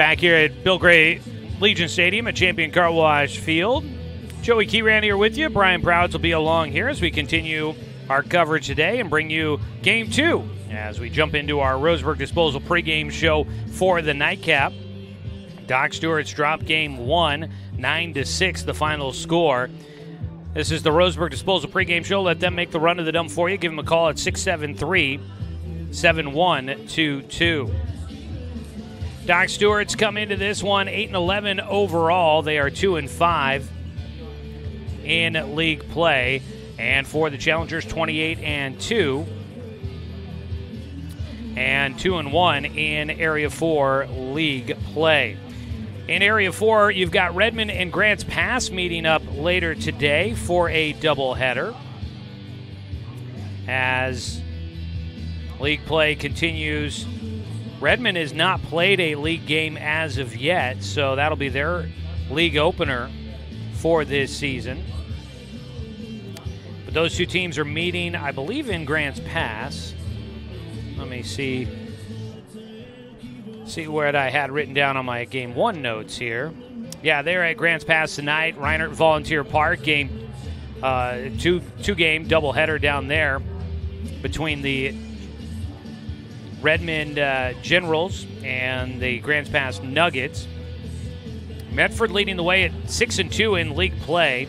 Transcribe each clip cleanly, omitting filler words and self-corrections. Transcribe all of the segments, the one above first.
Back here at Bill Gray Legion Stadium at Champion Car Wash Field. Joey Keyran here with you. Brian Prouds will be along here as we continue our coverage today and bring you Game 2 as we jump into our Roseburg Disposal pregame show for the nightcap. Doc Stewart's dropped Game 1, 9-6 the final score. This is the Roseburg Disposal pregame show. Let them make the run of the dump for you. Give them a call at 673-7122. Doc Stewart's come into this one 8-11 overall. They are 2-5 in league play. And for the Challengers, 28-2 and 2-1 in Area 4 league play. In Area 4, you've got Redmond and Grants Pass meeting up later today for a doubleheader as league play continues. Redmond has not played a league game as of yet, so that'll be their league opener for this season. But those two teams are meeting, I believe, in Grants Pass. Let me see what I had written down on my Game 1 notes here. Yeah, they're at Grants Pass tonight. Reinert Volunteer Park, two-game doubleheader down there between the Redmond Generals and the Grants Pass Nuggets. Medford leading the way at 6-2 in league play.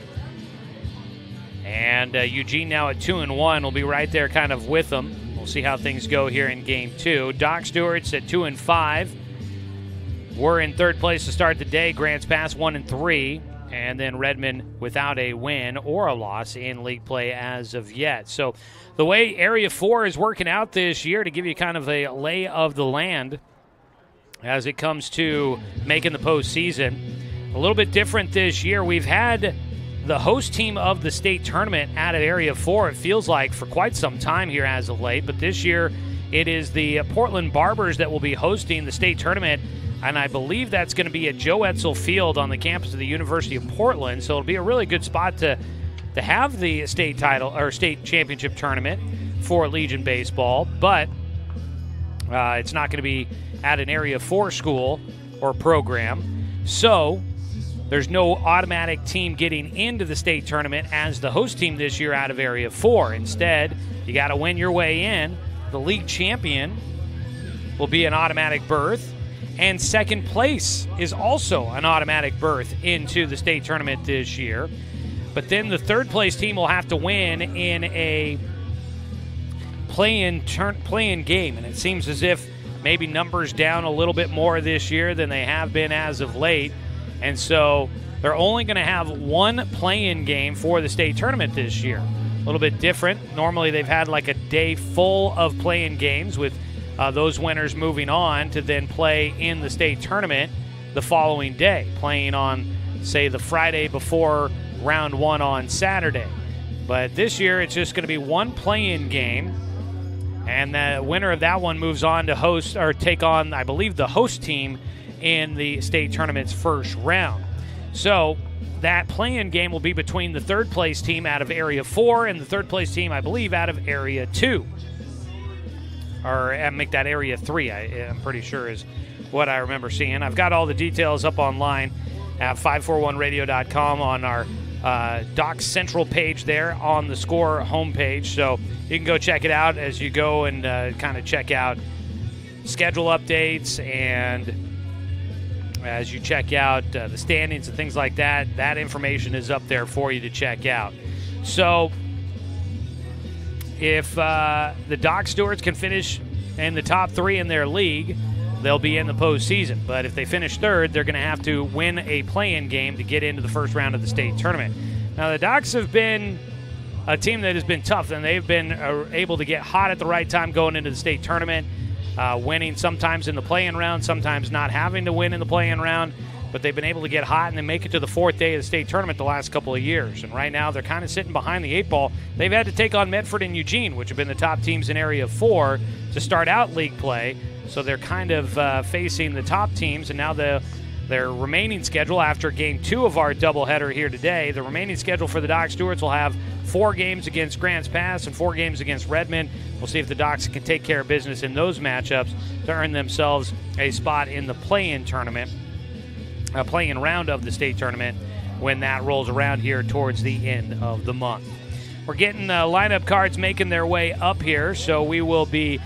And Eugene now at 2-1 will be right there kind of with them. We'll see how things go here in Game 2. Doc Stewart's at 2-5. We're in third place to start the day. Grants Pass 1-3. And then Redmond without a win or a loss in league play as of yet. So the way Area 4 is working out this year, to give you kind of a lay of the land as it comes to making the postseason, a little bit different this year. We've had the host team of the state tournament out of Area 4, it feels like, for quite some time here as of late. But this year it is the Portland Barbers that will be hosting the state tournament. And I believe that's going to be at Joe Etzel Field on the campus of the University of Portland. So it'll be a really good spot to have the state title or state championship tournament for Legion baseball. But it's not going to be at an Area 4 school or program. So there's no automatic team getting into the state tournament as the host team this year out of Area 4. Instead, you got to win your way in. The league champion will be an automatic berth. And second place is also an automatic berth into the state tournament this year. But then the third place team will have to win in a play-in game. And it seems as if maybe numbers down a little bit more this year than they have been as of late. And so they're only going to have one play-in game for the state tournament this year. A little bit different. Normally they've had like a day full of play-in games with those winners moving on to then play in the state tournament the following day, playing on, say, the Friday before round one on Saturday. But this year it's just going to be one play-in game, and the winner of that one moves on to host or take on, I believe, the host team in the state tournament's first round. So that play-in game will be between the third place team out of Area 4 and the third place team, I believe, out of Area 2. Or make that Area 3, I'm pretty sure is what I remember seeing. I've got all the details up online at 541radio.com on our Doc Central page there on the Score homepage. So you can go check it out as you go and kind of check out schedule updates, and as you check out the standings and things like that, that information is up there for you to check out. So if the Doc Stewarts can finish in the top three in their league, they'll be in the postseason. But if they finish third, they're going to have to win a play-in game to get into the first round of the state tournament. Now, the Docs have been a team that has been tough, and they've been able to get hot at the right time going into the state tournament, winning sometimes in the play-in round, sometimes not having to win in the play-in round. But they've been able to get hot and then make it to the fourth day of the state tournament the last couple of years. And right now they're kind of sitting behind the eight ball. They've had to take on Medford and Eugene, which have been the top teams in Area 4 to start out league play. So they're kind of facing the top teams. And now their remaining schedule after Game 2 of our doubleheader here today, the remaining schedule for the Doc Stewarts will have 4 games against Grants Pass and 4 games against Redmond. We'll see if the Docs can take care of business in those matchups to earn themselves a spot in the play-in tournament, play-in round of the state tournament when that rolls around here towards the end of the month. We're getting lineup cards making their way up here, so we will be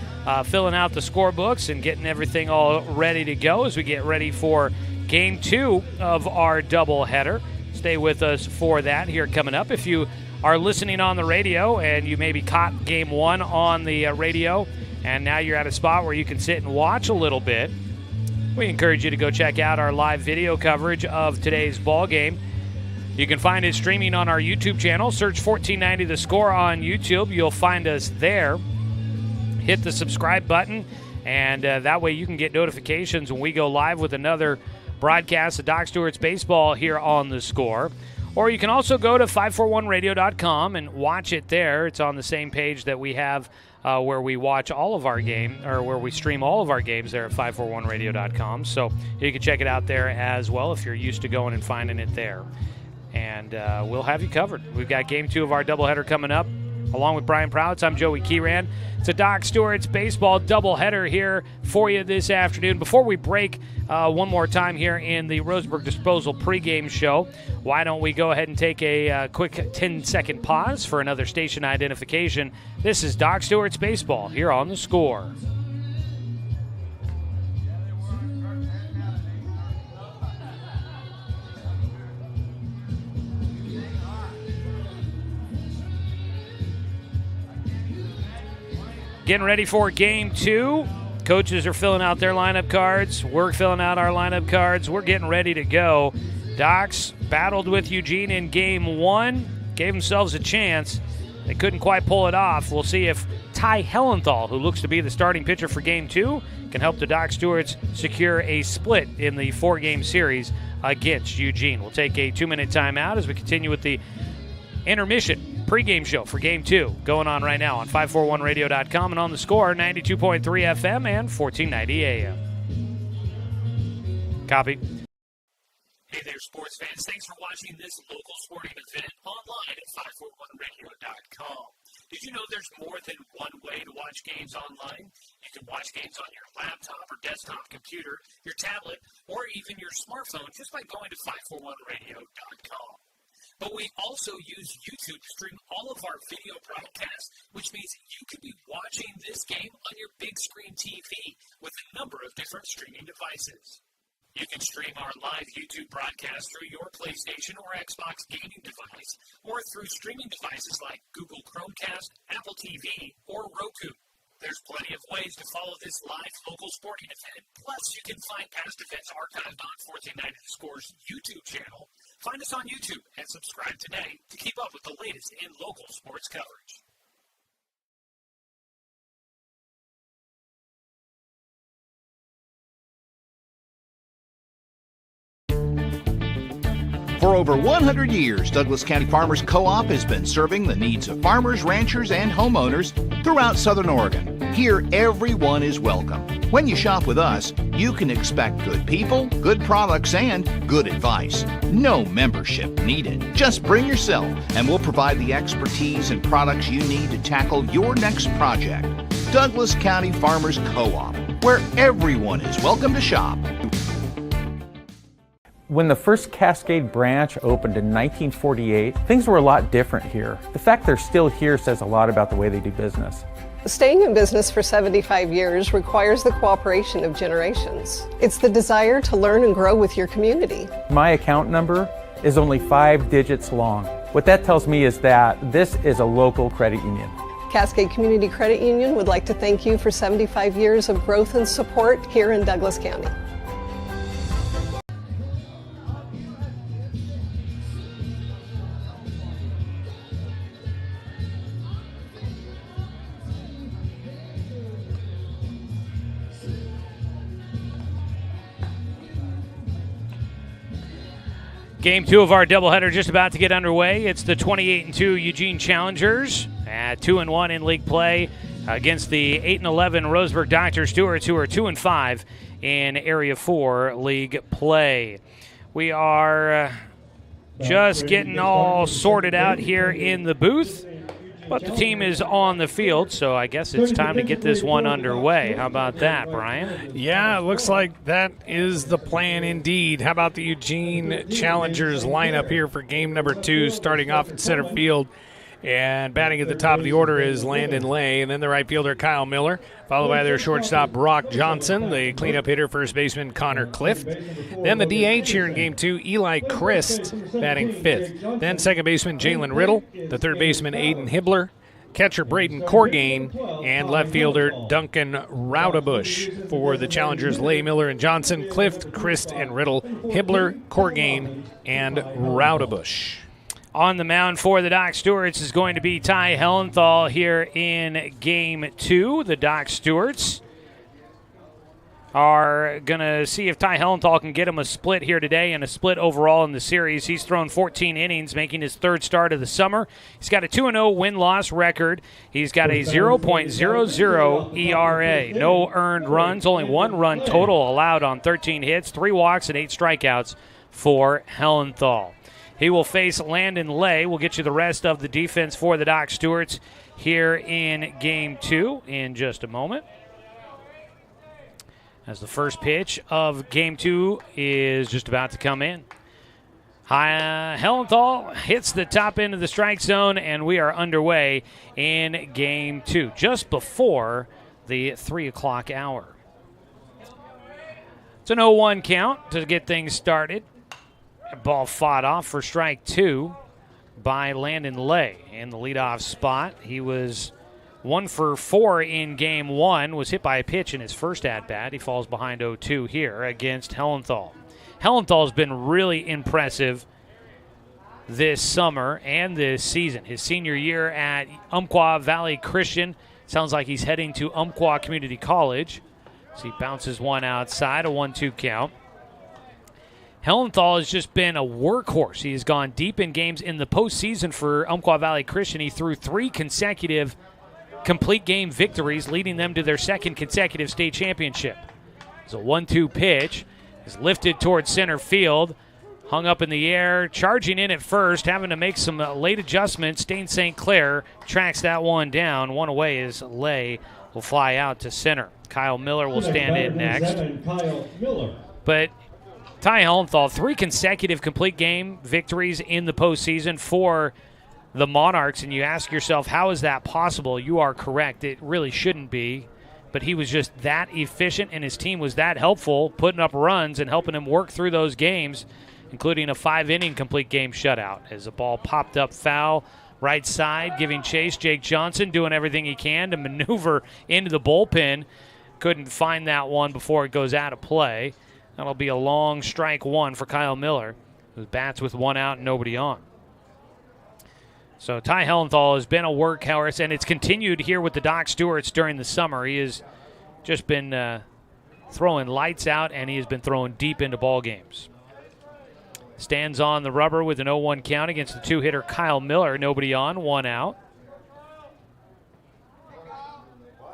filling out the scorebooks and getting everything all ready to go as we get ready for Game 2 of our doubleheader. Stay with us for that here coming up. If you are listening on the radio and you maybe caught Game 1 on the radio and now you're at a spot where you can sit and watch a little bit, we encourage you to go check out our live video coverage of today's ball game. You can find it streaming on our YouTube channel. Search 1490 The Score on YouTube. You'll find us there. Hit the subscribe button, and that way you can get notifications when we go live with another broadcast of Doc Stewart's baseball here on The Score. Or you can also go to 541radio.com and watch it there. It's on the same page that we have where we watch all of our game, or where we stream all of our games there at 541radio.com. So you can check it out there as well if you're used to going and finding it there. And we'll have you covered. We've got Game 2 of our doubleheader coming up. Along with Brian Prowitz, I'm Joey Kieran. It's a Doc Stewart's baseball doubleheader here for you this afternoon. Before we break one more time here in the Roseburg Disposal pregame show, why don't we go ahead and take a quick 10-second pause for another station identification. This is Doc Stewart's baseball here on The Score. Getting ready for Game 2. Coaches are filling out their lineup cards. We're filling out our lineup cards. We're getting ready to go. Docs battled with Eugene in Game 1. Gave themselves a chance. They couldn't quite pull it off. We'll see if Ty Hellenthal, who looks to be the starting pitcher for Game 2, can help the Doc Stewarts secure a split in the 4-game series against Eugene. We'll take a 2-minute timeout as we continue with the intermission pregame show for Game 2 going on right now on 541radio.com and on The Score, 92.3 FM and 1490 AM. Copy. Hey there, sports fans. Thanks for watching this local sporting event online at 541radio.com. Did you know there's more than one way to watch games online? You can watch games on your laptop or desktop computer, your tablet, or even your smartphone just by going to 541radio.com. But we also use YouTube to stream all of our video broadcasts, which means you could be watching this game on your big screen TV with a number of different streaming devices. You can stream our live YouTube broadcast through your PlayStation or Xbox gaming device, or through streaming devices like Google Chromecast, Apple TV, or Roku. There's plenty of ways to follow this live local sporting event. Plus, you can find past events archived on 1490 The Score's YouTube channel. Find us on YouTube and subscribe today to keep up with the latest in local sports coverage. For over 100 years, Douglas County Farmers Co-op has been serving the needs of farmers, ranchers, and homeowners throughout Southern Oregon. Here, everyone is welcome. When you shop with us, you can expect good people, good products, and good advice. No membership needed. Just bring yourself, and we'll provide the expertise and products you need to tackle your next project. Douglas County Farmers Co-op, where everyone is welcome to shop. When the first Cascade branch opened in 1948, things were a lot different here. The fact they're still here says a lot about the way they do business. Staying in business for 75 years requires the cooperation of generations. It's the desire to learn and grow with your community. My account number is only 5 digits long. What that tells me is that this is a local credit union. Cascade Community Credit Union would like to thank you for 75 years of growth and support here in Douglas County. Game 2 of our doubleheader just about to get underway. It's the 28-2 Eugene Challengers at 2-1 in league play against the 8-11 Roseburg Dr. Stewarts, who are 2-5 in Area 4 league play. We are just getting all sorted out here in the booth. But the team is on the field, so I guess it's time to get this one underway. How about that, Brian? Yeah, it looks like that is the plan indeed. How about the Eugene Challengers lineup here for game number 2, starting off in center field? And batting at the top of the order is Landon Lay, and then the right fielder Kyle Miller, followed by their shortstop Brock Johnson, the cleanup hitter first baseman Connor Clift. Then the DH here in Game 2, Eli Christ, batting 5th. Then second baseman Jalen Riddle, the third baseman Aiden Hibbler, catcher Braden Corgain, and left fielder Duncan Raudabush. For the Challengers, Lay, Miller, and Johnson, Clift, Christ, and Riddle, Hibbler, Corgain, and Raudabush. On the mound for the Doc Stewarts is going to be Ty Hellenthal here in Game 2. The Doc Stewarts are going to see if Ty Hellenthal can get him a split here today and a split overall in the series. He's thrown 14 innings, making his third start of the summer. He's got a 2-0 win-loss record. He's got a 0.00 ERA. No earned runs, only 1 run total allowed on 13 hits, 3 walks, and 8 strikeouts for Hellenthal. He will face Landon Lay. We'll get you the rest of the defense for the Doc Stewarts here in Game 2 in just a moment. As the first pitch of Game 2 is just about to come in. Hellenthal hits the top end of the strike zone, and we are underway in Game 2, just before the 3 o'clock hour. It's an 0-1 count to get things started. Ball fought off for strike 2 by Landon Lay in the leadoff spot. He was 1 for 4 in Game 1, was hit by a pitch in his first at-bat. He falls behind 0-2 here against Hellenthal. Hellenthal's been really impressive this summer and this season. His senior year at Umpqua Valley Christian, sounds like he's heading to Umpqua Community College. So he bounces one outside, a 1-2 count. Hellenthal has just been a workhorse. He has gone deep in games in the postseason for Umpqua Valley Christian. He threw 3 consecutive complete game victories, leading them to their second consecutive state championship. It's a 1-2 pitch. He's lifted towards center field, hung up in the air, charging in at first, having to make some late adjustments. Dane St. Clair tracks that one down. One away as Lay will fly out to center. Kyle Miller will stand in next. But Ty Hellenthal, 3 consecutive complete game victories in the postseason for the Monarchs, and you ask yourself, how is that possible? You are correct. It really shouldn't be, but he was just that efficient, and his team was that helpful, putting up runs and helping him work through those games, including a 5-inning complete game shutout as a ball popped up foul right side, giving chase. Jake Johnson doing everything he can to maneuver into the bullpen. Couldn't find that one before it goes out of play. That'll be a long strike 1 for Kyle Miller, who bats with 1 out and nobody on. So Ty Hellenthal has been a workhorse, and it's continued here with the Doc Stewarts during the summer. He has just been throwing lights out, and he has been throwing deep into ball games. Stands on the rubber with an 0-1 count against the 2-hitter Kyle Miller. Nobody on, 1 out.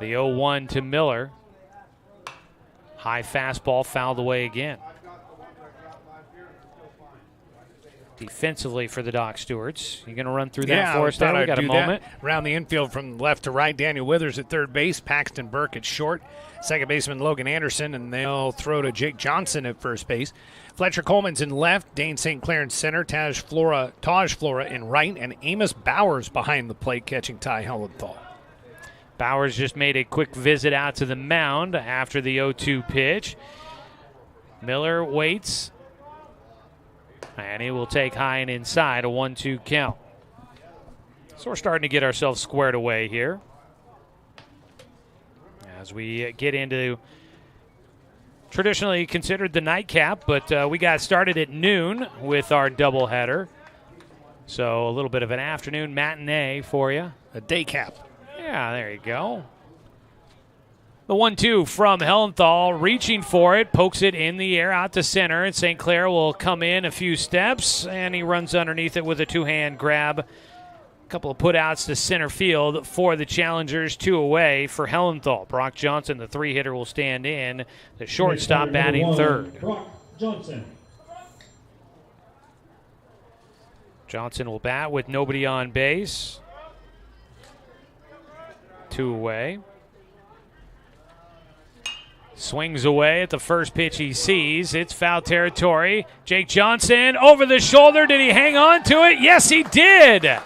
The 0-1 to Miller. High fastball fouled away again. Defensively for the Doc Stewarts. You going to run through that for us now? We got a moment. Around the infield from left to right, Daniel Withers at third base, Paxton Burke at short, second baseman Logan Anderson, and they'll throw to Jake Johnson at first base. Fletcher Coleman's in left, Dane St. Clair in center, Taj Flora in right, and Amos Bowers behind the plate catching Ty Hellenthal. Bowers just made a quick visit out to the mound after the 0-2 pitch. Miller waits, and he will take high and inside, a 1-2 count. So we're starting to get ourselves squared away here as we get into traditionally considered the nightcap, but we got started at noon with our doubleheader. So a little bit of an afternoon matinee for you. A day cap. Yeah, there you go. The 1-2 from Hellenthal, reaching for it, pokes it in the air out to center, and St. Clair will come in a few steps, and he runs underneath it with a 2-hand grab. A couple of putouts to center field for the Challengers, 2 away for Hellenthal. Brock Johnson, the 3-hitter, will stand in. The shortstop batting third. Brock Johnson. Johnson will bat with nobody on base. 2 away. Swings away at the first pitch he sees. It's foul territory. Jake Johnson over the shoulder. Did he hang on to it? Yes, he did.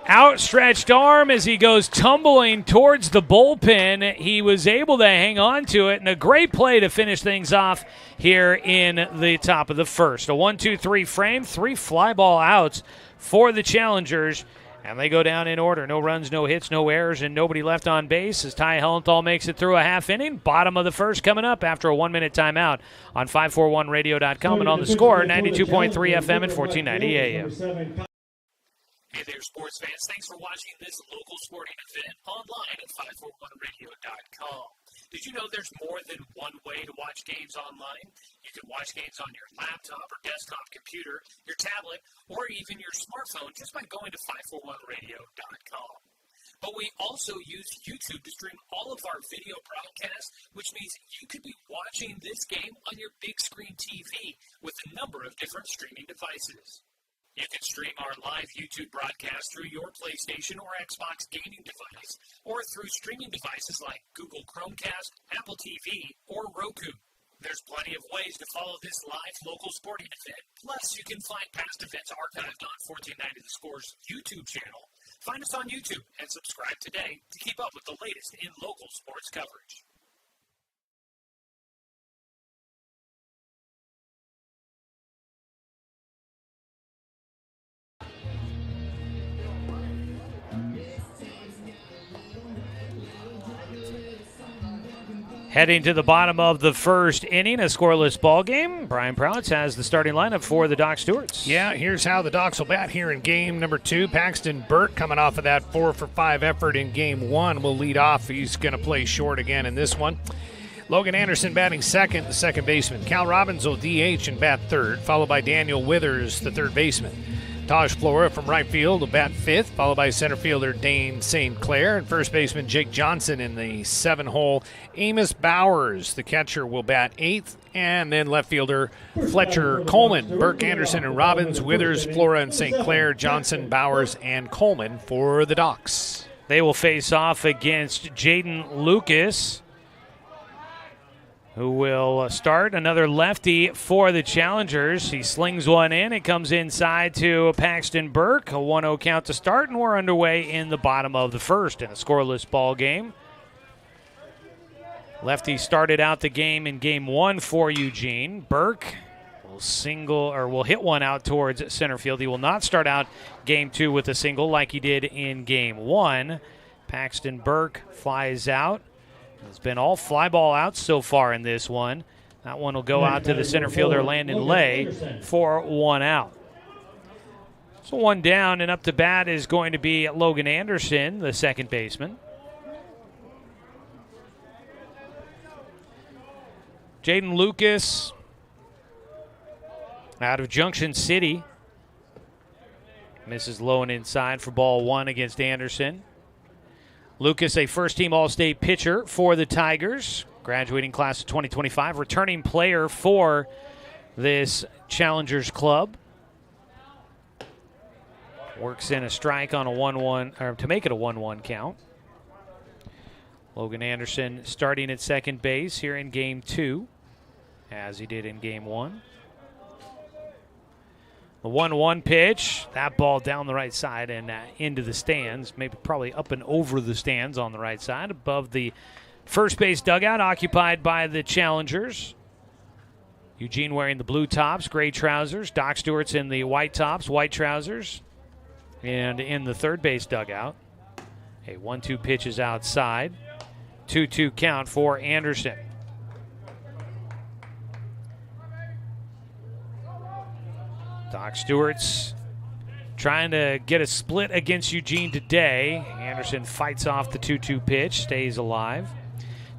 Outstretched arm as he goes tumbling towards the bullpen. He was able to hang on to it, and a great play to finish things off here in the top of the first. A 1-2-3 frame, 3 fly ball outs for the Challengers, and they go down in order. No runs, no hits, no errors, and nobody left on base as Ty Hellenthal makes it through a half inning. Bottom of the first coming up after a 1-minute timeout on 541radio.com and on the Score, 92.3 FM and 1490 AM. Hey there, sports fans. Thanks for watching this local sporting event online at 541radio.com. Did you know there's more than one way to watch games online? You can watch games on your laptop or desktop computer, your tablet, or even your smartphone just by going to 541radio.com. But we also use YouTube to stream all of our video broadcasts, which means you could be watching this game on your big screen TV with a number of different streaming devices. You can stream our live YouTube broadcast through your PlayStation or Xbox gaming device, or through streaming devices like Google Chromecast, Apple TV, or Roku. There's plenty of ways to follow this live local sporting event. Plus, you can find past events archived on 1490 The Score's YouTube channel. Find us on YouTube and subscribe today to keep up with the latest in local sports coverage. Heading to the bottom of the first inning, a scoreless ball game. Brian Prowitz has the starting lineup for the Doc Stewarts. Yeah, here's how the Docs will bat here in game number 2. Paxton Burke, coming off of that 4-for-5 effort in game 1, will lead off. He's going to play short again in this one. Logan Anderson batting second, the second baseman. Cal Robbins will DH and bat third, followed by Daniel Withers, the third baseman. Taj Flora from right field will bat fifth, followed by center fielder Dane St. Clair, and first baseman Jake Johnson in the 7-hole. Amos Bowers, the catcher, will bat eighth, and then left fielder Fletcher Coleman. Burke, Anderson, and Robbins, Withers, Flora, and St. Clair, Johnson, Bowers, and Coleman for the Docs. They will face off against Jaden Lucas, who will start. Another lefty for the Challengers. He slings one in. It comes inside to Paxton Burke. A 1-0 count to start, and we're underway in the bottom of the first in a scoreless ball game. Lefty started out the game in game 1 for Eugene. Burke will hit one out towards center field. He will not start out game 2 with a single like he did in game 1. Paxton Burke flies out. It's been all fly ball outs so far in this one. That one will go out to the center fielder, Landon Lay, for 1 out. So 1 down, and up to bat is going to be Logan Anderson, the second baseman. Jaden Lucas out of Junction City. Misses low and inside for ball 1 against Anderson. Lucas, a first-team All-State pitcher for the Tigers, graduating class of 2025, returning player for this Challengers club. Works in a strike on a 1-1, or to make it a 1-1 count. Logan Anderson starting at second base here in game 2, as he did in game 1. The 1-1 pitch, that ball down the right side and into the stands, maybe probably up and over the stands on the right side, above the first base dugout occupied by the Challengers. Eugene wearing the blue tops, gray trousers. Doc Stewart's in the white tops, white trousers. And in the third base dugout, a 1-2 pitch is outside. 2-2 count for Anderson. Doc Stewart's trying to get a split against Eugene today. Anderson fights off the 2-2 pitch, stays alive.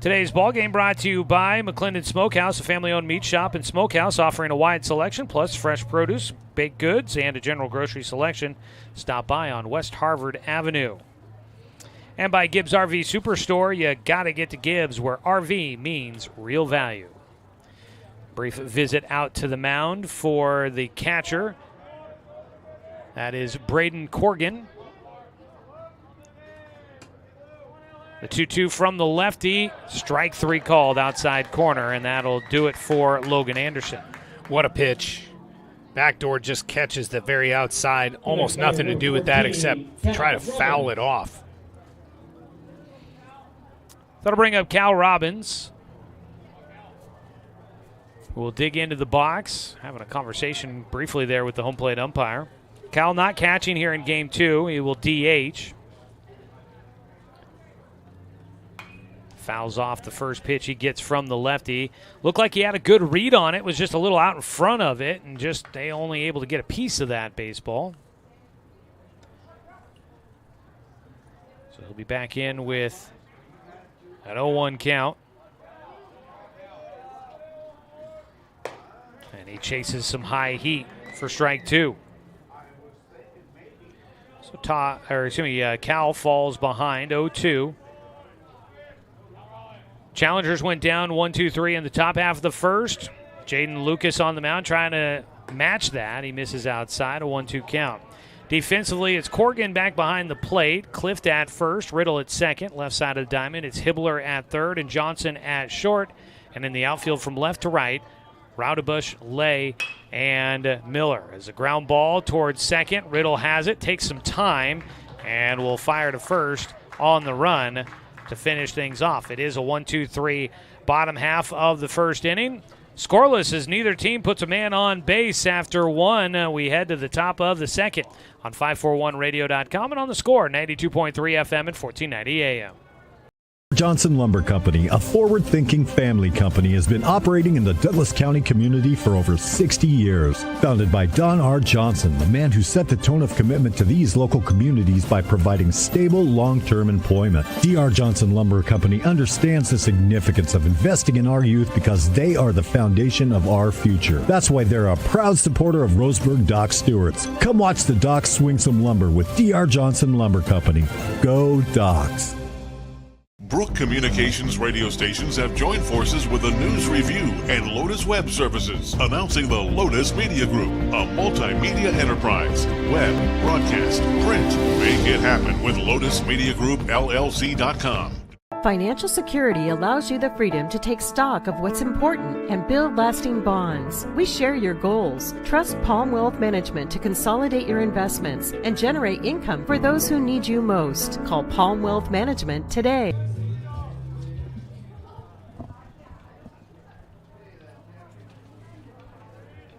Today's ballgame brought to you by McClendon Smokehouse, a family-owned meat shop and smokehouse offering a wide selection, plus fresh produce, baked goods, and a general grocery selection. Stop by on West Harvard Avenue. And by Gibbs RV Superstore, you got to get to Gibbs, where RV means real value. Brief visit out to the mound for the catcher, That is Braden Corgan. The 2-2 from the lefty. Strike 3 called outside corner, and that'll do it for Logan Anderson. What a pitch. Backdoor just catches the very outside. Almost nothing to do with that except try to foul it off. That'll bring up Cal Robbins. We'll dig into the box, having a conversation briefly there with the home plate umpire. Cal not catching here in game 2. He will DH. Fouls off the first pitch he gets from the lefty. Looked like he had a good read on it. Was just a little out in front of it, and just they only able to get a piece of that baseball. So he'll be back in with an 0-1 count. And he chases some high heat for strike 2. So Cal falls behind 0-2. Challengers went down 1-2-3 in the top half of the first. Jaden Lucas on the mound trying to match that. He misses outside, a 1-2 count. Defensively, it's Corgan back behind the plate. Clift at first, Riddle at second, left side of the diamond. It's Hibbler at third and Johnson at short. And in the outfield from left to right, Raudebush, Lay, and Miller. As a ground ball towards second, Riddle has it, takes some time, and will fire to first on the run to finish things off. It is a 1-2-3 bottom half of the first inning. Scoreless as neither team puts a man on base after one. We head to the top of the second on 541radio.com and on the Score, 92.3 FM and 1490 AM. Johnson Lumber Company, a forward-thinking family company, has been operating in the Douglas County community for over 60 years. Founded by Don R. Johnson, the man who set the tone of commitment to these local communities by providing stable, long-term employment. D.R. Johnson Lumber Company understands the significance of investing in our youth because they are the foundation of our future. That's why they're a proud supporter of Roseburg Doc Stewart's. Come watch the Docs swing some lumber with D.R. Johnson Lumber Company. Go Docs! Brook Communications radio stations have joined forces with the News Review and Lotus Web Services, announcing the Lotus Media Group, a multimedia enterprise. Web, broadcast, print. Make it happen with Lotus Media Group, LLC.com. Financial security allows you the freedom to take stock of what's important and build lasting bonds. We share your goals. Trust Palm Wealth Management to consolidate your investments and generate income for those who need you most. Call Palm Wealth Management today.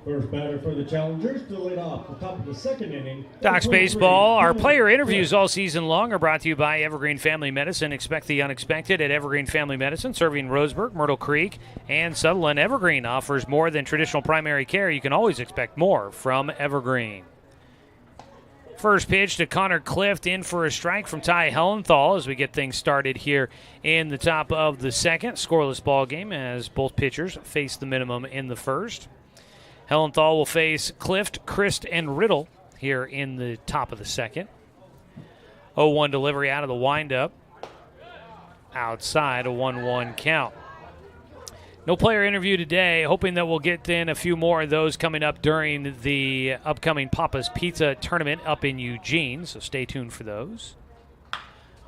First batter for the Challengers to lead off the top of the second inning. Docs Baseball. Our player interviews all season long are brought to you by Evergreen Family Medicine. Expect the unexpected at Evergreen Family Medicine, serving Roseburg, Myrtle Creek, and Sutherland. Evergreen offers more than traditional primary care. You can always expect more from Evergreen. First pitch to Connor Clift, in for a strike from Ty Hellenthal as we get things started here in the top of the second. Scoreless ball game as both pitchers face the minimum in the first. Hellenthal will face Clift, Christ, and Riddle here in the top of the second. 0-1 delivery out of the windup. Outside, a 1-1 count. No player interview today. Hoping that we'll get in a few more of those coming up during the upcoming Papa's Pizza tournament up in Eugene, so stay tuned for those.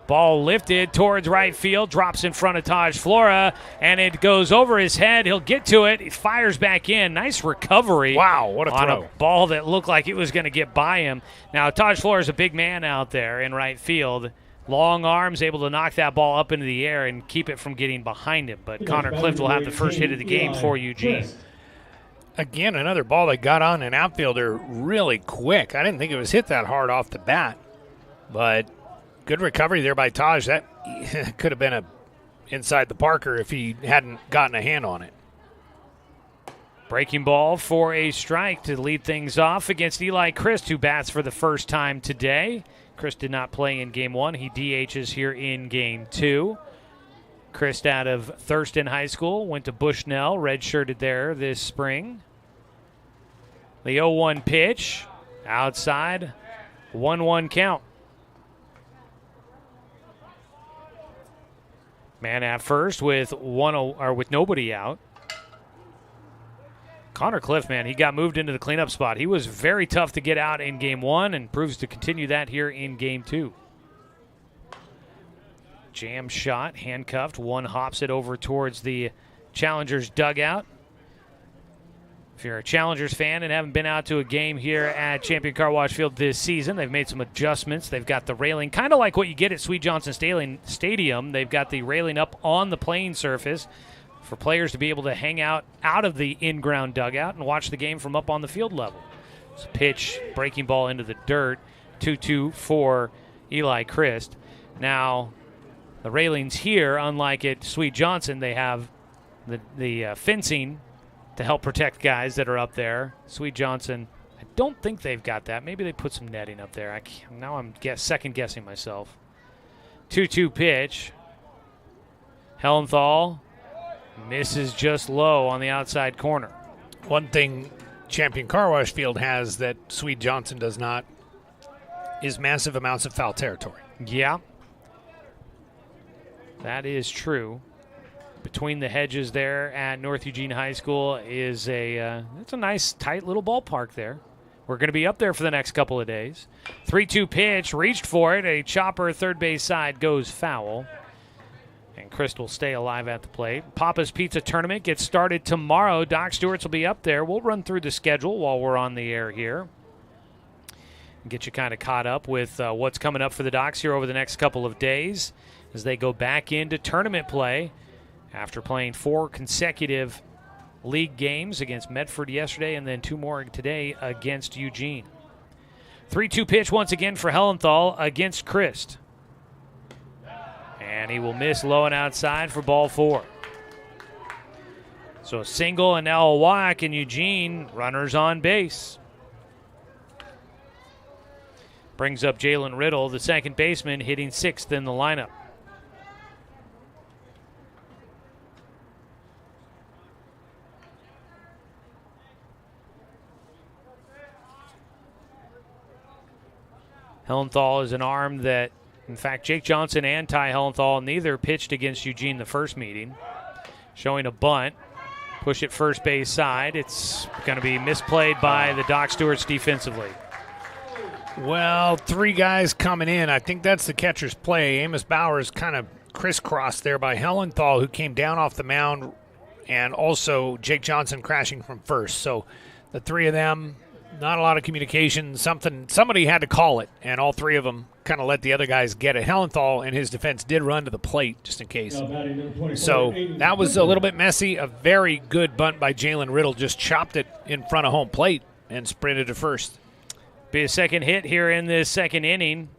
Ball lifted towards right field, drops in front of Taj Flora, and it goes over his head. He'll get to it. He fires back in. Nice recovery. Wow, what a on throw. A ball that looked like it was going to get by him. Now, Taj Flora is a big man out there in right field. Long arms, able to knock that ball up into the air and keep it from getting behind him. But Connor Clift will have the first hit of the game for Eugene. Again, another ball that got on an outfielder really quick. I didn't think it was hit that hard off the bat, but good recovery there by Taj. That could have been inside the Parker if he hadn't gotten a hand on it. Breaking ball for a strike to lead things off against Eli Christ, who bats for the first time today. Christ did not play in game one. He DHs here in game two. Christ out of Thurston High School, went to Bushnell, redshirted there this spring. The 0-1 pitch, outside, 1-1 count. Man at first with nobody out. Connor Cliff, man, he got moved into the cleanup spot. He was very tough to get out in game 1 and proves to continue that here in game 2. Jam shot, handcuffed. One hops it over towards the Challengers dugout. If you're a Challengers fan and haven't been out to a game here at Champion Car Wash Field this season, they've made some adjustments. They've got the railing, kind of like what you get at Sweet Johnson Stadium. They've got the railing up on the playing surface for players to be able to hang out of the in-ground dugout and watch the game from up on the field level. It's a pitch, breaking ball into the dirt, 2-2 for Eli Christ. Now, the railings here, unlike at Sweet Johnson, they have the fencing to help protect guys that are up there. Sweet Johnson, I don't think they've got that. Maybe they put some netting up there. Now I'm second-guessing myself. 2-2 pitch. Hellenthal misses just low on the outside corner. One thing Champion Car Wash Field has that Sweet Johnson does not is massive amounts of foul territory. Yeah. That is true. Between the hedges there at North Eugene High School is it's a nice, tight little ballpark there. We're going to be up there for the next couple of days. 3-2 pitch, reached for it. A chopper third base side goes foul. And Christ will stay alive at the plate. Papa's Pizza Tournament gets started tomorrow. Doc Stewart's will be up there. We'll run through the schedule while we're on the air here. Get you kind of caught up with what's coming up for the Docs here over the next couple of days as they go back into tournament play after playing 4 consecutive league games against Medford yesterday and then 2 more today against Eugene. 3-2 pitch once again for Hellenthal against Christ. And he will miss low and outside for ball 4. So a single and now a walk, and Eugene, runners on base. Brings up Jalen Riddle, the second baseman, hitting 6th in the lineup. Hellenthal is an arm that, in fact, Jake Johnson and Ty Hellenthal neither pitched against Eugene the first meeting. Showing a bunt. Push it first base side. It's going to be misplayed by the Doc Stewarts defensively. Well, 3 guys coming in. I think that's the catcher's play. Amos Bowers kind of crisscrossed there by Hellenthal, who came down off the mound, and also Jake Johnson crashing from first. So the 3 of them, not a lot of communication. Somebody had to call it, and all 3 of them kind of let the other guys get it. Hellenthal and his defense did run to the plate just in case. So that was a little bit messy. A very good bunt by Jalen Riddle. Just chopped it in front of home plate and sprinted to first. Be a second hit here in this second inning.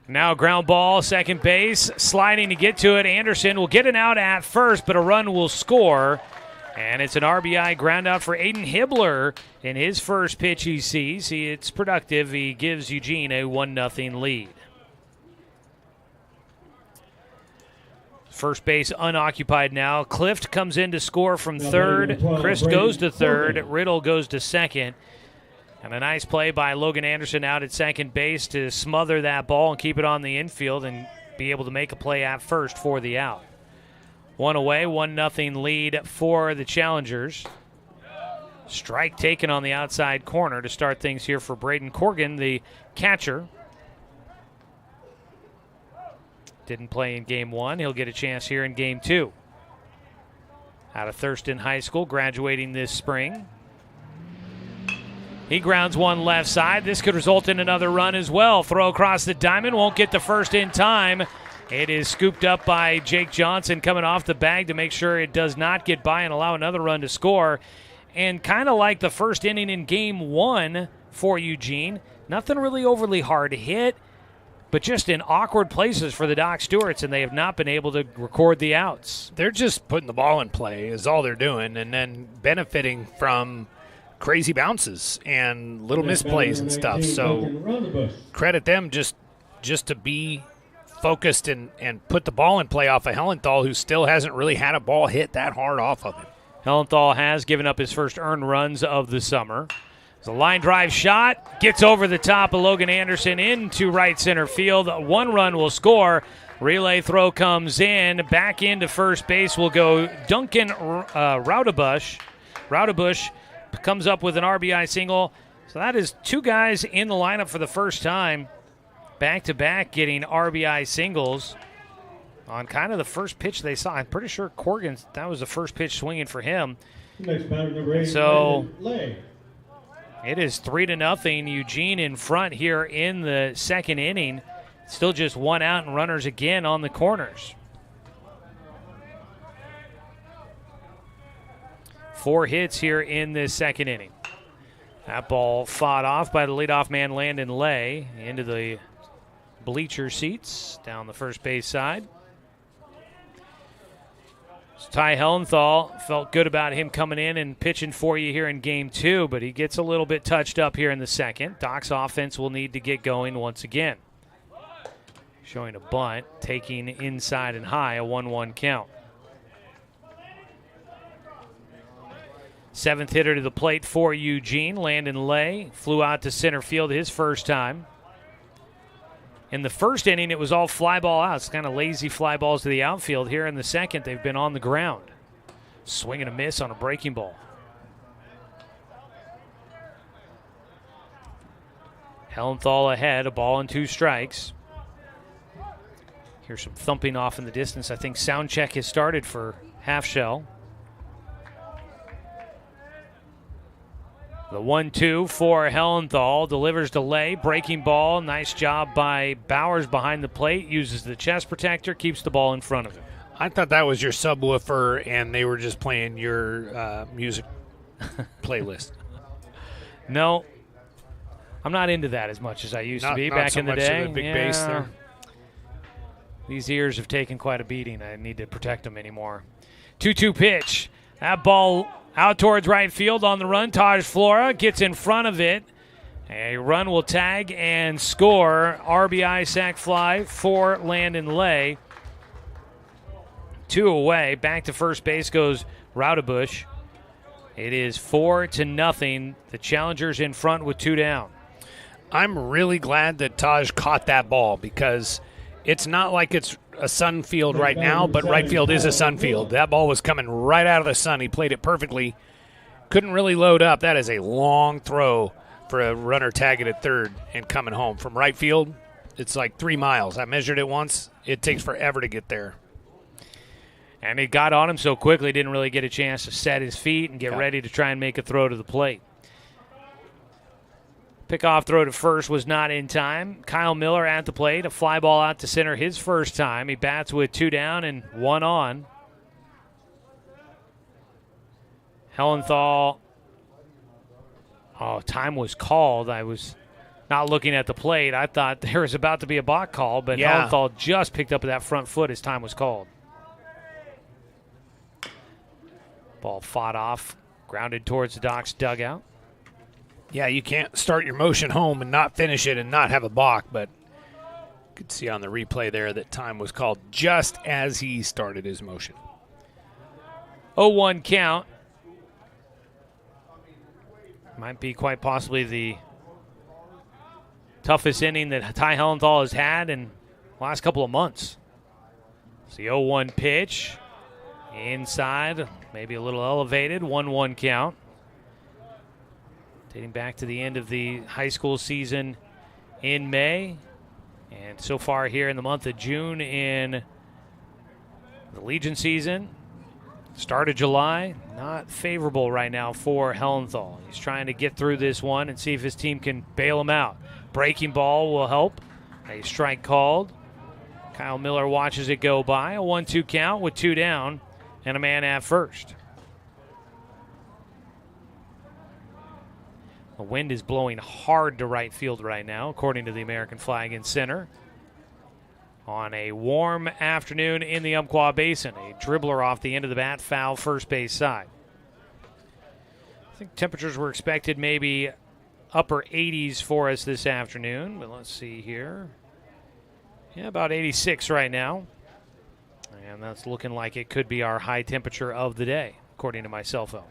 Now ground ball, second base, sliding to get to it. Anderson will get an out at first, but a run will score. And it's an RBI ground out for Aiden Hibbler in his first pitch he sees. It's productive. He gives Eugene a 1-0 lead. First base unoccupied now. Clift comes in to score from third. Chris goes to third. Riddle goes to second. And a nice play by Logan Anderson out at second base to smother that ball and keep it on the infield and be able to make a play at first for the out. 1 away, 1-0 lead for the Challengers. Strike taken on the outside corner to start things here for Braden Corgan, the catcher. Didn't play in game 1. He'll get a chance here in game 2. Out of Thurston High School, graduating this spring. He grounds one left side. This could result in another run as well. Throw across the diamond, won't get the first in time. It is scooped up by Jake Johnson coming off the bag to make sure it does not get by and allow another run to score. And kind of like the first inning in game 1 for Eugene, nothing really overly hard hit, but just in awkward places for the Doc Stewarts, and they have not been able to record the outs. They're just putting the ball in play is all they're doing, and then benefiting from crazy bounces and little misplays and stuff. So credit them just to be focused and put the ball in play off of Hellenthal, who still hasn't really had a ball hit that hard off of him. Hellenthal has given up his first earned runs of the summer. It's a line drive shot, gets over the top of Logan Anderson into right center field. 1 run will score. Relay throw comes in. Back into first base will go Duncan Raudebush. Raudebusch comes up with an RBI single. So that is 2 guys in the lineup for the first time, back-to-back getting RBI singles on kind of the first pitch they saw. I'm pretty sure Corrigan, that was the first pitch swinging for him. Next batter, number 8, so Lay. it is 3-0. Eugene in front here in the second inning. Still just 1 out and runners again on the corners. 4 hits here in this second inning. That ball fought off by the leadoff man, Landon Lay, into the bleacher seats down the first base side. So Ty Hellenthal, felt good about him coming in and pitching for you here in game 2, but he gets a little bit touched up here in the second. Doc's offense will need to get going once again. Showing a bunt, taking inside and high, a 1-1 count. 7th hitter to the plate for Eugene, Landon Lay, flew out to center field his first time. In the first inning, it was all fly ball outs, kind of lazy fly balls to the outfield. Here in the second, they've been on the ground. Swing and a miss on a breaking ball. Hellenthal ahead, a ball and 2 strikes. Here's some thumping off in the distance. I think sound check has started for Half Shell. The 1-2 for Hellenthal, delivers to Lay, breaking ball. Nice job by Bowers behind the plate, uses the chest protector, keeps the ball in front of him. I thought that was your subwoofer and they were just playing your music playlist. No, I'm not into that as much as I used to be back so in the much day. Of the big bass there. These ears have taken quite a beating. I need to protect them anymore. 2-2 pitch. That ball out towards right field on the run. Taj Flora gets in front of it. A run will tag and score. RBI sac fly for Landon Lay. 2 away. Back to first base goes Raudebusch. It is 4-0. The Challengers in front with 2 down. I'm really glad that Taj caught that ball because it's not like it's a sun field right now, but right field is a sun field. That ball was coming right out of the sun. He played it perfectly. Couldn't really load up. That is a long throw for a runner tagging at third and coming home. From right field, it's like 3 miles. I measured it once. It takes forever to get there. And it got on him so quickly, didn't really get a chance to set his feet and get ready to try and make a throw to the plate. Pickoff throw to first was not in time. Kyle Miller at the plate, a fly ball out to center his first time. He bats with 2 down and 1 on. Hellenthal, time was called. I was not looking at the plate. I thought there was about to be a balk call, but Hellenthal just picked up that front foot as time was called. Ball fought off, grounded towards the Doc's dugout. Yeah, you can't start your motion home and not finish it and not have a balk, but you could see on the replay there that time was called just as he started his motion. 0-1 count. Might be quite possibly the toughest inning that Ty Hellenthal has had in the last couple of months. It's the 0-1 pitch. Inside, maybe a little elevated, 1-1 count. Dating back to the end of the high school season in May. And so far here in the month of June in the Legion season. Start of July, not favorable right now for Hellenthal. He's trying to get through this one and see if his team can bail him out. Breaking ball will help. A strike called. Kyle Miller watches it go by. A 1-2 count with 2 down and a man at first. The wind is blowing hard to right field right now, according to the American flag in center. On a warm afternoon in the Umpqua Basin, a dribbler off the end of the bat, foul first base side. I think temperatures were expected maybe upper 80s for us this afternoon, but let's see here. Yeah, about 86 right now. And that's looking like it could be our high temperature of the day, according to my cell phone.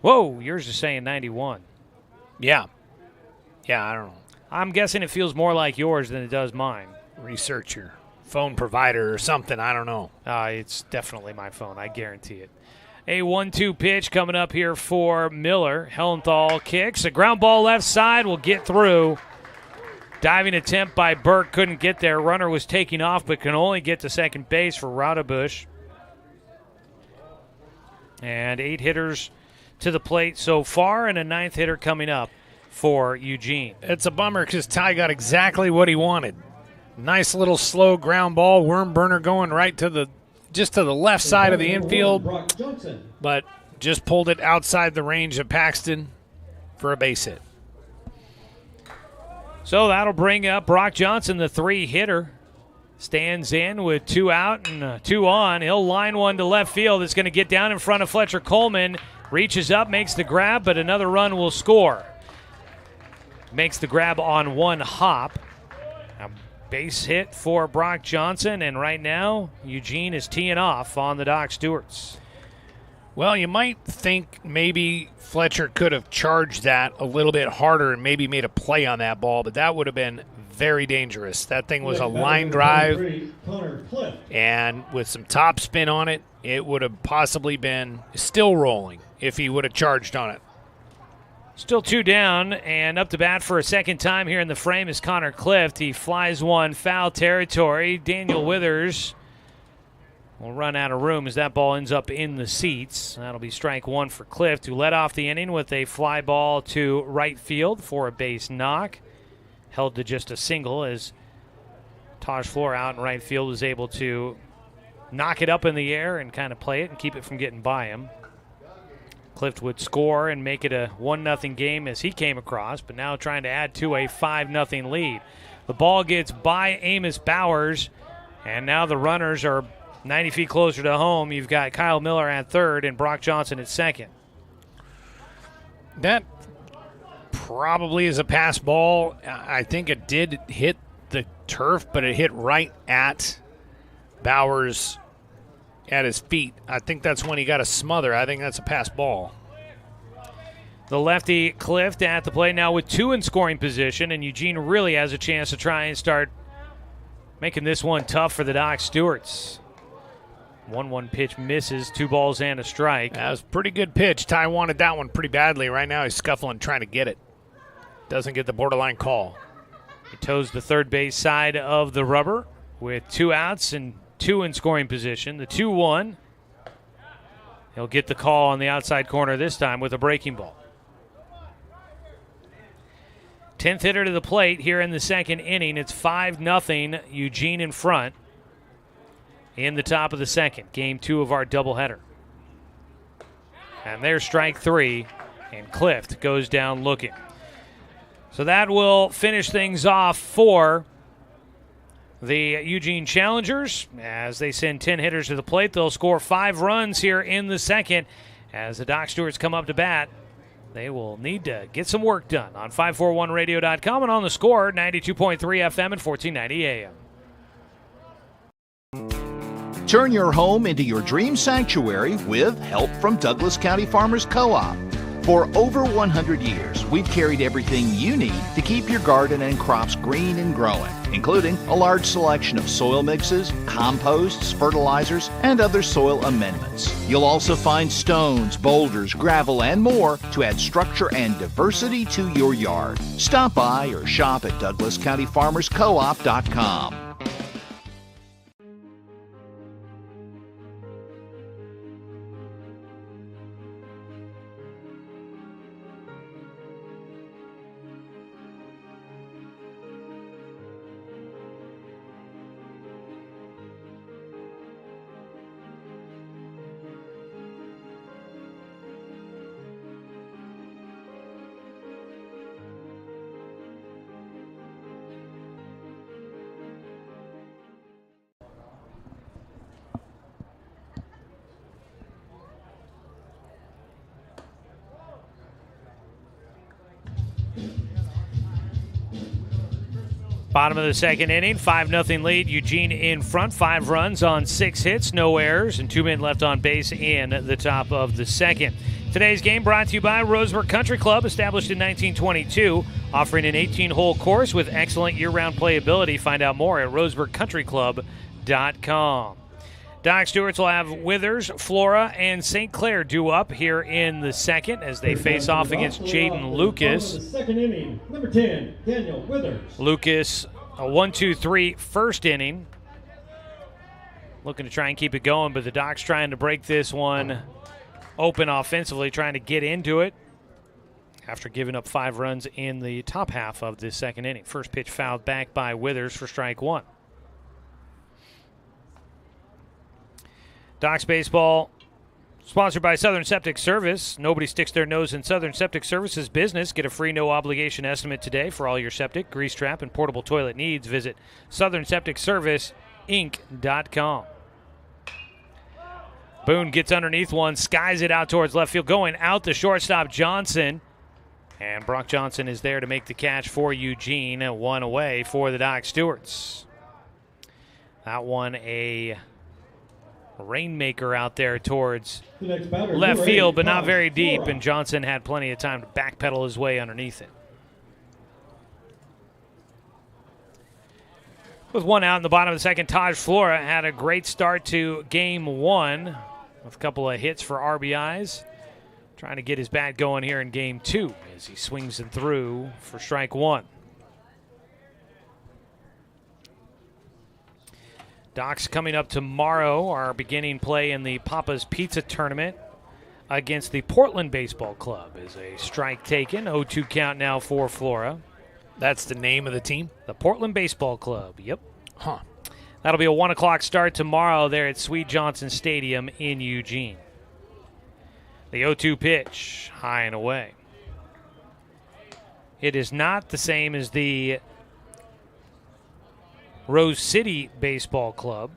Whoa, yours is saying 91. Yeah, I don't know. I'm guessing it feels more like yours than it does mine. Research your phone provider or something. I don't know. It's definitely my phone. I guarantee it. A 1-2 pitch coming up here for Miller. Hellenthal kicks. A ground ball left side will get through. Diving attempt by Burke, couldn't get there. Runner was taking off, but can only get to second base for Rodebush. And 8 hitters to the plate so far, and a 9th hitter coming up for Eugene. It's a bummer because Ty got exactly what he wanted. Nice little slow ground ball, worm burner going right to the left side of the infield, but just pulled it outside the range of Paxton for a base hit. So that'll bring up Brock Johnson, the 3-hitter. Stands in with 2 out and 2 on. He'll line one to left field. It's going to get down in front of Fletcher Coleman. Reaches up, makes the grab, but another run will score. Makes the grab on 1 hop. A base hit for Brock Johnson, and right now Eugene is teeing off on the Doc Stewarts. Well, you might think maybe Fletcher could have charged that a little bit harder and maybe made a play on that ball, but that would have been very dangerous. That thing was a line drive, and with some top spin on it, it would have possibly been still rolling if he would have charged on it. Still 2 down, and up to bat for a second time here in the frame is Connor Clift. He flies one foul territory. Daniel Withers will run out of room as that ball ends up in the seats. That'll be strike 1 for Clift, who led off the inning with a fly ball to right field for a base knock. Held to just a single as Taj Floor out in right field was able to knock it up in the air and kind of play it and keep it from getting by him. Clift would score and make it a 1-0 game as he came across, but now trying to add to a 5-0 lead. The ball gets by Amos Bowers, and now the runners are 90 feet closer to home. You've got Kyle Miller at third and Brock Johnson at second. That probably is a pass ball. I think it did hit the turf, but it hit right at Bowers at his feet. I think that's when he got a smother. I think that's a pass ball. The lefty Clift at the plate now with 2 in scoring position, and Eugene really has a chance to try and start making this one tough for the Doc Stewarts. 1-1 pitch misses, 2 balls and a strike. That was a pretty good pitch. Ty wanted that one pretty badly. Right now he's scuffling trying to get it. Doesn't get the borderline call. He toes the third base side of the rubber with 2 outs and 2 in scoring position. The 2-1. He'll get the call on the outside corner this time with a breaking ball. 10th hitter to the plate here in the second inning. It's 5-0, Eugene in front in the top of the second. Game 2 of our doubleheader. And there's strike 3, and Clift goes down looking. So that will finish things off for the Eugene Challengers. As they send 10 hitters to the plate, they'll score 5 runs here in the second. As the Doc Stewarts come up to bat, they will need to get some work done on 541radio.com and on the Score, 92.3 FM and 1490 AM. Turn your home into your dream sanctuary with help from Douglas County Farmers Co-op. For over 100 years, we've carried everything you need to keep your garden and crops green and growing, including a large selection of soil mixes, composts, fertilizers, and other soil amendments. You'll also find stones, boulders, gravel, and more to add structure and diversity to your yard. Stop by or shop at DouglasCountyFarmersCoop.com. Bottom of the second inning, 5-0 lead. Eugene in front, 5 runs on 6 hits, no errors, and 2 men left on base in the top of the second. Today's game brought to you by Roseburg Country Club, established in 1922, offering an 18-hole course with excellent year-round playability. Find out more at roseburgcountryclub.com. Doc Stewart's will have Withers, Flora, and St. Clair due up here in the second as they face off against Jaden Lucas. Second inning, number 10, Daniel Withers. Lucas, a 1-2-3 first inning. Looking to try and keep it going, but the Docs trying to break this one open offensively, trying to get into it after giving up 5 runs in the top half of the second inning. First pitch fouled back by Withers for strike 1. Docs Baseball, sponsored by Southern Septic Service. Nobody sticks their nose in Southern Septic Service's business. Get a free no-obligation estimate today for all your septic, grease trap, and portable toilet needs. Visit SouthernSepticServiceInc.com. Boone gets underneath one, skies it out towards left field. Going out the shortstop, Johnson. And Brock Johnson is there to make the catch for Eugene. 1 away for the Doc Stewarts. That one a rainmaker out there towards left field, but not very deep, and Johnson had plenty of time to backpedal his way underneath it. With 1 out in the bottom of the second, Taj Flora had a great start to game 1 with a couple of hits for RBIs. Trying to get his bat going here in game 2 as he swings it through for strike 1. Docs coming up tomorrow are beginning play in the Papa's Pizza Tournament against the Portland Baseball Club. Is a strike taken, 0-2 count now for Flora. That's the name of the team? The Portland Baseball Club, yep. Huh. That'll be a 1 o'clock start tomorrow there at Sweet Johnson Stadium in Eugene. The 0-2 pitch, high and away. It is not the same as the Rose City Baseball Club,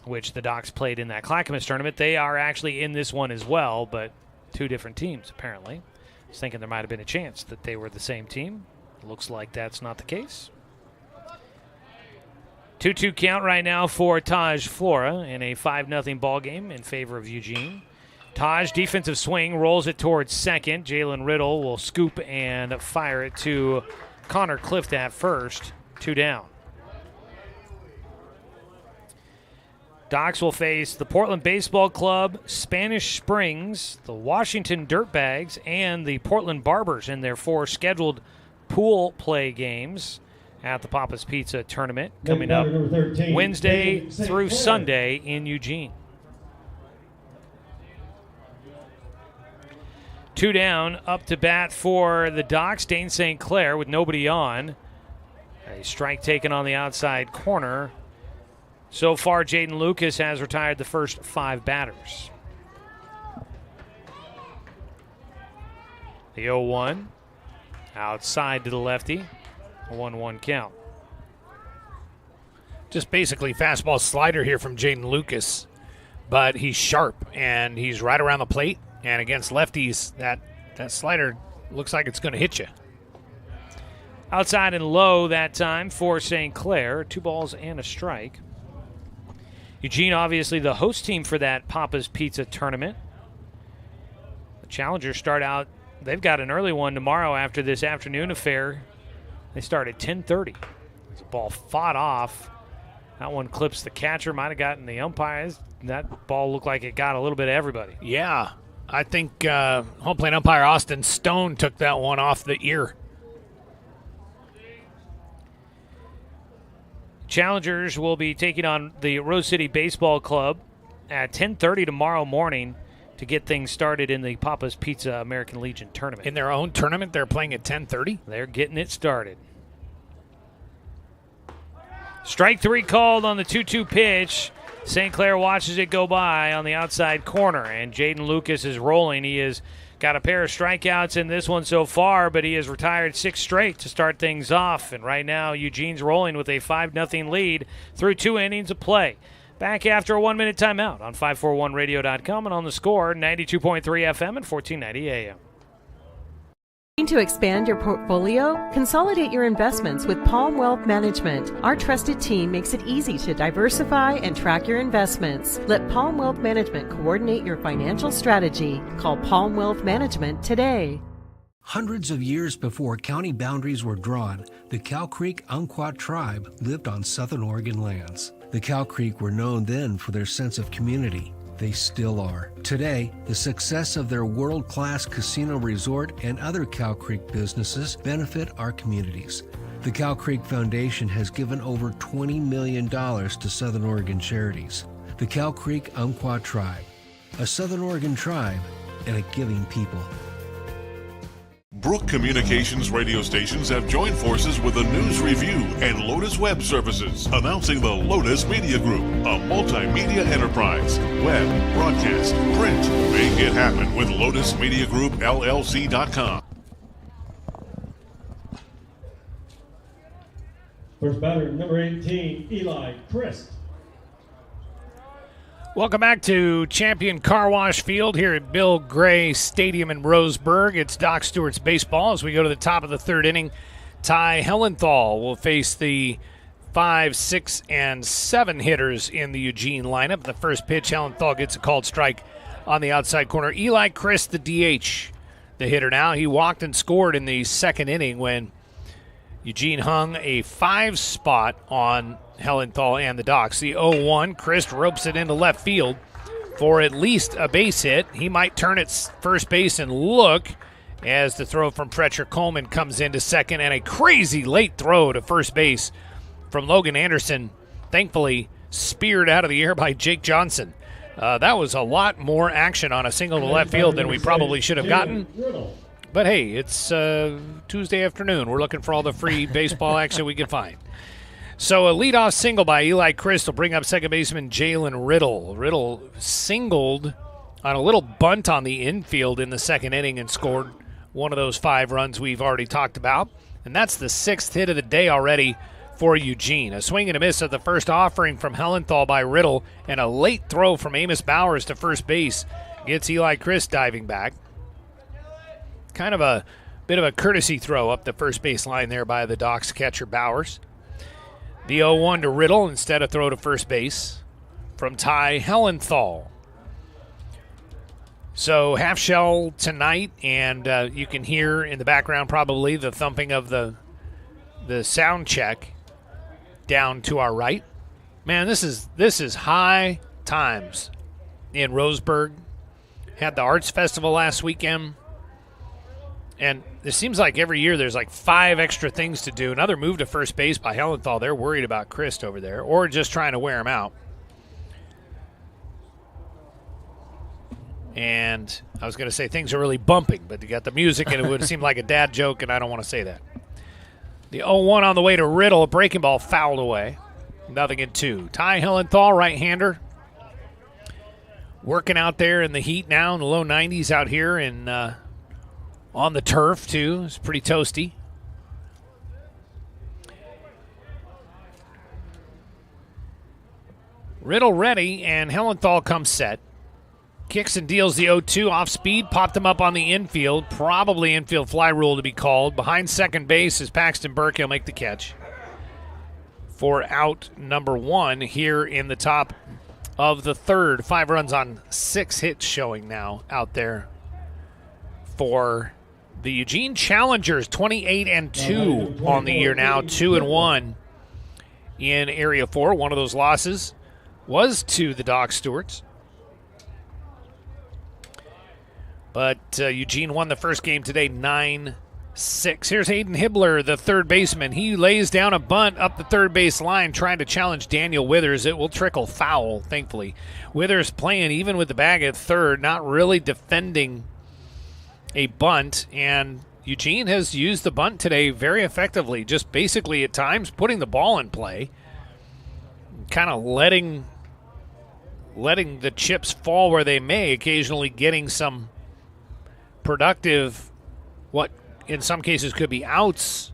which the Docs played in that Clackamas tournament. They are actually in this one as well, but 2 different teams apparently. I was thinking there might have been a chance that they were the same team. Looks like that's not the case. 2-2 count right now for Taj Flora in a 5-0 ball game in favor of Eugene. Taj, defensive swing, rolls it towards second. Jalen Riddle will scoop and fire it to Connor Clift at first. 2 down. Docs will face the Portland Baseball Club, Spanish Springs, the Washington Dirtbags, and the Portland Barbers in their 4 scheduled pool play games at the Papa's Pizza Tournament coming up Wednesday through Sunday in Eugene. 2 down, up to bat for the Docs, Dane St. Clair with nobody on. A strike taken on the outside corner. So far, Jaden Lucas has retired the first 5 batters. The 0-1, outside to the lefty, a 1-1 count. Just basically fastball slider here from Jaden Lucas, but he's sharp, and he's right around the plate, and against lefties, that slider looks like it's going to hit you. Outside and low that time for St. Clair. 2 balls and a strike. Eugene, obviously the host team for that Papa's Pizza Tournament. The Challengers start out, they've got an early one tomorrow after this afternoon affair. They start at 10:30. There's a ball fought off. That one clips the catcher, might have gotten the umpires. That ball looked like it got a little bit of everybody. Yeah, I think home plate umpire Austin Stone took that one off the ear. Challengers will be taking on the Rose City Baseball Club at 10:30 tomorrow morning to get things started in the Papa's Pizza American Legion tournament. In their own tournament, they're playing at 10:30? They're getting it started. Strike 3 called on the 2-2 pitch. St. Clair watches it go by on the outside corner, and Jaden Lucas is rolling. He has got a pair of strikeouts in this one so far, but he has retired 6 straight to start things off. And right now, Eugene's rolling with a 5-0 lead through 2 innings of play. Back after a 1-minute timeout on 541radio.com and on the Score, 92.3 FM and 1490 AM. To expand your portfolio? Consolidate your investments with Palm Wealth Management. Our trusted team makes it easy to diversify and track your investments. Let Palm Wealth Management coordinate your financial strategy. Call Palm Wealth Management today. Hundreds of years before county boundaries were drawn, the Cow Creek Umpqua tribe lived on southern Oregon lands. The Cow Creek were known then for their sense of community. They still are. Today, the success of their world-class casino resort and other Cow Creek businesses benefit our communities. The Cow Creek Foundation has given over $20 million to Southern Oregon charities. The Cow Creek Umpqua Tribe, a Southern Oregon tribe and a giving people. Brook Communications radio stations have joined forces with the News Review and Lotus Web Services, announcing the Lotus Media Group, a multimedia enterprise. Web, broadcast, print. Make it happen with LotusMediaGroupLLC.com. First batter, number 18, Eli Christ. Welcome back to Champion Car Wash Field here at Bill Gray Stadium in Roseburg. It's Doc Stewart's baseball as we go to the top of the third inning. Ty Hellenthal will face the 5, 6, and 7 hitters in the Eugene lineup. The first pitch, Hellenthal gets a called strike on the outside corner. Eli Christ, the DH, the hitter now. He walked and scored in the second inning when Eugene hung a 5 spot on Hellenthal and the Docs. The 0-1, Christ ropes it into left field for at least a base hit. He might turn at first base and look as the throw from Fletcher Coleman comes into second, and a crazy late throw to first base from Logan Anderson, thankfully speared out of the air by Jake Johnson. That was a lot more action on a single to left field than we probably should have gotten. But hey, it's Tuesday afternoon. We're looking for all the free baseball action we can find. So a leadoff single by Eli Christ will bring up second baseman Jalen Riddle. Riddle singled on a little bunt on the infield in the second inning and scored one of those 5 runs we've already talked about. And that's the 6th hit of the day already for Eugene. A swing and a miss at the first offering from Hellenthal by Riddle, and a late throw from Amos Bowers to first base gets Eli Christ diving back. Kind of a bit of a courtesy throw up the first base line there by the Docs catcher Bowers. The 0-1 to Riddle instead of throw to first base from Ty Hellenthal. So half shell tonight, and you can hear in the background probably the thumping of the sound check down to our right. Man, this is high times in Roseburg. Had the Arts Festival last weekend. And it seems like every year there's like 5 extra things to do. Another move to first base by Hellenthal. They're worried about Christ over there, or just trying to wear him out. And I was going to say things are really bumping, but you got the music, and it would seem like a dad joke, and I don't want to say that. The 0-1 on the way to Riddle, a breaking ball fouled away. 0-2. Ty Hellenthal, right-hander, working out there in the heat now in the low 90s out here in on the turf, too. It's pretty toasty. Riddle ready, and Hellenthal comes set. Kicks and deals the 0-2 off speed, popped him up on the infield. Probably infield fly rule to be called. Behind second base is Paxton Burke. He'll make the catch for out number 1 here in the top of the third. 5 runs on 6 hits showing now out there for the Eugene Challengers. 28-2 on the year now, 2-1 in Area 4. One of those losses was to the Doc Stewarts. But Eugene won the first game today 9-6. Here's Hayden Hibbler, the third baseman. He lays down a bunt up the third base line trying to challenge Daniel Withers. It will trickle foul, thankfully. Withers playing even with the bag at third, not really defending a bunt. And Eugene has used the bunt today very effectively, just basically at times putting the ball in play, kind of letting the chips fall where they may, occasionally getting some productive, what in some cases could be outs,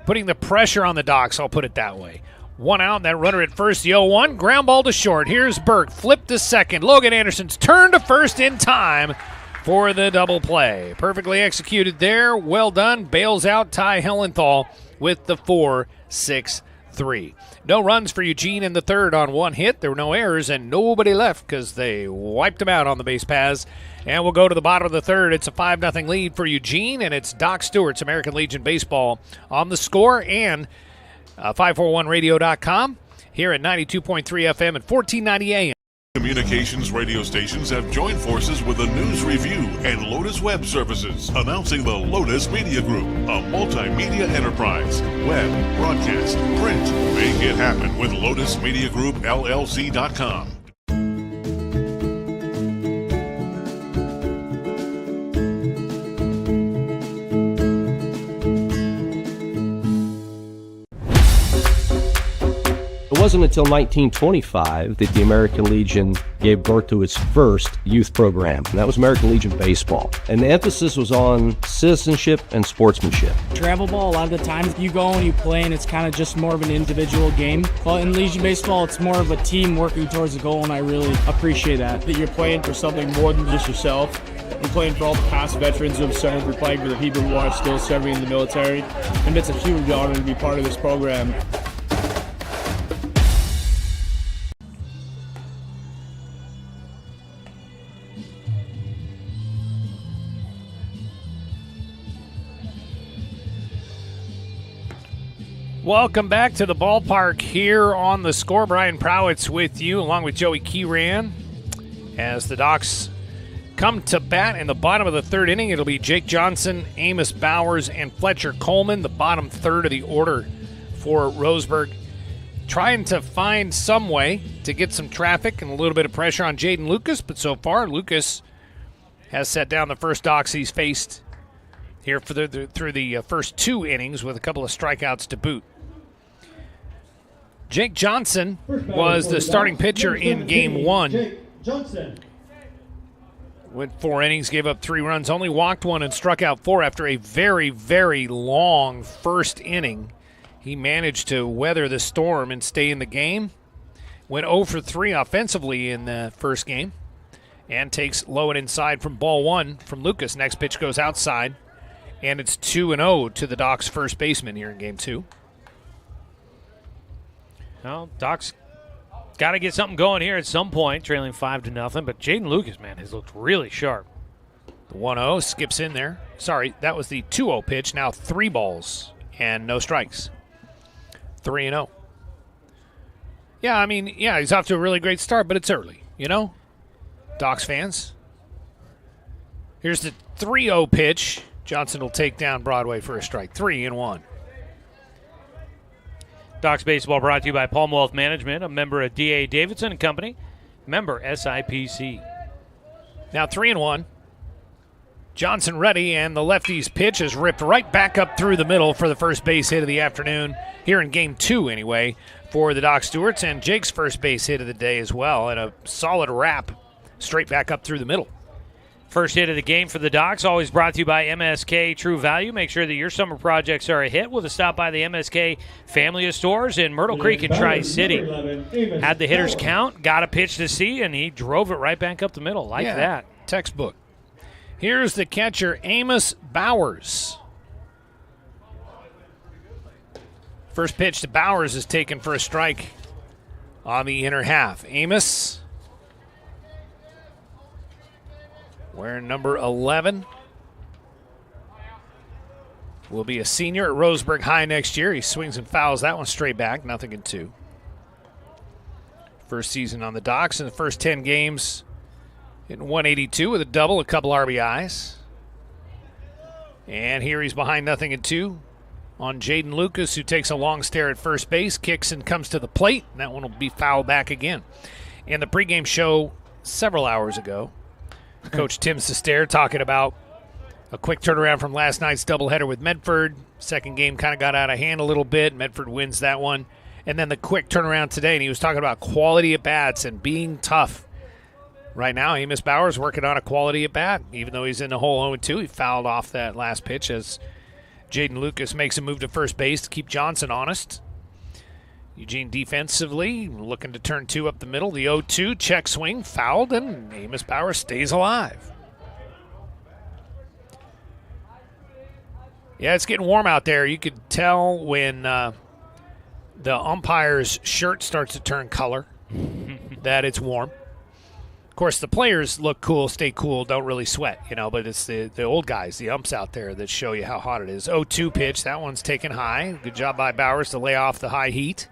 putting the pressure on the Docs, I'll put it that way. 1 out, and that runner at first, the 0-1, ground ball to short. Here's Burke, flip to second. Logan Anderson's turn to first in time for the double play. Perfectly executed there, well done. Bails out Ty Hellenthal with the 4-6-3. No runs for Eugene in the third on 1 hit. There were no errors and nobody left because they wiped him out on the base paths. And we'll go to the bottom of the third. It's a 5-0 lead for Eugene, and it's Doc Stewart's American Legion Baseball on the score and 541radio.com here at 92.3 FM and 1490 AM. Communications radio stations have joined forces with the News Review and Lotus Web Services, announcing the Lotus Media Group, a multimedia enterprise. Web, broadcast, print. Make it happen with Lotus Media Group, LLC.com. It wasn't until 1925 that the American Legion gave birth to its first youth program, and that was American Legion Baseball. And the emphasis was on citizenship and sportsmanship. Travel ball, a lot of the times you go and you play and it's kind of just more of an individual game. But in Legion Baseball, it's more of a team working towards a goal, and I really appreciate that you're playing for something more than just yourself. You're playing for all the past veterans who have served. You're playing for the people who are still serving in the military. And it's a huge honor to be part of this program. Welcome back to the ballpark here on the score. Brian Prowitz with you, along with Joey Keyran. As the Docs come to bat in the bottom of the third inning, it'll be Jake Johnson, Amos Bowers, and Fletcher Coleman, the bottom third of the order for Roseburg. Trying to find some way to get some traffic and a little bit of pressure on Jaden Lucas, but so far Lucas has set down the first Docs he's faced here for through the first two innings with a couple of strikeouts to boot. Jake Johnson was the starting pitcher in Game 1. Jake Johnson Went 4 innings, gave up 3 runs, only walked 1 and struck out 4 after a very, very long first inning. He managed to weather the storm and stay in the game. Went 0 for 3 offensively in the first game and takes low and inside from ball 1 from Lucas. Next pitch goes outside, and it's 2-0 to the Docs first baseman here in Game 2. Well, Doc's got to get something going here at some point, trailing 5-0. But Jaden Lucas, man, has looked really sharp. The 1-0 skips in there. Sorry, that was the 2-0 pitch. Now 3 balls and no strikes. 3-0. Yeah, I mean, he's off to a really great start, but it's early, you know? Docs fans. Here's the 3-0 pitch. Johnson will take down Broadway for a strike. 3-1. Docs Baseball brought to you by Palm Wealth Management, a member of D.A. Davidson & Company, member SIPC. Now 3-1. Johnson ready, and the lefty's pitch is ripped right back up through the middle for the first base hit of the afternoon, here in Game 2 anyway, for the Doc Stewarts, and Jake's first base hit of the day as well, and a solid wrap straight back up through the middle. First hit of the game for the Docs, always brought to you by MSK True Value. Make sure that your summer projects are a hit with a stop by the MSK family of stores in Myrtle Creek and Tri-City. Had the hitters count, got a pitch to see, and he drove it right back up the middle. Like that. Textbook. Here's the catcher, Amos Bowers. First pitch to Bowers is taken for a strike on the inner half. Amos, wearing number 11, will be a senior at Roseburg High next year. He swings and fouls that one straight back, 0-2. First season on the Docs in the first 10 games, hitting 182 with a double, a couple RBIs. And here he's behind 0-2 on Jaden Lucas, who takes a long stare at first base, kicks and comes to the plate, and that one will be fouled back again. In the pregame show several hours ago, Coach Tim Sester talking about a quick turnaround from last night's doubleheader with Medford. Second game kind of got out of hand a little bit. Medford wins that one. And then the quick turnaround today, and he was talking about quality at bats and being tough. Right now, Amos Bowers working on a quality at bat. Even though he's in the hole 0-2, he fouled off that last pitch as Jaden Lucas makes a move to first base to keep Johnson honest. Eugene defensively looking to turn 2 up the middle. The 0-2 check swing fouled, and Amos Bowers stays alive. Yeah, it's getting warm out there. You could tell when the umpire's shirt starts to turn color that it's warm. Of course, the players look cool, stay cool, don't really sweat, but it's the old guys, the umps out there that show you how hot it is. 0-2 pitch, that one's taken high. Good job by Bowers to lay off the high heat.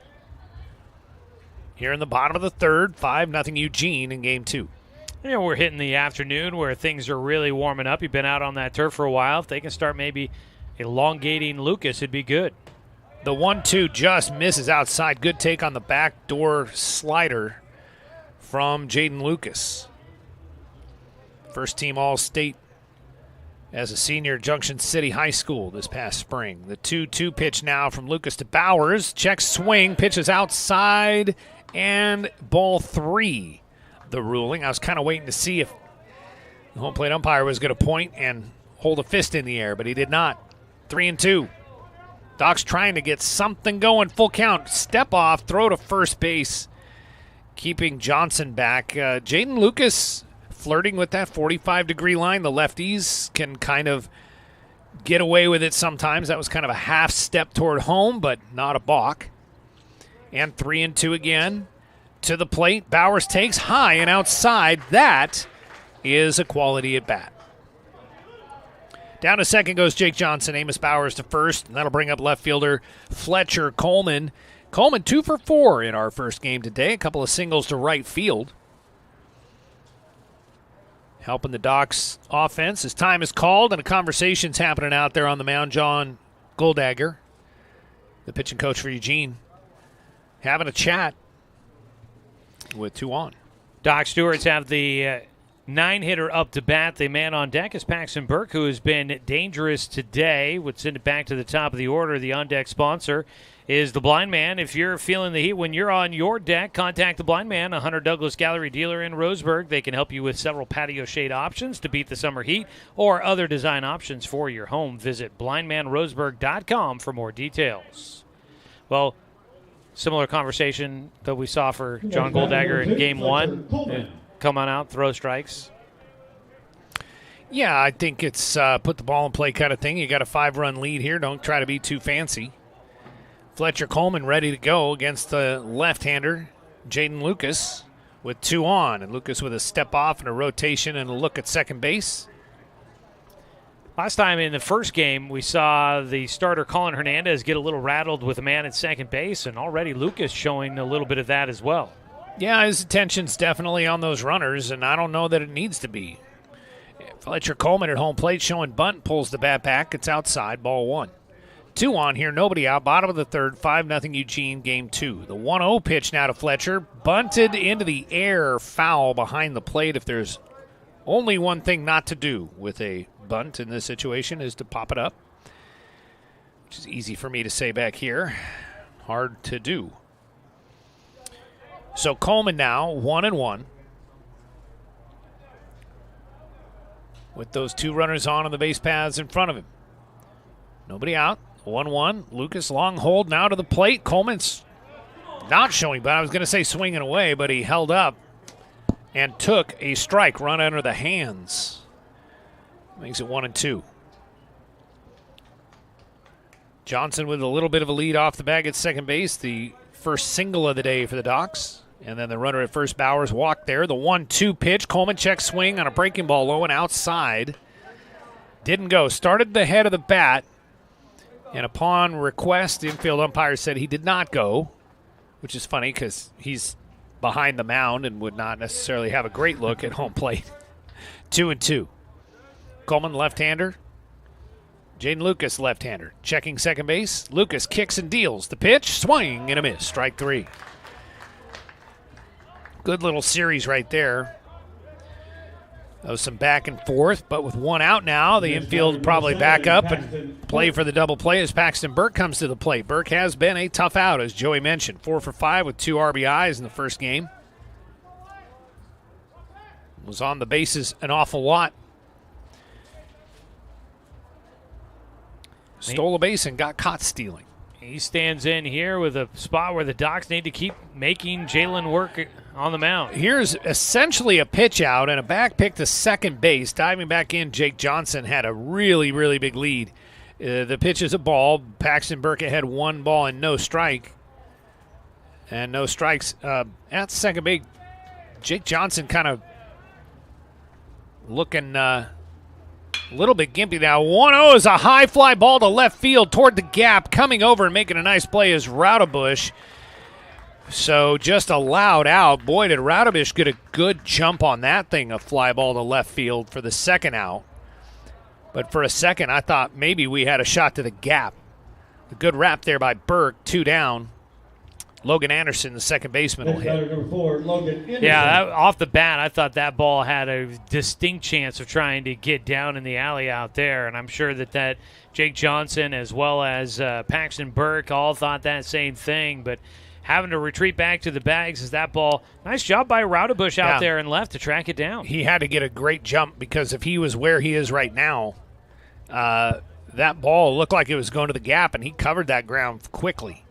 here in the bottom of the third. 5-0 Eugene in game 2. You know, we're hitting the afternoon where things are really warming up. You've been out on that turf for a while. If they can start maybe elongating Lucas, it'd be good. The 1-2 just misses outside. Good take on the backdoor slider from Jaden Lucas. First team All-State as a senior at Junction City High School this past spring. The 2-2 pitch now from Lucas to Bowers. Check swing, pitches outside, and ball 3. The ruling. I was kind of waiting to see if the home plate umpire was going to point and hold a fist in the air, but he did not. 3-2. Doc's trying to get something going. Full count. Step off, throw to first base, keeping Johnson back. Jaden Lucas flirting with that 45-degree line. The lefties can kind of get away with it sometimes. That was kind of a half step toward home, but not a balk. And 3-2 again. To the plate. Bowers takes high and outside. That is a quality at bat. Down to second goes Jake Johnson. Amos Bowers to first. And that'll bring up left fielder Fletcher Coleman. Coleman 2 for 4 in our first game today. A couple of singles to right field. Helping the Docs offense as time is called and a conversation's happening out there on the mound. John Goldagger, the pitching coach for Eugene, having a chat with 2 on. Doc Stewart's have the 9-hitter up to bat. The man on deck is Paxton Burke, who has been dangerous today. Would send it back to the top of the order. The on-deck sponsor is the Blind Man. If you're feeling the heat when you're on your deck, contact the Blind Man, a Hunter Douglas Gallery dealer in Roseburg. They can help you with several patio shade options to beat the summer heat or other design options for your home. Visit blindmanroseburg.com for more details. Well, similar conversation that we saw for John Goldagger in game 1. Come on out, throw strikes. Yeah, I think it's put the ball in play kind of thing. You got a 5-run lead here. Don't try to be too fancy. Fletcher Coleman ready to go against the left-hander, Jaden Lucas, with 2 on. And Lucas with a step off and a rotation and a look at second base. Last time in the first game, we saw the starter Colin Hernandez get a little rattled with a man at second base, and already Lucas showing a little bit of that as well. Yeah, his attention's definitely on those runners, and I don't know that it needs to be. Fletcher Coleman at home plate showing bunt, pulls the bat back. It's outside, ball 1. 2 on here, nobody out. Bottom of the third, 5-0 Eugene, game 2. The 1-0 pitch now to Fletcher. Bunted into the air, foul behind the plate. If there's only one thing not to do with a bunt in this situation is to pop it up, which is easy for me to say back here. Hard to do. So Coleman now 1-1. With those 2 runners on the base paths in front of him. Nobody out. 1-1. Lucas long hold now to the plate. Coleman's not showing, but I was going to say swinging away, but he held up and took a strike. Run under the hands. Makes it 1-2. Johnson with a little bit of a lead off the bag at second base. The first single of the day for the Docs. And then the runner at first, Bowers, walked there. The 1-2 pitch. Coleman check swing on a breaking ball low and outside. Didn't go. Started the head of the bat. And upon request, the infield umpire said he did not go, which is funny because he's behind the mound and would not necessarily have a great look at home plate. 2-2. Coleman, left-hander. Jaden Lucas, left-hander. Checking second base. Lucas kicks and deals. The pitch, swing and a miss. Strike 3. Good little series right there. That was some back and forth, but with 1 out now, the infield will probably back up and play for the double play as Paxton Burke comes to the plate. Burke has been a tough out, as Joey mentioned. 4 for 5 with 2 RBIs in the first game. Was on the bases an awful lot. Stole a base and got caught stealing. He stands in here with a spot where the Docs need to keep making Jalen work on the mound. Here's essentially a pitch out and a back pick to second base. Diving back in, Jake Johnson had a really, really big lead. The pitch is a ball. Paxton Burke had 1 ball and no strike. And no strikes. At second base, Jake Johnson kind of looking a little bit gimpy now. 1-0 is a high fly ball to left field toward the gap. Coming over and making a nice play is Raudebush. So just allowed out. Boy, did Radovish get a good jump on that thing, a fly ball to left field for the second out. But for a second, I thought maybe we had a shot to the gap. A good wrap there by Burke, 2 down. Logan Anderson, the second baseman, will hit. Number 4, Logan Anderson. Yeah, off the bat, I thought that ball had a distinct chance of trying to get down in the alley out there, and I'm sure that Jake Johnson as well as Paxton Burke all thought that same thing, but having to retreat back to the bags is that ball. Nice job by Raudebush out there and left to track it down. He had to get a great jump because if he was where he is right now, that ball looked like it was going to the gap, and he covered that ground quickly.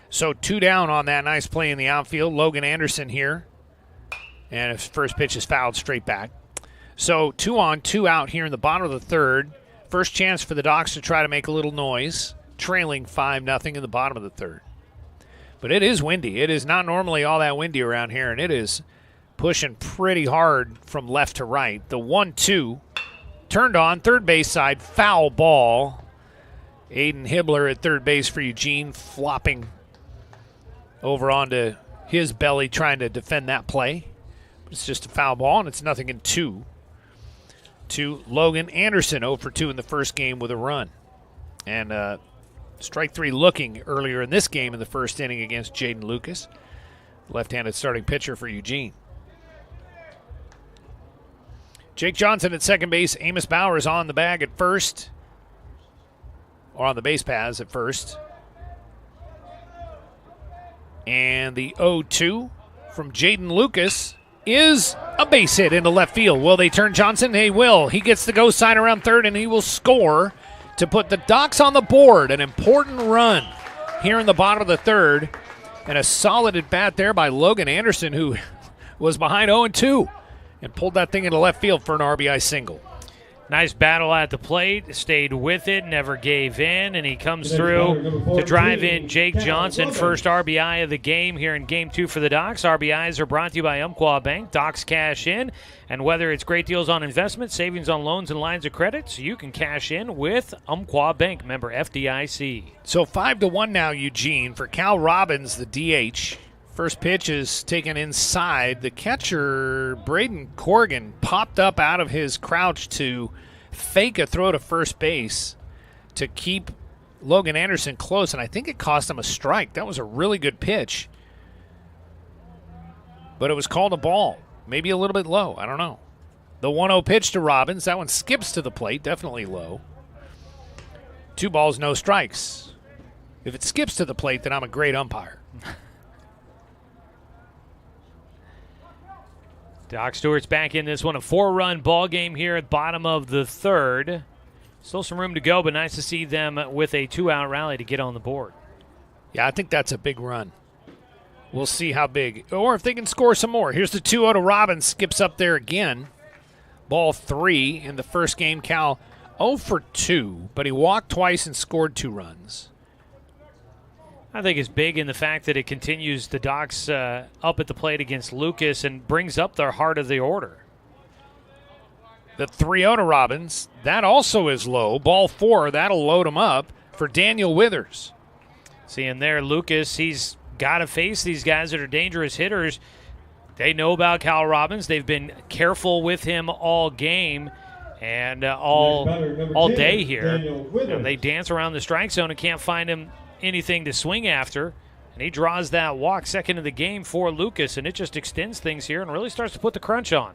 So 2 down on that nice play in the outfield. Logan Anderson here. And his first pitch is fouled straight back. So 2 on, 2 out here in the bottom of the third. First chance for the Docs to try to make a little noise. Trailing 5-0 in the bottom of the third. But it is windy. It is not normally all that windy around here, and it is pushing pretty hard from left to right. The 1-2 turned on, third base side, foul ball. Aiden Hibbler at third base for Eugene, flopping over onto his belly trying to defend that play. It's just a foul ball, and it's 0-2 to Logan Anderson, 0 for 2 in the first game with a run. And strike 3 looking earlier in this game in the first inning against Jaden Lucas, left-handed starting pitcher for Eugene. Jake Johnson at second base. Amos Bowers on the bag at first, or on the base paths at first. And the 0-2 from Jaden Lucas is a base hit into left field. Will they turn Johnson? They will. He gets the go sign around third, and he will score to put the Docs on the board. An important run here in the bottom of the third. And a solid at bat there by Logan Anderson, who was behind 0-2 and pulled that thing into left field for an RBI single. Nice battle at the plate, stayed with it, never gave in, and he comes through to drive in Jake Johnson, first RBI of the game here in Game 2 for the Docs. RBIs are brought to you by Umpqua Bank. Docs cash in, and whether it's great deals on investments, savings on loans, and lines of credit, you can cash in with Umpqua Bank, member FDIC. So 5-1 now, Eugene, for Cal Robbins, the DH. First pitch is taken inside. The catcher, Braden Corrigan, popped up out of his crouch to fake a throw to first base to keep Logan Anderson close, and I think it cost him a strike. That was a really good pitch. But it was called a ball. Maybe a little bit low. I don't know. The 1-0 pitch to Robbins. That one skips to the plate. Definitely low. 2 balls, no strikes. If it skips to the plate, then I'm a great umpire. Doc Stewart's back in this one. A 4-run ball game here at bottom of the third. Still some room to go, but nice to see them with a 2-out rally to get on the board. Yeah, I think that's a big run. We'll see how big. Or if they can score some more. Here's the 2-0 to Robbins. Skips up there again. Ball 3 in the first game. Cal 0 for 2, but he walked twice and scored 2 runs. I think it's big in the fact that it continues the Docs up at the plate against Lucas and brings up their heart of the order. The 3-0 to Robbins. That also is low. Ball 4, that'll load him up for Daniel Withers. Seeing there, Lucas, he's got to face these guys that are dangerous hitters. They know about Cal Robbins. They've been careful with him all game and all day here. And they dance around the strike zone and can't find him anything to swing after, and he draws that walk, second of the game for Lucas, and it just extends things here and really starts to put the crunch on.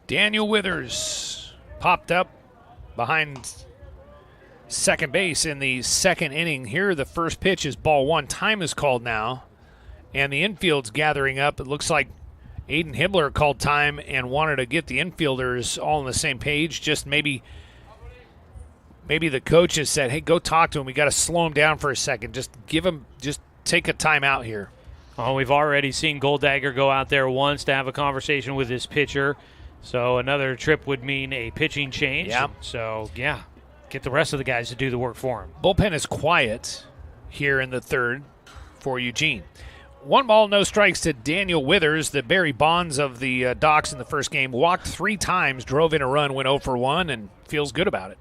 Daniel Withers popped up behind second base in the second inning. Here the first pitch is ball 1. Time is called now, and the infield's gathering up. It looks like Aiden Hibbler called time and wanted to get the infielders all on the same page. Just maybe the coaches said, hey, go talk to him. We got to slow him down for a second. Just take a timeout here. Oh, we've already seen Goldagger go out there once to have a conversation with his pitcher. So another trip would mean a pitching change. Yeah. So, yeah, get the rest of the guys to do the work for him. Bullpen is quiet here in the third for Eugene. 1 ball, no strikes to Daniel Withers. The Barry Bonds of the Docs in the first game walked 3 times, drove in a run, went 0 for 1, and feels good about it.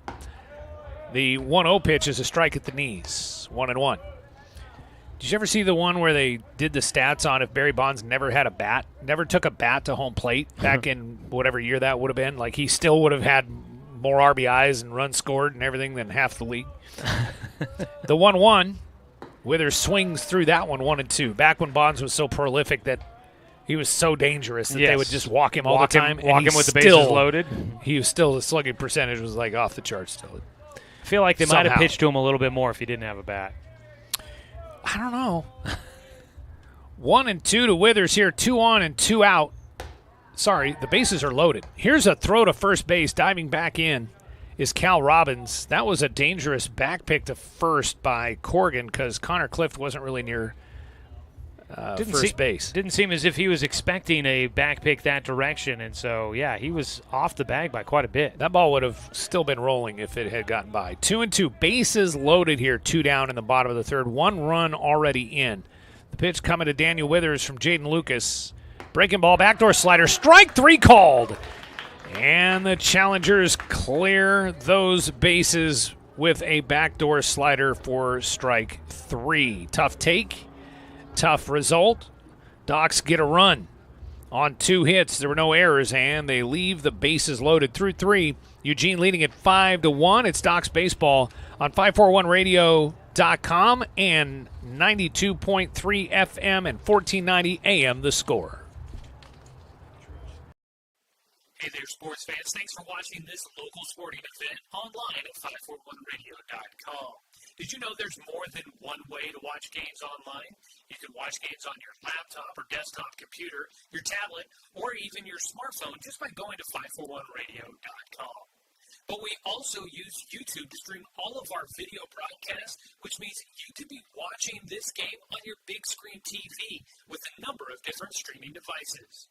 The 1-0 pitch is a strike at the knees, 1-1. Did you ever see the one where they did the stats on if Barry Bonds never took a bat to home plate back in whatever year that would have been? Like, he still would have had more RBIs and runs scored and everything than half the league. The 1-1, Withers swings through that one 1-2. Back when Bonds was so prolific that he was so dangerous that they would just walk him all the time. Walk him with the bases loaded. He was still, the slugging percentage was like off the charts still. I feel like they might have pitched to him a little bit more if he didn't have a bat. I don't know. 1-2 to Withers here. 2 on and 2 out. Sorry, the bases are loaded. Here's a throw to first base. Diving back in is Cal Robbins. That was a dangerous back pick to first by Corrigan because Connor Clift wasn't really near first base. Didn't seem as if he was expecting a back pick that direction, and so, yeah, he was off the bag by quite a bit. That ball would have still been rolling if it had gotten by. 2-2, bases loaded here, 2 down in the bottom of the third, 1 run already in. The pitch coming to Daniel Withers from Jaden Lucas. Breaking ball, backdoor slider, strike 3 called. And the Challengers clear those bases with a backdoor slider for strike 3. Tough take. Tough result. Docs get a run on 2 hits. There were no errors, and they leave the bases loaded through 3. Eugene leading at 5-1. It's Docs baseball on 541radio.com and 92.3 FM and 1490 AM. The Score. Hey there, sports fans. Thanks for watching this local sporting event online at 541radio.com. Did you know there's more than one way to watch games online? You can watch games on your laptop or desktop computer, your tablet, or even your smartphone just by going to 541radio.com. But we also use YouTube to stream all of our video broadcasts, which means you could be watching this game on your big screen TV with a number of different streaming devices.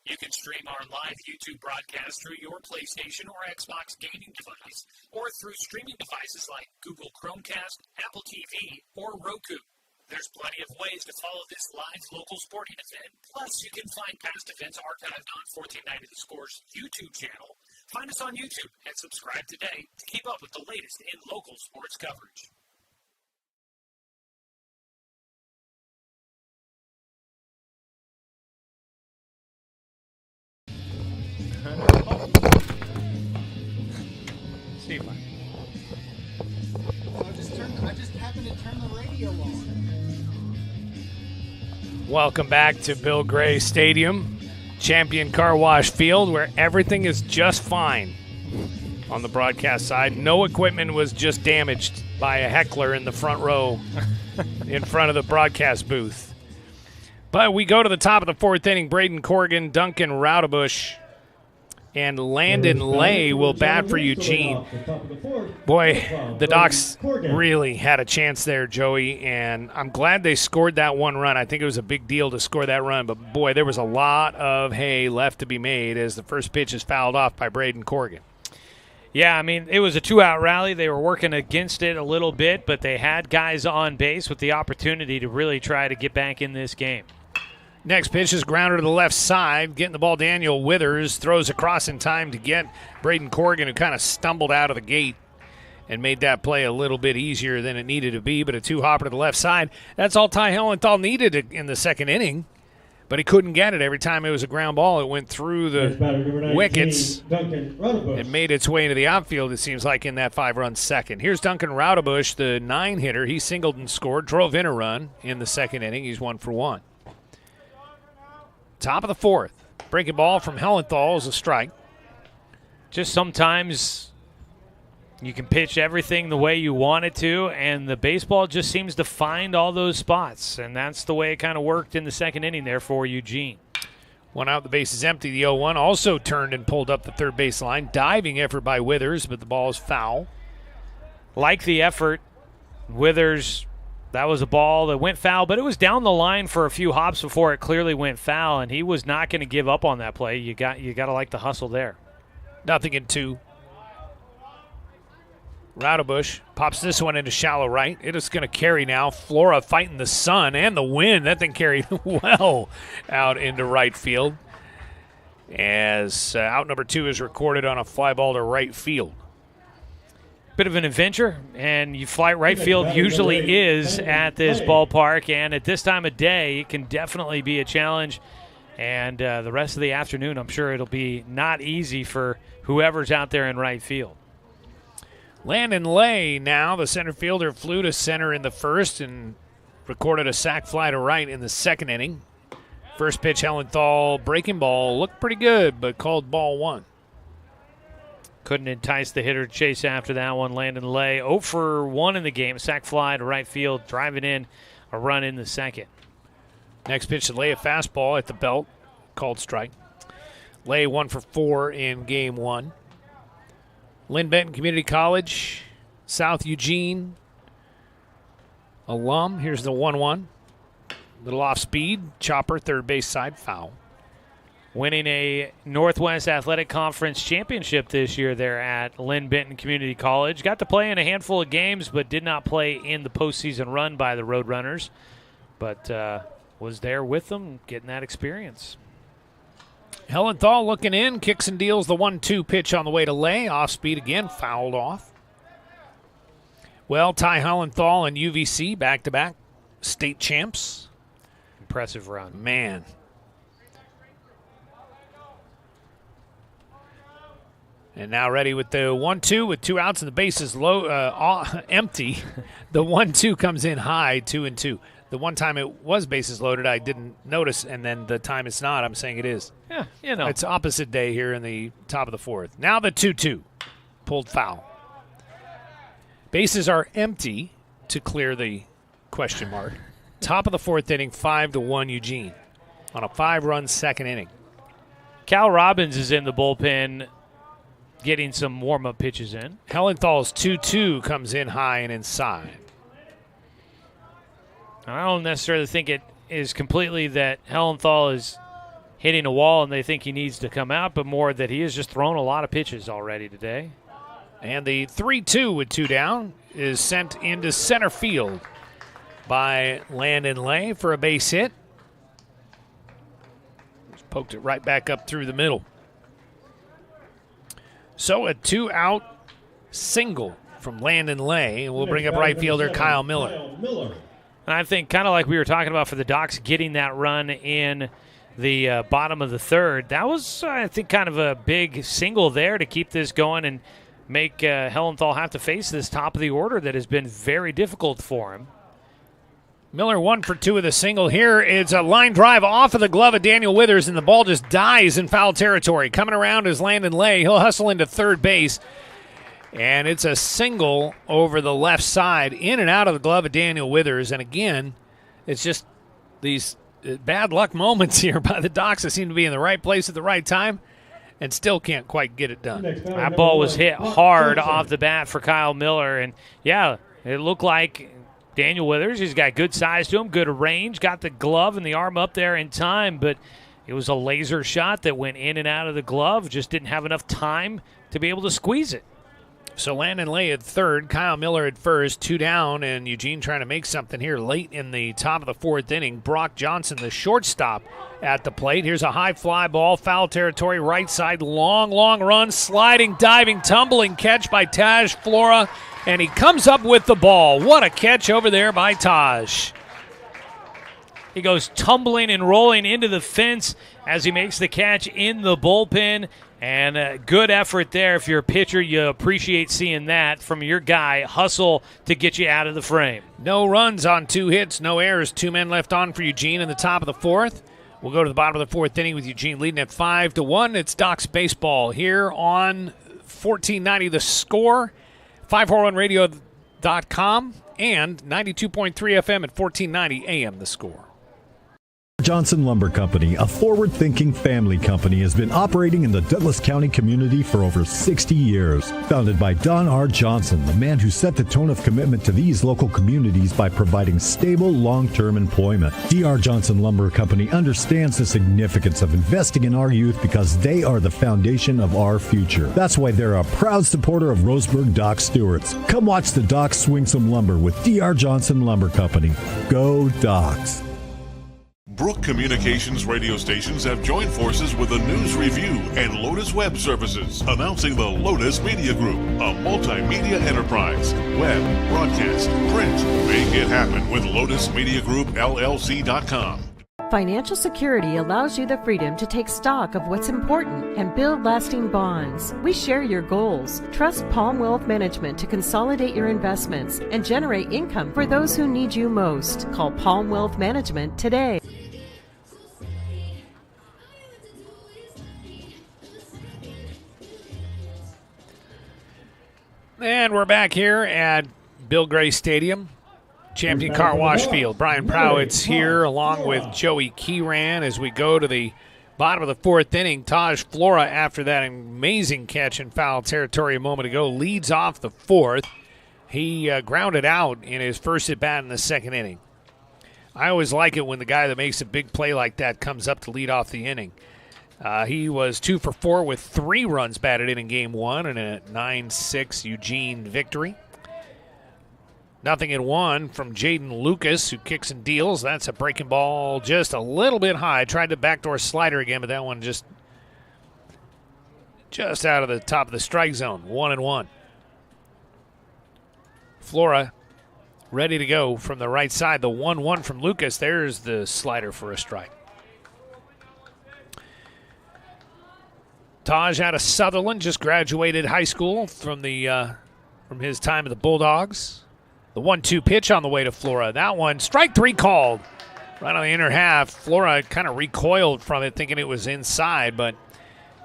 You can stream our live YouTube broadcast through your PlayStation or Xbox gaming device, or through streaming devices like Google Chromecast, Apple TV, or Roku. There's plenty of ways to follow this live local sporting event. Plus, you can find past events archived on 1490 The Score's YouTube channel. Find us on YouTube and subscribe today to keep up with the latest in local sports coverage. See if I just happened to turn the radio on. Welcome back to Bill Gray Stadium, Champion Car Wash Field, where everything is just fine on the broadcast side. No equipment was just damaged by a heckler in the front row in front of the broadcast booth. But we go to the top of the 4th inning. Braden Corrigan, Duncan Raudebush, and Landon Lay will bat for Eugene. Boy, the Docs really had a chance there, Joey, and I'm glad they scored that 1 run. I think it was a big deal to score that run, but boy, there was a lot of hay left to be made as the first pitch is fouled off by Braden Corrigan. Yeah, I mean, it was a 2-out rally. They were working against it a little bit, but they had guys on base with the opportunity to really try to get back in this game. Next pitch is grounded to the left side. Getting the ball, Daniel Withers throws across in time to get Braden Corrigan, who kind of stumbled out of the gate and made that play a little bit easier than it needed to be, but a 2-hopper to the left side. That's all Ty Hellenthal needed in the 2nd inning, but he couldn't get it. Every time it was a ground ball, it went through the wickets and made its way into the outfield, it seems like, in that 5-run second. Here's Duncan Raudebush, the 9-hitter. He singled and scored, drove in a run in the 2nd inning. He's 1 for 1. Top of the 4th. Breaking ball from Hellenthal is a strike. Just sometimes you can pitch everything the way you want it to, and the baseball just seems to find all those spots, and that's the way it kind of worked in the 2nd inning there for Eugene. 1 out, the base is empty. The 0-1 also turned and pulled up the third base line. Diving effort by Withers, but the ball is foul. Like the effort, Withers, that was a ball that went foul, but it was down the line for a few hops before it clearly went foul, and he was not going to give up on that play. You got to like the hustle there. 0-2. Raudebush pops this one into shallow right. It is going to carry now. Flora fighting the sun and the wind. That thing carried well out into right field as out number 2 is recorded on a fly ball to right field. bit of an adventure, and you fly right field usually is at this ballpark, and at this time of day, it can definitely be a challenge. And the rest of the afternoon, I'm sure it'll be not easy for whoever's out there in right field. Landon Lay now, the center fielder, flew to center in the first and recorded a sac fly to right in the second inning. First pitch, Hellenthal, breaking ball, looked pretty good, but called ball one. Couldn't entice the hitter to chase after that one. Landon Lay 0 for 1 in the game. Sac fly to right field, driving in a run in the second. Next pitch to Lay, a fastball at the belt, called strike. Lay 1 for 4 in game one. Lynn Benton Community College, South Eugene alum. Here's the 1-1. Little off speed, chopper, third base side, foul. Winning a Northwest Athletic Conference championship this year there at Lynn Benton Community College. Got to play in a handful of games, but did not play in the postseason run by the Roadrunners. But was there with them, getting that experience. Hellenthal looking in, kicks and deals the 1-2 pitch on the way to Lay. Off speed again, fouled off. Well, Ty Hellenthal and UVC back-to-back state champs. Impressive run. Man. And now ready with the 1-2 with 2 outs and the bases low, empty. The 1-2 comes in high, 2-2. The one time it was bases loaded, I didn't notice, and then the time it's not, I'm saying it is. Yeah, you know. It's opposite day here in the top of the fourth. Now the 2-2, pulled foul. Bases are empty to clear the question mark. Top of the fourth inning, 5-1 Eugene on a 5-run second inning. Cal Robbins is in the bullpen getting some warm-up pitches in. Hellenthal's 2-2 comes in high and inside. I don't necessarily think it is completely that Hellenthal is hitting a wall and they think he needs to come out, but more that he has just thrown a lot of pitches already today. And the 3-2 with 2 down is sent into center field by Landon Lay for a base hit. Just poked it right back up through the middle. So a 2-out single from Landon Lay, and we'll bring up right fielder Kyle Miller. And I think kind of like we were talking about for the Docs getting that run in the bottom of the third, that was, I think, kind of a big single there to keep this going and make Hellenthal have to face this top of the order that has been very difficult for him. Miller 1 for 2 with a single here. It's a line drive off of the glove of Daniel Withers, and the ball just dies in foul territory. Coming around is Landon Lay. He'll hustle into third base. And it's a single over the left side, in and out of the glove of Daniel Withers. And again, it's just these bad luck moments here by the Docs that seem to be in the right place at the right time and still can't quite get it done. That ball was hit hard off the bat for Kyle Miller. And, yeah, it looked like Daniel Withers, he's got good size to him, good range, got the glove and the arm up there in time, but it was a laser shot that went in and out of the glove, just didn't have enough time to be able to squeeze it. So Landon Lay at third, Kyle Miller at first, 2 down, and Eugene trying to make something here late in the top of the fourth inning. Brock Johnson, the shortstop, at the plate. Here's a high fly ball, foul territory, right side, long run, sliding, diving, tumbling catch by Taj Flora, and he comes up with the ball. What a catch over there by Taj. He goes tumbling and rolling into the fence as he makes the catch in the bullpen. And a good effort there. If you're a pitcher, you appreciate seeing that from your guy. Hustle to get you out of the frame. No runs on 2 hits, no errors. 2 men left on for Eugene in the top of the fourth. We'll go to the bottom of the fourth inning with Eugene leading at 5-1. It's Docs Baseball here on 1490 The Score, 541radio.com, and 92.3 FM at 1490 AM The Score. Johnson Lumber Company, a forward-thinking family company, has been operating in the Douglas County community for over 60 years. Founded by Don R. Johnson, the man who set the tone of commitment to these local communities by providing stable, long-term employment. D.R. Johnson Lumber Company understands the significance of investing in our youth because they are the foundation of our future. That's why they're a proud supporter of Roseburg Dr. Stewart's. Come watch the Docs swing some lumber with D.R. Johnson Lumber Company. Go Docs! Brook Communications radio stations have joined forces with the News Review and Lotus Web Services, announcing the Lotus Media Group, a multimedia enterprise. Web, broadcast, print. Make it happen with Lotus Media Group, LLC.com. Financial security allows you the freedom to take stock of what's important and build lasting bonds. We share your goals. Trust Palm Wealth Management to consolidate your investments and generate income for those who need you most. Call Palm Wealth Management today. And we're back here at Bill Gray Stadium, Champion Car Wash Field. Brian Prowitt's here along with Joey Keyran as we go to the bottom of the fourth inning. Taj Flora, after that amazing catch in foul territory a moment ago, leads off the fourth. He grounded out in his first at-bat in the second inning. I always like it when the guy that makes a big play like that comes up to lead off the inning. He was 2 for 4 with 3 runs batted in game one and a 9-6 Eugene victory. 0-1 from Jaden Lucas, who kicks and deals. That's a breaking ball just a little bit high. Tried to backdoor slider again, but that one just out of the top of the strike zone. 1-1. Flora ready to go from the right side. The 1-1 from Lucas. There's the slider for a strike. Taj out of Sutherland, just graduated high school from his time at the Bulldogs. The 1-2 pitch on the way to Flora. That one, strike 3 called. Right on the inner half. Flora kind of recoiled from it, thinking it was inside, but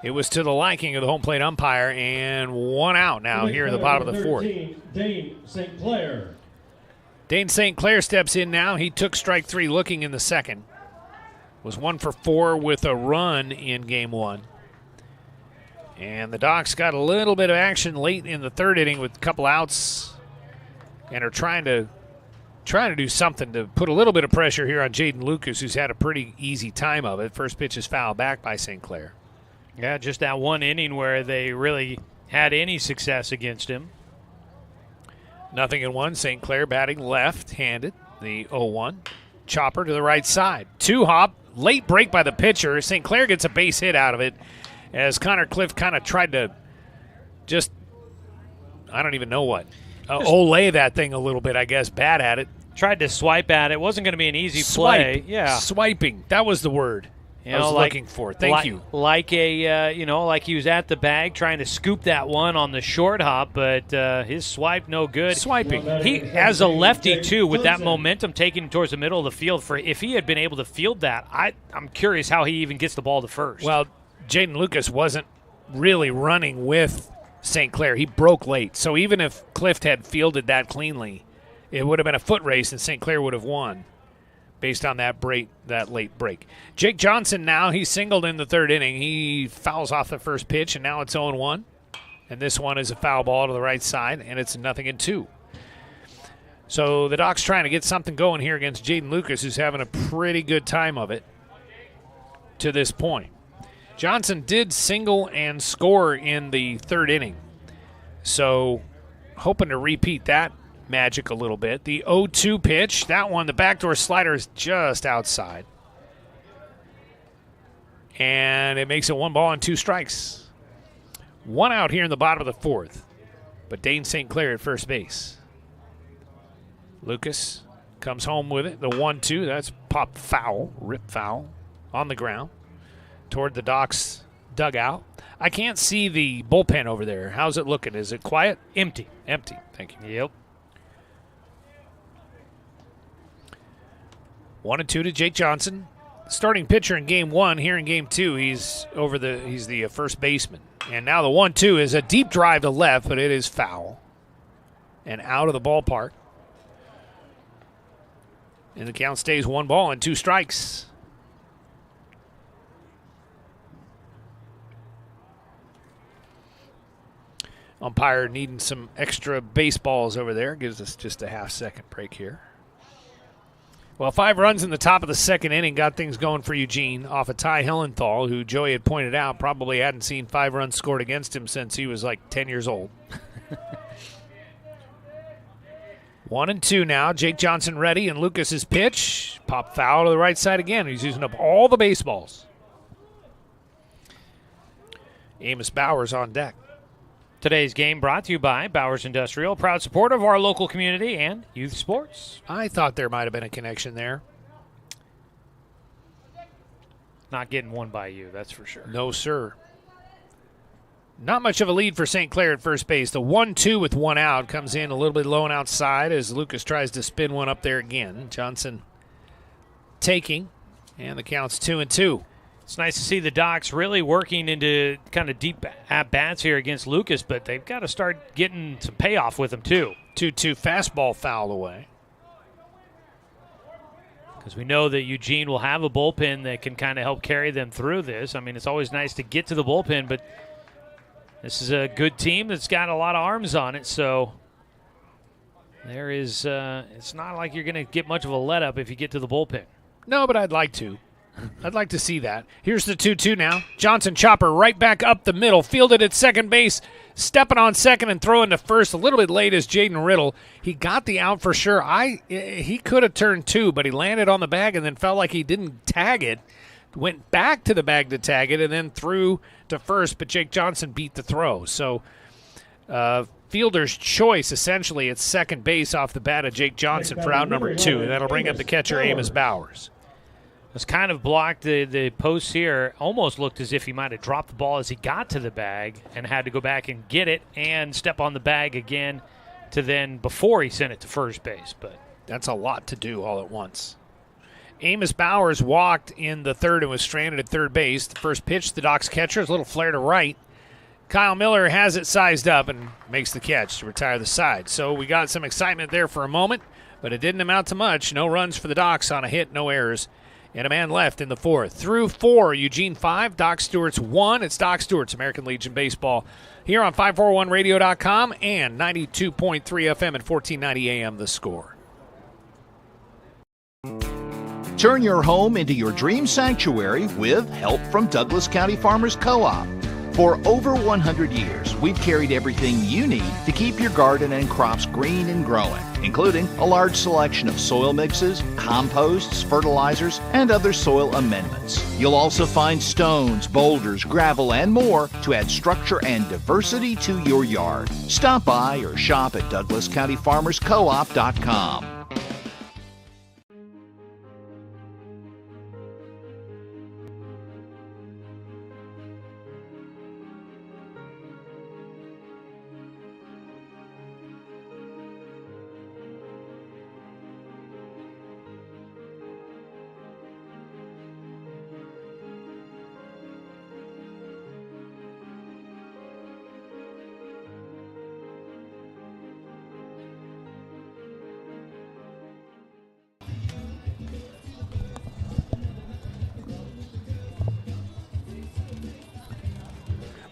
it was to the liking of the home plate umpire, and 1 out now here in the bottom of the fourth. Dane St. Clair. Dane St. Clair steps in now. He took strike 3 looking in the second. Was 1 for 4 with a run in game one. And the Docs got a little bit of action late in the third inning with a couple outs and are trying to do something to put a little bit of pressure here on Jaden Lucas, who's had a pretty easy time of it. First pitch is fouled back by St. Clair. Yeah, just that one inning where they really had any success against him. 0-1. St. Clair batting left-handed. The 0-1. Chopper to the right side. 2-hop. Late break by the pitcher. St. Clair gets a base hit out of it as Connor Cliff kind of tried to just, I don't even know what. Olay that thing a little bit, I guess. Bad at it. Tried to swipe at it. Wasn't going to be an easy play. Yeah. Swiping. That was the word I was looking for. Thank you. Like like he was at the bag trying to scoop that one on the short hop, but his swipe no good. Swiping. He, as a lefty too, with that momentum taking him towards the middle of the field, if he had been able to field that, I'm curious how he even gets the ball to first. Well, Jaden Lucas wasn't really running with St. Clair. He broke late. So even if Clift had fielded that cleanly, it would have been a foot race and St. Clair would have won based on that late break. Jake Johnson now, he singled in the third inning. He fouls off the first pitch, and now it's 0-1. And this one is a foul ball to the right side, and it's 0-2. So the Docs trying to get something going here against Jaden Lucas, who's having a pretty good time of it to this point. Johnson did single and score in the third inning. So hoping to repeat that magic a little bit. The 0-2 pitch, that one, the backdoor slider is just outside. And it makes it 1 ball and 2 strikes. 1 out here in the bottom of the fourth. But Dane St. Clair at first base. Lucas comes home with it. The 1-2, that's popped foul, rip foul on the ground toward the Docs dugout. I can't see the bullpen over there. How's it looking? Is it quiet? Empty. Thank you. Yep. 1-2 to Jake Johnson. Starting pitcher in game one. Here in game two, he's the first baseman. And now the 1-2 is a deep drive to left, but it is foul and out of the ballpark. And the count stays 1 ball and 2 strikes. Umpire needing some extra baseballs over there. Gives us just a half-second break here. Well, 5 runs in the top of the second inning got things going for Eugene off of Ty Hillenthal, who Joey had pointed out probably hadn't seen 5 runs scored against him since he was like 10 years old. 1-2 now. Jake Johnson ready, and Lucas's pitch. Pop foul to the right side again. He's using up all the baseballs. Amos Bowers on deck. Today's game brought to you by Bowers Industrial, proud supporter of our local community and youth sports. I thought there might have been a connection there. Not getting one by you, that's for sure. No, sir. Not much of a lead for St. Clair at first base. The 1-2 with one out comes in a little bit low and outside as Lucas tries to spin one up there again. Johnson taking, and the count's 2-2. It's nice to see the Docs really working into kind of deep at-bats here against Lucas, but they've got to start getting some payoff with them, too. 2-2 fastball fouled away. Because we know that Eugene will have a bullpen that can kind of help carry them through this. I mean, it's always nice to get to the bullpen, but this is a good team that's got a lot of arms on it, so there is it's not like you're going to get much of a let-up if you get to the bullpen. No, but I'd like to. I'd like to see that. Here's the 2-2 now. Johnson chopper right back up the middle. Fielded at second base. Stepping on second and throwing to first. A little bit late is Jaden Riddle. He got the out for sure. He could have turned two, but he landed on the bag and then felt like he didn't tag it. Went back to the bag to tag it and then threw to first, but Jake Johnson beat the throw. So fielder's choice essentially at second base off the bat of Jake Johnson for out number 2. And that'll bring up the catcher Amos Bowers. Was kind of blocked the post here. Almost looked as if he might have dropped the ball as he got to the bag and had to go back and get it and step on the bag again to then before he sent it to first base. But that's a lot to do all at once. Amos Bowers walked in the third and was stranded at third base. The first pitch, the Docs catcher, is a little flare to right. Kyle Miller has it sized up and makes the catch to retire the side. So we got some excitement there for a moment, but it didn't amount to much. No runs for the Docs on a hit, no errors. And a man left in the fourth. Through 4, Eugene 5, Doc Stewart's 1. It's Doc Stewart's American Legion Baseball here on 541radio.com and 92.3 FM and 1490 AM The Score. Turn your home into your dream sanctuary with help from Douglas County Farmers Co-op. For over 100 years, we've carried everything you need to keep your garden and crops green and growing, including a large selection of soil mixes, composts, fertilizers, and other soil amendments. You'll also find stones, boulders, gravel, and more to add structure and diversity to your yard. Stop by or shop at DouglasCountyFarmersCoop.com.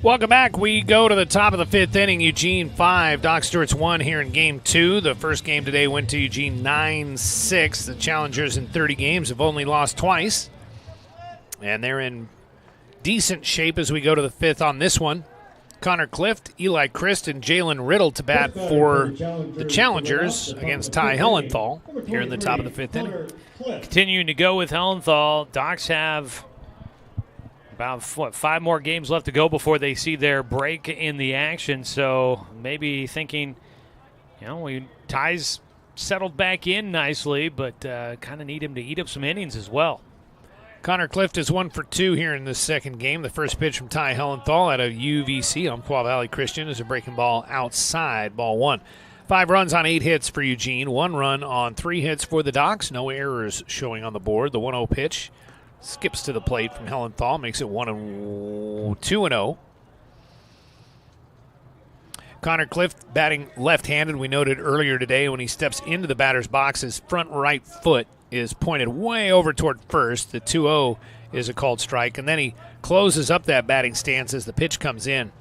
Welcome back. We go to the top of the fifth inning. Eugene 5, Doc Stewart's 1 here in game 2. The first game today went to Eugene 9-6. The Challengers in 30 games have only lost twice. And they're in decent shape as we go to the fifth on this one. Connor Clift, Eli Christ, and Jalen Riddle to bat for the Challengers against Ty Hellenthal here in the top of the fifth inning. Continuing to go with Hellenthal. Docs have about 5 more games left to go before they see their break in the action. So maybe thinking, Ty's settled back in nicely, but kind of need him to eat up some innings as well. Connor Clift is 1 for 2 here in the second game. The first pitch from Ty Hellenthal out of UVC, Umpqua Valley Christian, is a breaking ball outside, ball 1. 5 runs on 8 hits for Eugene, 1 run on 3 hits for the Docs. No errors showing on the board. The 1-0 pitch skips to the plate from Hellenthal, makes it 2-0. Connor Clift batting left-handed. We noted earlier today when he steps into the batter's box, his front right foot is pointed way over toward first. The 2-0 is a called strike, and then he closes up that batting stance as the pitch comes in.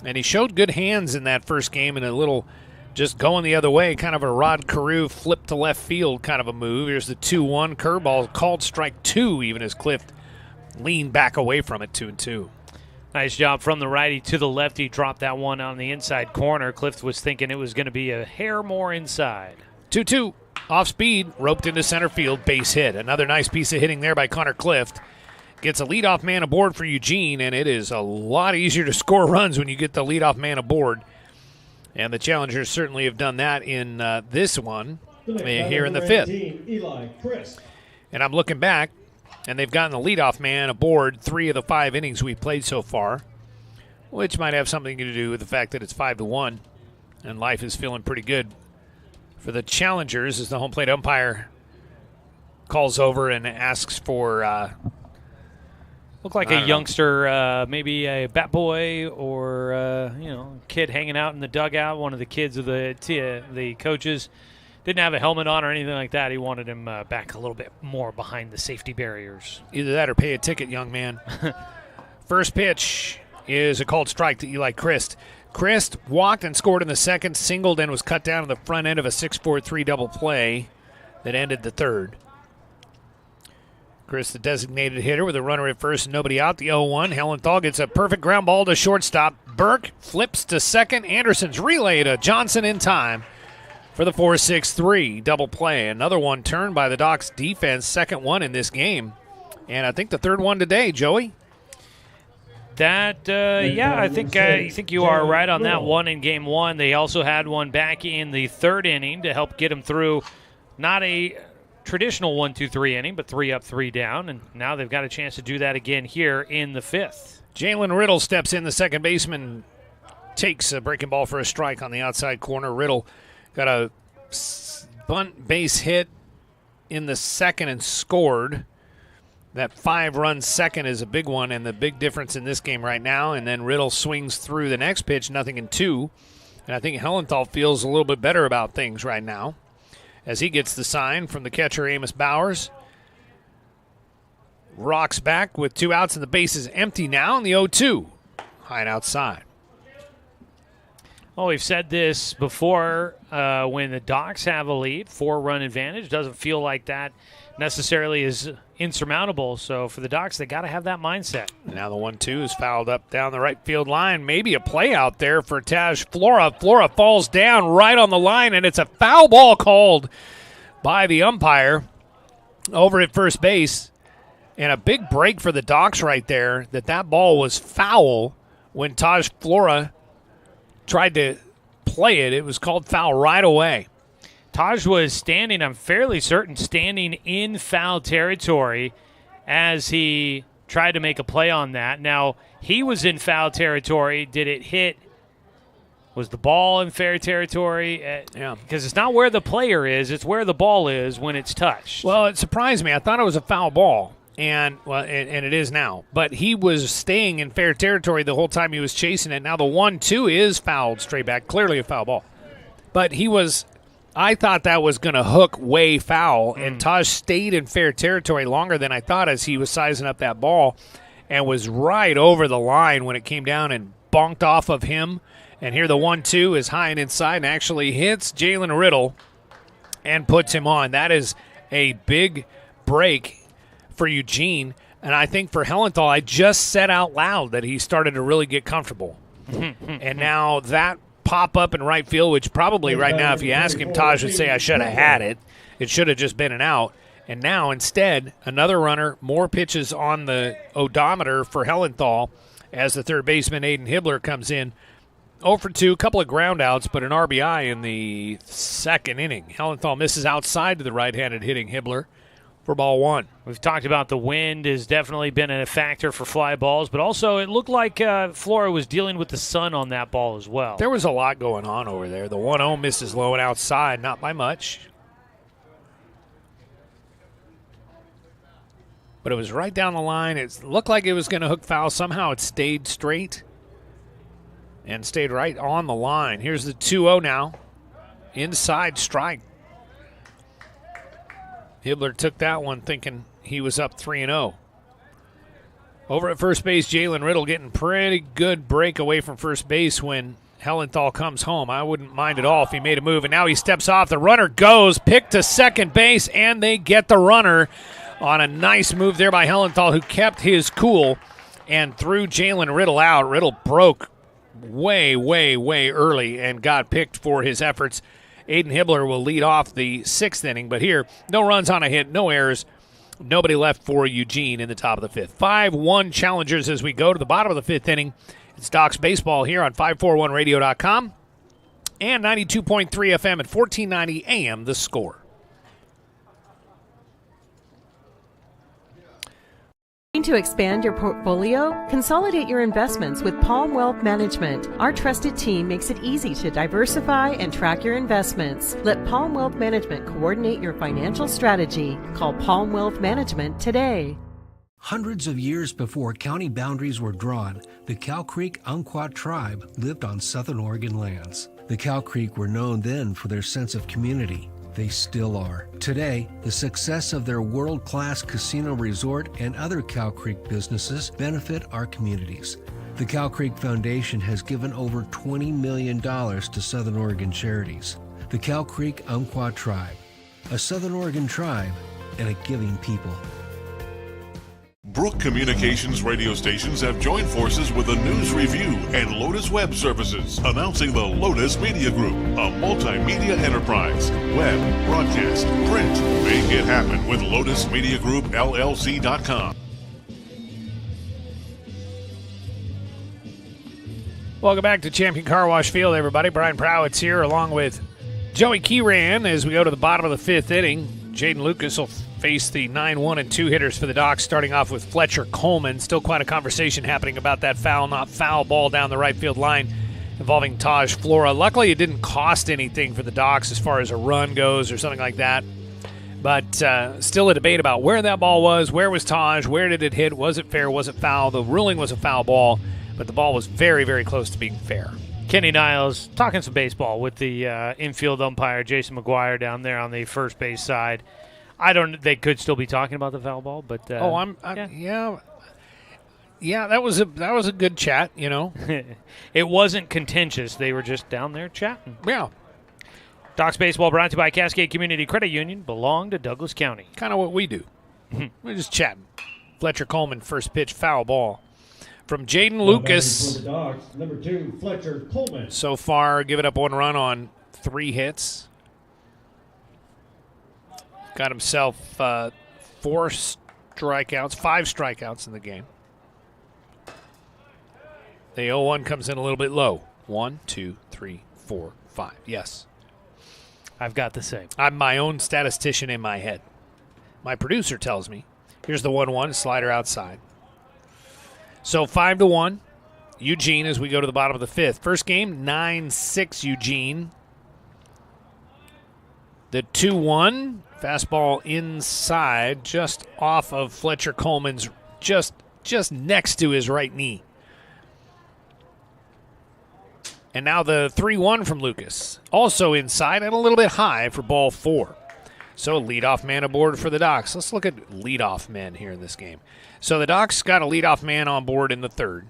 And he showed good hands in that first game and a little just going the other way, kind of a Rod Carew flip to left field kind of a move. Here's the 2-1 curveball, called strike 2, even as Clift leaned back away from it, 2-2. Nice job from the righty to the lefty. Dropped that one on the inside corner. Clift was thinking it was going to be a hair more inside. 2-2. Off speed, roped into center field, base hit. Another nice piece of hitting there by Connor Clift. Gets a leadoff man aboard for Eugene, and it is a lot easier to score runs when you get the leadoff man aboard. And the Challengers certainly have done that in this one here in the fifth. Eli Chris. And I'm looking back, and they've gotten the leadoff man aboard 3 of the 5 innings we've played so far, which might have something to do with the fact that it's 5-1, and life is feeling pretty good for the Challengers as the home plate umpire calls over and asks for look like a youngster, maybe a bat boy or kid hanging out in the dugout. One of the kids of the coaches didn't have a helmet on or anything like that. He wanted him back a little bit more behind the safety barriers. Either that or pay a ticket, young man. First pitch is a called strike to Eli Christ. Christ walked and scored in the second, singled and was cut down to the front end of a 6-4-3 double play that ended the third. Chris, the designated hitter with a runner at first and nobody out. The 0-1. Hellenthal gets a perfect ground ball to shortstop. Burke flips to second. Anderson's relay to Johnson in time for the 4-6-3 double play. Another one turned by the Docs defense. Second one in this game. And I think the third one today, Joey. I think you are right on that one in game one. They also had one back in the third inning to help get them through not a traditional 1-2-3 inning, but 3 up, 3 down, and now they've got a chance to do that again here in the fifth. Jalen Riddle steps in. The second baseman takes a breaking ball for a strike on the outside corner. Riddle got a bunt base hit in the second and scored. That 5-run second is a big one, and the big difference in this game right now. And then Riddle swings through the next pitch, 0-2. And I think Hellenthal feels a little bit better about things right now as he gets the sign from the catcher, Amos Bowers. Rocks back with 2 outs, and the base is empty now, and the 0-2. High and outside. Well, we've said this before. When the Docs have a lead, 4-run advantage, doesn't feel like that necessarily is insurmountable. So for the Docs, they got to have that mindset. Now the 1-2 is fouled up down the right field line. Maybe a play out there for Taj Flora. Flora falls down right on the line, and it's a foul ball called by the umpire over at first base. And a big break for the Docs right there, that ball was foul when Taj Flora tried to play it. It was called foul right away. Taj was standing, I'm fairly certain, standing in foul territory as he tried to make a play on that. Now, he was in foul territory. Did it hit? Was the ball in fair territory? Yeah. Because it's not where the player is, it's where the ball is when it's touched. Well, it surprised me. I thought it was a foul ball, and it is now. But he was staying in fair territory the whole time he was chasing it. Now the 1-2 is fouled straight back, clearly a foul ball. But I thought that was going to hook way foul, and Taj stayed in fair territory longer than I thought as he was sizing up that ball and was right over the line when it came down and bonked off of him. And here the 1-2 is high and inside and actually hits Jalen Riddle and puts him on. That is a big break for Eugene. And I think for Hellenthal, I just said out loud that he started to really get comfortable. And now that pop up in right field, which probably right now, if you ask him, Taj would say, I should have had it. It should have just been an out. And now, instead, another runner, more pitches on the odometer for Hellenthal as the third baseman, Aiden Hibbler, comes in. 0 for 2, a couple of ground outs, but an RBI in the second inning. Hellenthal misses outside to the right-handed hitting Hibbler for ball 1. We've talked about the wind has definitely been a factor for fly balls, but also it looked like Flora was dealing with the sun on that ball as well. There was a lot going on over there. The 1-0 misses low and outside, not by much. But it was right down the line. It looked like it was going to hook foul. Somehow it stayed straight and stayed right on the line. Here's the 2-0 now. Inside strike. Hibbler took that one thinking he was up 3-0. Over at first base, Jalen Riddle getting pretty good break away from first base when Hellenthal comes home. I wouldn't mind at all if he made a move. And now he steps off. The runner goes, picked to second base, and they get the runner on a nice move there by Hellenthal, who kept his cool and threw Jalen Riddle out. Riddle broke way early and got picked for his efforts Aiden Hibbler will lead off the 6th inning, but here, no runs on a hit, no errors, nobody left for Eugene in the top of the 5th. 5-1 Challengers as we go to the bottom of the 5th inning. It's Docs Baseball here on 541radio.com and 92.3 FM at 1490 AM, The Score. To expand your portfolio? Consolidate your investments with Palm Wealth Management. Our trusted team makes it easy to diversify and track your investments. Let Palm Wealth Management coordinate your financial strategy. Call Palm Wealth Management today. Hundreds of years before county boundaries were drawn, the Cow Creek Umpqua tribe lived on southern Oregon lands. The Cow Creek were known then for their sense of community. They still are. Today, the success of their world-class casino resort and other Cow Creek businesses benefit our communities. The Cow Creek Foundation has given over $20 million to Southern Oregon charities. The Cow Creek Umpqua Tribe, a Southern Oregon tribe and a giving people. Brook Communications radio stations have joined forces with the News Review and Lotus Web Services, announcing the Lotus Media Group, a multimedia enterprise. Web, broadcast, print. Make it happen with Lotus Media Group, LLC.com. Welcome back to Champion Car Wash Field, everybody. Brian Prowett's here along with Joey Keyran as we go to the bottom of the 5th inning. Jaden Lucas will face the 9-1 and 2 hitters for the Docs, starting off with Fletcher Coleman. Still quite a conversation happening about that foul, not foul ball down the right field line involving Taj Flora. Luckily, it didn't cost anything for the Docs as far as a run goes or something like that. But still a debate about where that ball was, where was Taj, where did it hit, was it fair, was it foul? The ruling was a foul ball, but the ball was very, very close to being fair. Kenny Niles talking some baseball with the infield umpire, Jason McGuire, down there on the first base side. They could still be talking about the foul ball, but yeah, that was a good chat, you know. It wasn't contentious. They were just down there chatting. Yeah. Docs Baseball brought to you by Cascade Community Credit Union, belong to Douglas County. Kind of what we do. We're just chatting. Fletcher Coleman, first pitch, foul ball. From Jaden Lucas. For the Dogs, number 2, Fletcher Coleman. So far, giving up 1 run on 3 hits. Got himself 5 strikeouts in the game. The 0-1 comes in a little bit low. 1, 2, 3, 4, 5. Yes. I've got the same. I'm my own statistician in my head. My producer tells me. Here's the 1-1, slider outside. So 5-1, Eugene as we go to the bottom of the 5th. First game, 9-6 Eugene. The 2-1, fastball inside, just off of Fletcher Coleman's, just next to his right knee. And now the 3-1 from Lucas, also inside and a little bit high for ball 4. So leadoff man aboard for the Docs. Let's look at leadoff men here in this game. So the Docs got a leadoff man on board in the 3rd,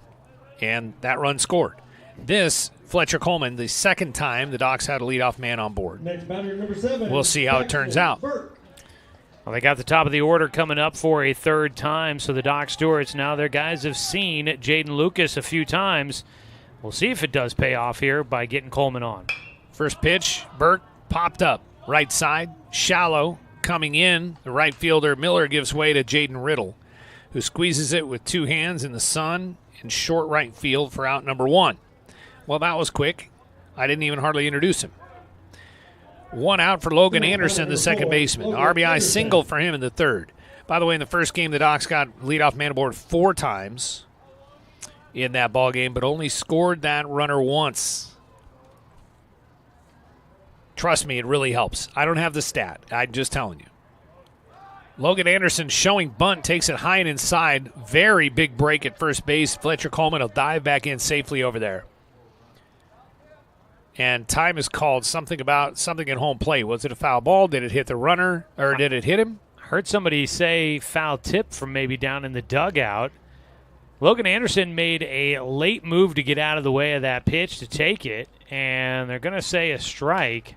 and that run scored. This, Fletcher Coleman, the 2nd time the Docs had a leadoff man on board. Next batter, number 7. We'll see how it turns out. Well, they got the top of the order coming up for a 3rd time, so the Doc Stewarts, now their guys have seen Jaden Lucas a few times. We'll see if it does pay off here by getting Coleman on. First pitch, Burke popped up. Right side, shallow, coming in. The right fielder, Miller, gives way to Jaden Riddle, who squeezes it with 2 hands in the sun in short right field for out number 1. Well, that was quick. I didn't even hardly introduce him. 1 out for Logan Anderson, the second baseman. RBI single for him in the 3rd. By the way, in the first game, the Docs got leadoff man aboard 4 times in that ball game, but only scored that runner once. Trust me, it really helps. I don't have the stat. I'm just telling you. Logan Anderson showing bunt, takes it high and inside. Very big break at first base. Fletcher Coleman will dive back in safely over there. And time is called. Something at home plate. Was it a foul ball? Did it hit the runner, or did it hit him? Heard somebody say foul tip from maybe down in the dugout. Logan Anderson made a late move to get out of the way of that pitch to take it, and they're going to say a strike.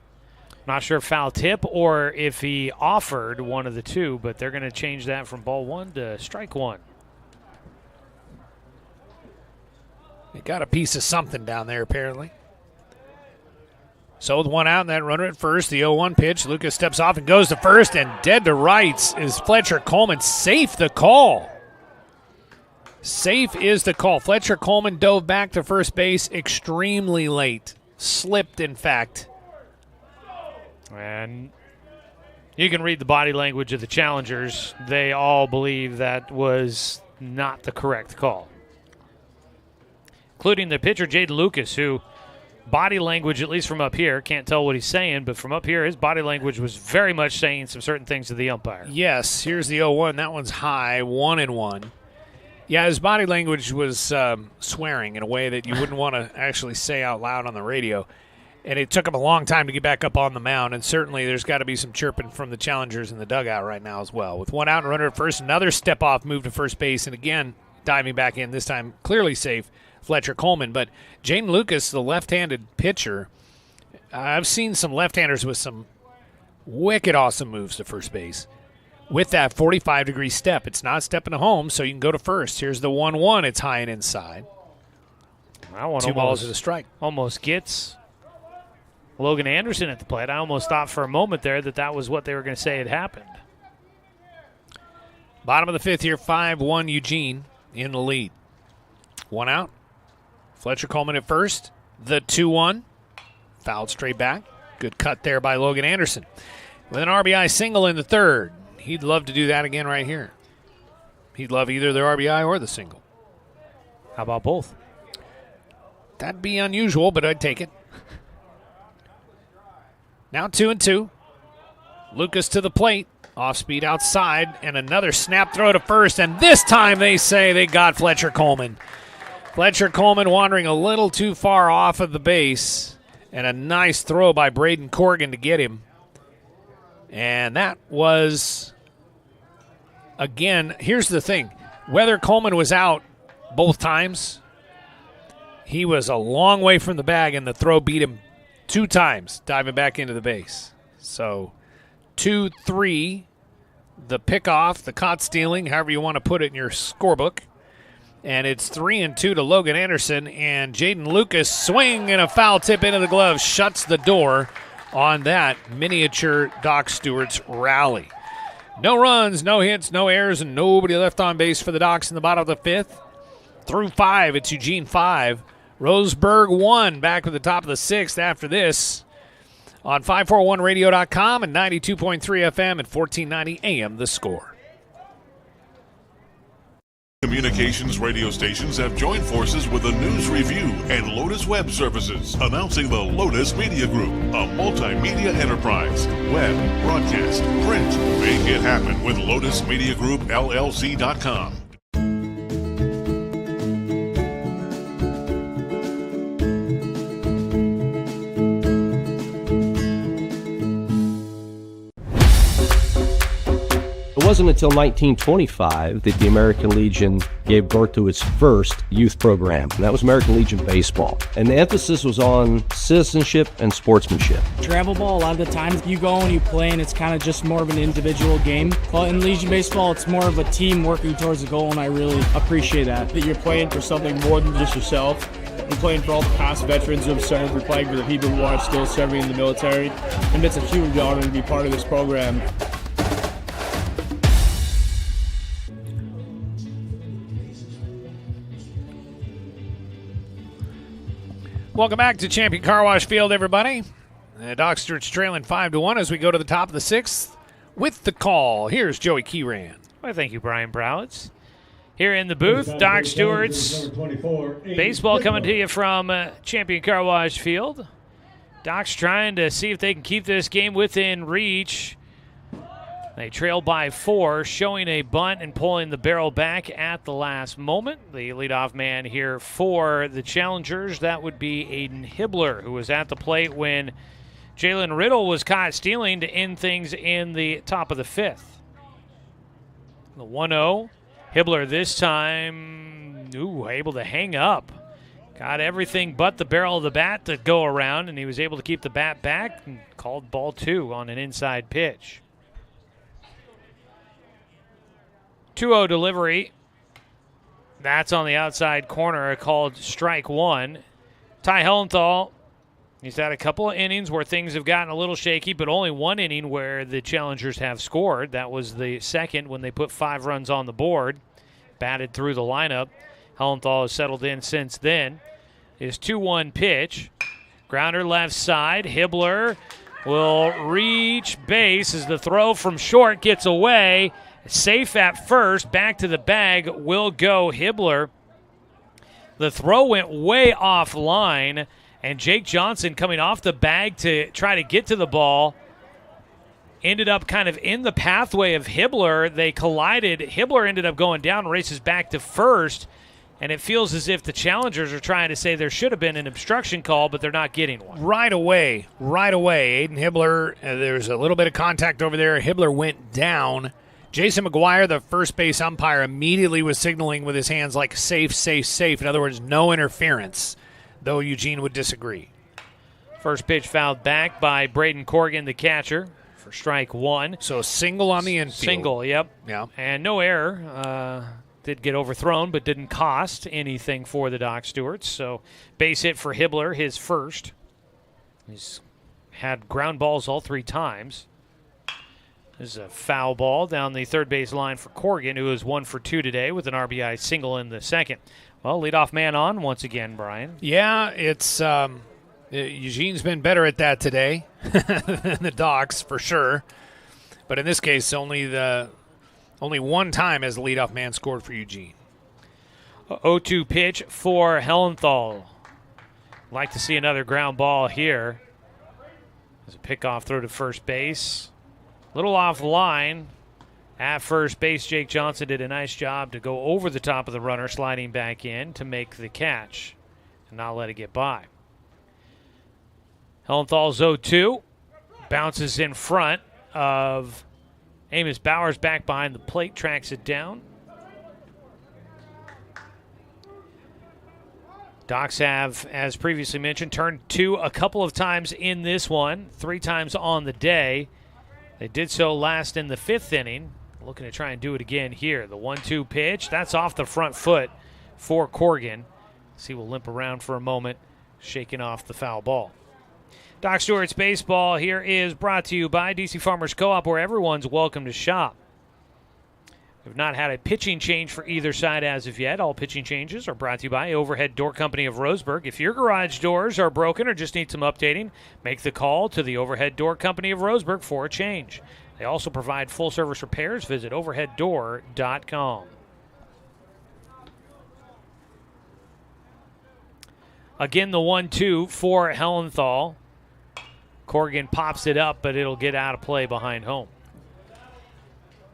Not sure if foul tip or if he offered, one of the two, but they're going to change that from ball 1 to strike 1. They got a piece of something down there, apparently. So with one out and that runner at first, the 0-1 pitch, Lucas steps off and goes to first, and dead to rights is Fletcher Coleman. Safe the call. Safe is the call. Fletcher Coleman dove back to first base extremely late. Slipped, in fact. And you can read the body language of the challengers. They all believe that was not the correct call, including the pitcher, Jaden Lucas, who body language, at least from up here, can't tell what he's saying, but from up here, his body language was very much saying some certain things to the umpire. Yes, here's the 0-1. That one's high, 1-1. Yeah, his body language was swearing in a way that you wouldn't want to actually say out loud on the radio. And it took him a long time to get back up on the mound, and certainly there's got to be some chirping from the challengers in the dugout right now as well. With one out and runner at first, another step-off move to first base, and again, diving back in, this time clearly safe, Fletcher Coleman. But Jaden Lucas, the left-handed pitcher, I've seen some left-handers with some wicked awesome moves to first base. With that 45-degree step, it's not stepping to home, so you can go to first. Here's the 1-1. It's high and inside. That one 2 balls to the strike. Almost gets Logan Anderson at the plate. I almost thought for a moment there that was what they were going to say had happened. Bottom of the fifth here, 5-1 Eugene in the lead. One out. Fletcher Coleman at first. The 2-1. Fouled straight back. Good cut there by Logan Anderson. With an RBI single in the third. He'd love to do that again right here. He'd love either the RBI or the single. How about both? That'd be unusual, but I'd take it. Now 2-2. Lucas to the plate. Off speed outside, and another snap throw to first, and this time they say they got Fletcher Coleman. Fletcher Coleman wandering a little too far off of the base, and a nice throw by Braden Corrigan to get him. And that was, again, here's the thing. Whether Coleman was out both times, he was a long way from the bag, and the throw beat him 2 times, diving back into the base. So 2-3, the pickoff, the caught stealing, however you want to put it in your scorebook. And it's 3-2 to Logan Anderson, and Jaden Lucas swing and a foul tip into the glove shuts the door on that miniature Doc Stewart's rally. No runs, no hits, no errors, and nobody left on base for the Docs in the bottom of the fifth. Through 5, it's Eugene 5. Roseburg 1, back with the top of the sixth after this on 541radio.com and 92.3 FM at 1490 AM The Score. Communications radio stations have joined forces with the News Review and Lotus Web Services, announcing the Lotus Media Group, a multimedia enterprise. Web, broadcast, print. Make it happen with Lotus Media Group, LLC.com. It wasn't until 1925 that the American Legion gave birth to its first youth program, and that was American Legion Baseball. And the emphasis was on citizenship and sportsmanship. Travel ball, a lot of the times you go and you play and it's kind of just more of an individual game. But in Legion Baseball, it's more of a team working towards a goal, and I really appreciate that. That you're playing for something more than just yourself. We're playing for all the past veterans who have served. We're playing for the people who are still serving in the military. And it's a huge honor to be part of this program. Welcome back to Champion Car Wash Field, everybody. Doc Stewart's trailing 5-1 as we go to the top of the sixth with the call. Here's Joey Keyran. Well, thank you, Brian Browitz. Here in the booth, Doc Stewart's baseball coming to you from Champion Car Wash Field. Doc's trying to see if they can keep this game within reach. They trail by 4, showing a bunt and pulling the barrel back at the last moment. The leadoff man here for the Challengers, that would be Aiden Hibbler, who was at the plate when Jalen Riddle was caught stealing to end things in the top of the fifth. The 1-0. Hibbler this time, able to hang up. Got everything but the barrel of the bat to go around, and he was able to keep the bat back and called ball 2 on an inside pitch. 2-0 delivery. That's on the outside corner, called strike 1. Ty Hellenthal He's had a couple of innings where things have gotten a little shaky, but only one inning where the Challengers have scored. That was the second when they put 5 runs on the board, batted through the lineup. Hellenthal has settled in since then. His 2-1 pitch. Grounder left side. Hibbler will reach base as the throw from short gets away. Safe at first. Back to the bag will go Hibbler. The throw went way offline, and Jake Johnson coming off the bag to try to get to the ball ended up kind of in the pathway of Hibbler. They collided. Hibbler ended up going down, races back to first, and it feels as if the Challengers are trying to say there should have been an obstruction call, but they're not getting one. Right away. Aiden Hibbler, there's a little bit of contact over there. Hibbler went down. Jason McGuire, the first base umpire, immediately was signaling with his hands like safe, safe, safe. In other words, no interference, though Eugene would disagree. First pitch fouled back by Braden Corrigan, the catcher, for strike 1. So single on the infield. Single, yep. Yeah. And no error. Did get overthrown, but didn't cost anything for the Doc Stewarts. So base hit for Hibbler, his first. He's had ground balls all 3 times. This is a foul ball down the third base line for Corrigan, who is 1 for 2 today with an RBI single in the second. Well, leadoff man on once again, Brian. Yeah, it's Eugene's been better at that today than the Docs for sure. But in this case, only one time has the leadoff man scored for Eugene. 0-2 pitch for Hellenthal. Like to see another ground ball here. There's a pickoff throw to first base. Little off the line. At first base, Jake Johnson did a nice job to go over the top of the runner, sliding back in to make the catch and not let it get by. Hellenthal's 0-2. Bounces in front of Amos Bowers, back behind the plate, tracks it down. Docs have, as previously mentioned, turned 2 a couple of times in this one, 3 times on the day. They did so last in the 5th inning. Looking to try and do it again here. The 1-2 pitch, that's off the front foot for Corrigan. He will limp around for a moment, shaking off the foul ball. Doc Stewart's Baseball here is brought to you by DC Farmers Co-op, where everyone's welcome to shop. We've not had a pitching change for either side as of yet. All pitching changes are brought to you by Overhead Door Company of Roseburg. If your garage doors are broken or just need some updating, make the call to the Overhead Door Company of Roseburg for a change. They also provide full-service repairs. Visit overheaddoor.com. Again, the 1-2 for Hellenthal. Corrigan pops it up, but it'll get out of play behind home.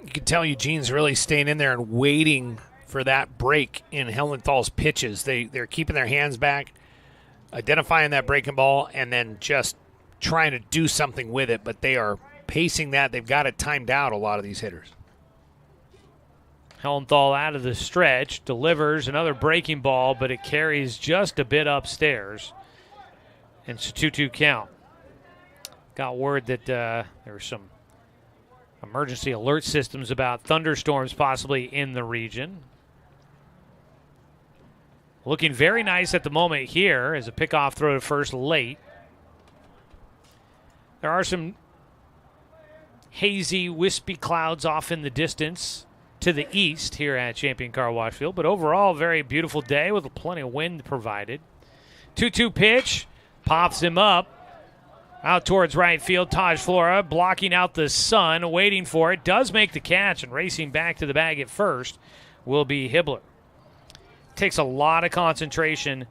You can tell Eugene's really staying in there and waiting for that break in Hellenthal's pitches. They're keeping their hands back, identifying that breaking ball, and then just trying to do something with it. But they are pacing that. They've got it timed out, a lot of these hitters. Hellenthal out of the stretch, delivers another breaking ball, but it carries just a bit upstairs. And it's a 2-2 count. Got word that there were some emergency alert systems about thunderstorms possibly in the region. Looking very nice at the moment here as a pickoff throw to first late. There are some hazy, wispy clouds off in the distance to the east here at Champion Car Wash Field, but overall, very beautiful day with plenty of wind provided. 2-2 pitch, pops him up. Out towards right field, Taj Flora blocking out the sun, waiting for it. Does make the catch, and racing back to the bag at first will be Hibbler. Takes a lot of concentration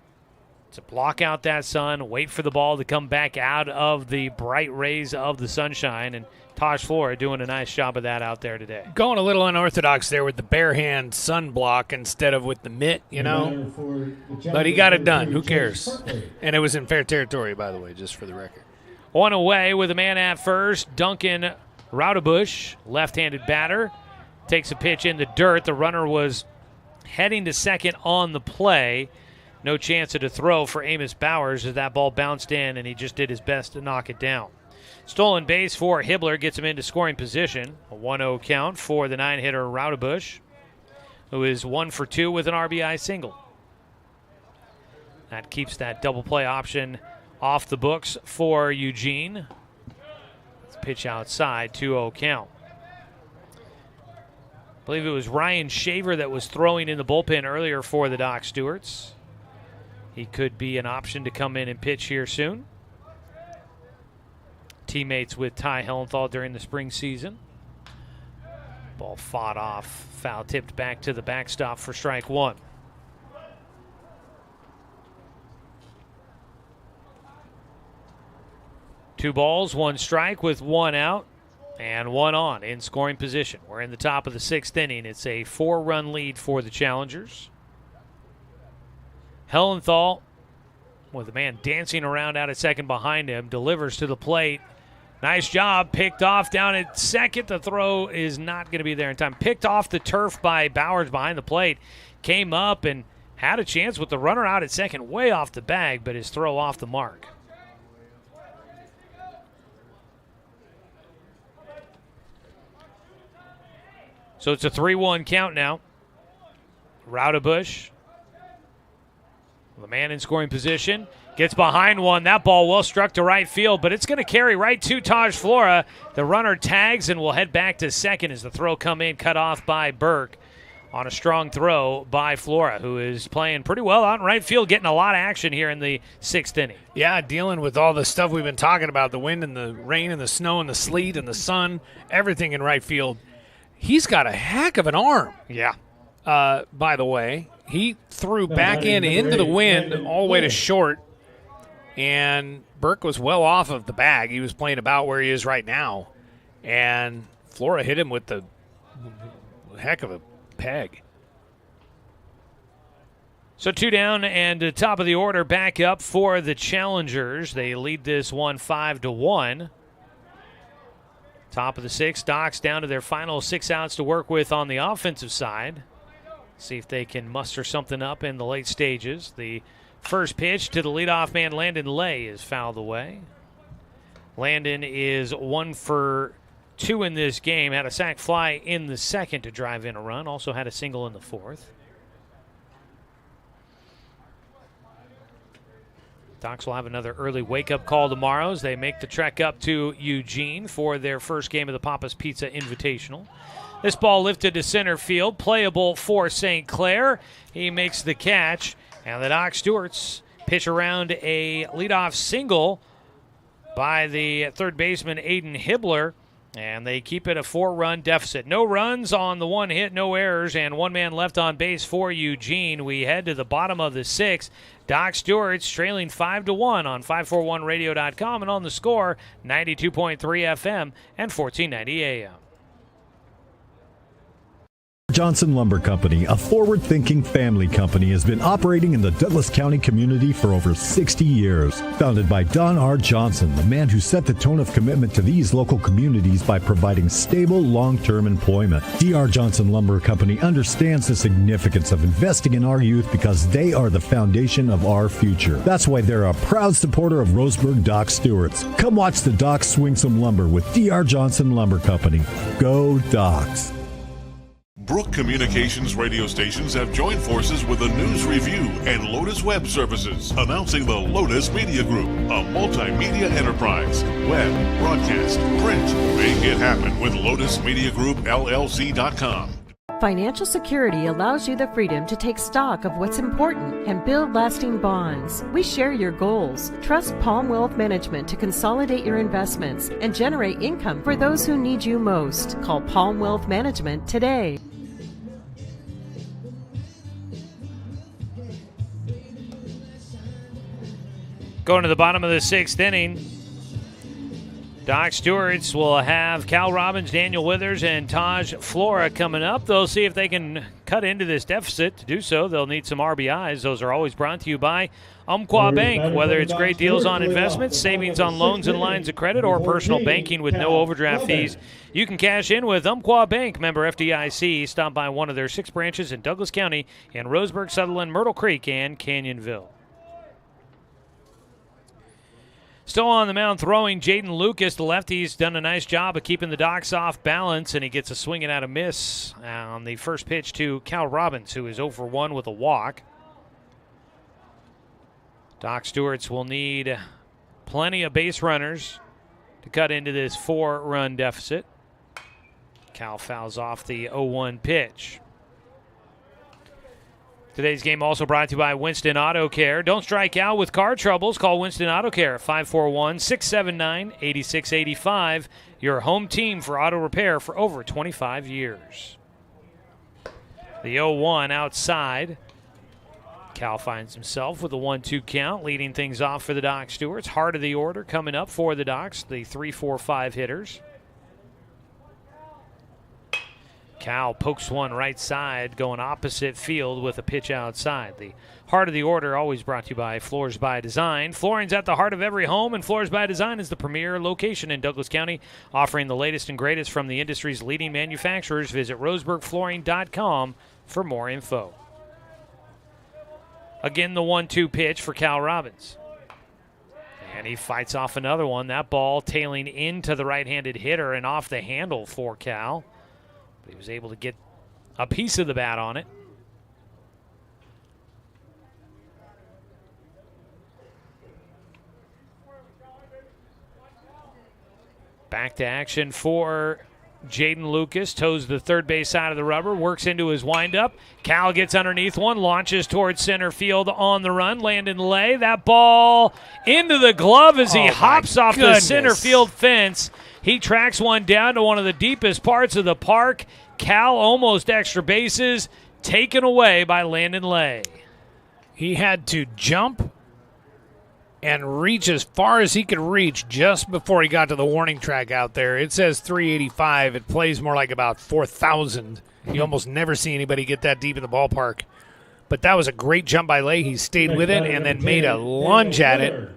to block out that sun, wait for the ball to come back out of the bright rays of the sunshine, and Taj Flora doing a nice job of that out there today. Going a little unorthodox there with the bare hand sun block instead of with the mitt, you know. But he got it done. Who cares? And it was in fair territory, by the way, just for the record. One away with a man at first. Duncan Raudebusch, left-handed batter, takes a pitch in the dirt. The runner was heading to second on the play. No chance of a throw for Amos Bowers as that ball bounced in, and he just did his best to knock it down. Stolen base for Hibbler gets him into scoring position. A 1-0 count for the 9-hitter Raudebusch, who is 1 for 2 with an RBI single. That keeps that double play option off the books for Eugene. Let's pitch outside, 2-0 count. I believe it was Ryan Shaver that was throwing in the bullpen earlier for the Doc Stewarts. He could be an option to come in and pitch here soon. Teammates with Ty Hellenthal during the spring season. Ball fought off, foul tipped back to the backstop for strike one. Two balls, one strike with one out and one on in scoring position. We're in the top of the sixth inning. It's a 4-run lead for the Challengers. Hellenthal, with the man dancing around out at second behind him, delivers to the plate. Nice job. Picked off down at second. The throw is not going to be there in time. Picked off the turf by Bowers behind the plate. Came up and had a chance with the runner out at second, way off the bag, but his throw off the mark. So it's a 3-1 count now. Raudebush, the man in scoring position, gets behind one. That ball well struck to right field, but it's going to carry right to Taj Flora. The runner tags and will head back to second as the throw come in, cut off by Burke on a strong throw by Flora, who is playing pretty well out in right field, getting a lot of action here in the sixth inning. Yeah, dealing with all the stuff we've been talking about, the wind and the rain and the snow and the sleet and the sun, everything in right field. He's got a heck of an arm. Yeah. By the way, he threw back into the wind all the way to short, and Burke was well off of the bag. He was playing about where he is right now, and Flora hit him with the heck of a peg. So 2 down and top of the order back up for the Challengers. They lead this one 5-1. Top of the sixth, Docs down to their final 6 outs to work with on the offensive side. See if they can muster something up in the late stages. The first pitch to the leadoff man, Landon Lay, is fouled away. Landon is 1 for 2 in this game. Had a sac fly in the second to drive in a run. Also had a single in the fourth. Docs will have another early wake-up call tomorrow as they make the trek up to Eugene for their first game of the Papa's Pizza Invitational. This ball lifted to center field, playable for St. Clair. He makes the catch, and the Doc Stewarts pitch around a leadoff single by the third baseman Aiden Hibbler, and they keep it a 4-run deficit. No runs on the one hit, no errors, and one man left on base for Eugene. We head to the bottom of the sixth. Doc Stewart's trailing 5-1 on 541radio.com and on the Score, 92.3 FM and 1490 AM. Johnson Lumber Company, a forward-thinking family company, has been operating in the Douglas County community for over 60 years. Founded by Don R. Johnson, the man who set the tone of commitment to these local communities by providing stable, long-term employment. D.R. Johnson Lumber Company understands the significance of investing in our youth because they are the foundation of our future. That's why they're a proud supporter of Roseburg Doc Stewarts. Come watch the Docs swing some lumber with D.R. Johnson Lumber Company. Go Docs! Brook Communications radio stations have joined forces with the News Review and Lotus Web Services, announcing the Lotus Media Group, a multimedia enterprise. Web, broadcast, print. Make it happen with LotusMediaGroupLLC.com. Financial security allows you the freedom to take stock of what's important and build lasting bonds. We share your goals. Trust Palm Wealth Management to consolidate your investments and generate income for those who need you most. Call Palm Wealth Management today. Going to the bottom of the sixth inning, Doc Stewarts will have Cal Robbins, Daniel Withers, and Taj Flora coming up. They'll see if they can cut into this deficit. To do so, they'll need some RBIs. Those are always brought to you by Umpqua Bank. Whether it's great deals on investments, savings on loans and lines of credit, or personal banking with no overdraft fees, you can cash in with Umpqua Bank, member FDIC. Stop by one of their 6 branches in Douglas County, in Roseburg, Sutherland, Myrtle Creek, and Canyonville. Still on the mound throwing, Jaden Lucas, the lefty's done a nice job of keeping the Docs off balance, and he gets a swing and out of miss on the first pitch to Cal Robbins, who is 0 for 1 with a walk. Doc Stewarts will need Plenty of base runners to cut into this 4-run deficit. Cal fouls off the 0-1 pitch. Today's game also brought to you by Winston Auto Care. Don't strike out with car troubles. Call Winston Auto Care at 541-679-8685. Your home team for auto repair for over 25 years. The 0-1 outside. Cal finds himself with a 1-2 count, leading things off for the Doc Stewarts. Heart of the order coming up for the Docs, the 3-4-5 hitters. Cal pokes one right side, going opposite field with a pitch outside. The heart of the order always brought to you by Floors by Design. Flooring's at the heart of every home, and Floors by Design is the premier location in Douglas County, offering the latest and greatest from the industry's leading manufacturers. Visit roseburgflooring.com for more info. Again, the 1-2 pitch for Cal Robbins. And he fights off another one. That ball tailing into the right-handed hitter and off the handle for Cal. But he was able to get a piece of the bat on it. Back to action for Jaden Lucas. Toes the third base side of the rubber, works into his windup. Cal gets underneath one, launches towards center field on the run. Landon Lay, that ball into the glove as he hops off the center field fence. He tracks one down to one of the deepest parts of the park. Cal almost extra bases, taken away by Landon Lay. He had to jump and reach as far as he could reach just before he got to the warning track out there. It says 385. It plays more like about 4,000. You almost never see anybody get that deep in the ballpark. But that was a great jump by Lay. He stayed with it and then made a lunge at it.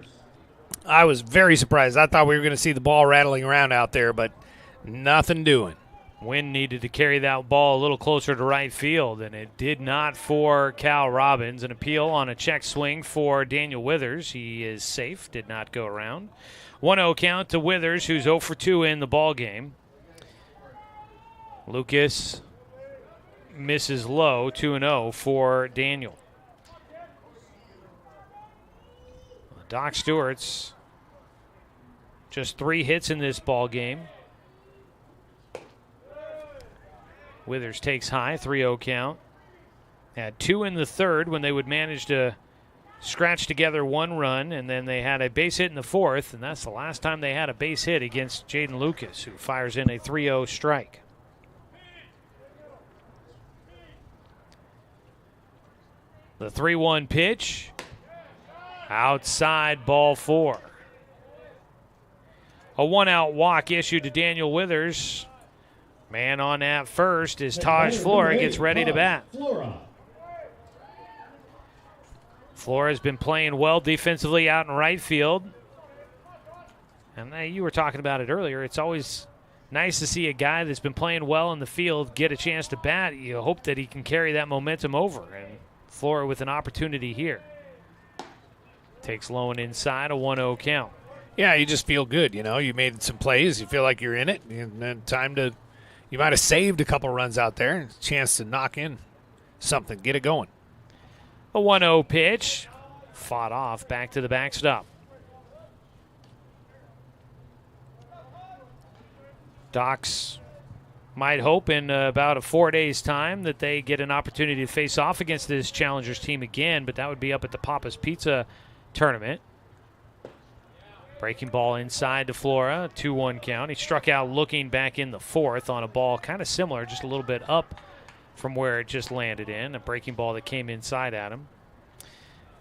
I was very surprised. I thought we were going to see the ball rattling around out there, but nothing doing. Wynn needed to carry that ball a little closer to right field, and it did not for Cal Robbins. An appeal on a check swing for Daniel Withers. He is safe, did not go around. 1-0 count to Withers, who's 0 for 2 in the ball game. Lucas misses low, 2-0 for Daniel. Doc Stewart's just 3 hits in this ball game. Withers takes high, 3-0 count. Had 2 in the third when they would manage to scratch together 1 run, and then they had a base hit in the fourth, and that's the last time they had a base hit against Jaden Lucas, who fires in a 3-0 strike. The 3-1 pitch, outside, ball 4. A 1-out walk issued to Daniel Withers. Man on at first is Taj Flora, gets ready to bat. Flora has been playing well defensively out in right field. And you were talking about it earlier. It's always nice to see a guy that's been playing well in the field get a chance to bat. You hope that he can carry that momentum over. And Flora with an opportunity here. Takes low and inside, a 1-0 count. Yeah, you just feel good, you know. You made some plays. You feel like you're in it. And then you might have saved a couple runs out there. Chance to knock in something, get it going. A 1-0 pitch, fought off, back to the backstop. Docs might hope in about 4 days' time that they get an opportunity to face off against this Challengers team again, but that would be up at the Papa's Pizza tournament. Breaking ball inside to Flora, 2-1 count. He struck out looking back in the fourth on a ball kind of similar, just a little bit up from where it just landed in. A breaking ball that came inside at him.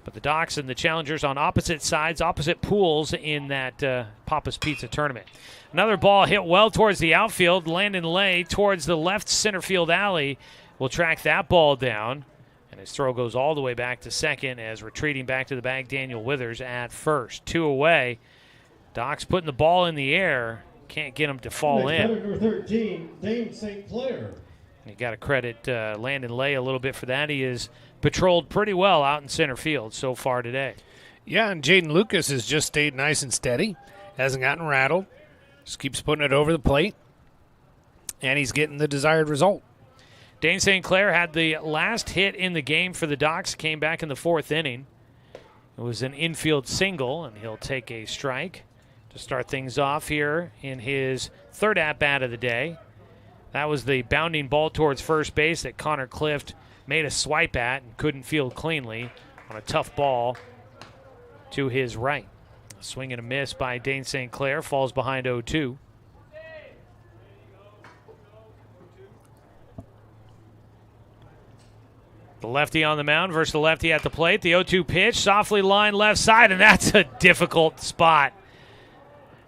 But the Docs and the Challengers on opposite sides, opposite pools in that Papa's Pizza tournament. Another ball hit well towards the outfield. Landon Lay towards the left center field alley will track that ball down. And his throw goes all the way back to second as retreating back to the bag, Daniel Withers at first. 2 away. Doc's putting the ball in the air. Can't get him to fall in. Number 13, Dane St. Clair. You got to credit Landon Lay a little bit for that. He has patrolled pretty well out in center field so far today. Yeah, and Jaden Lucas has just stayed nice and steady. Hasn't gotten rattled. Just keeps putting it over the plate. And he's getting the desired result. Dane St. Clair had the last hit in the game for the Docs. Came back in the 4th inning. It was an infield single, and he'll take a strike to start things off here in his third at-bat of the day. That was the bounding ball towards first base that Connor Clift made a swipe at and couldn't field cleanly on a tough ball to his right. A swing and a miss by Dane St. Clair, falls behind 0-2. The lefty on the mound versus the lefty at the plate. The 0-2 pitch, softly lined left side, and that's a difficult spot.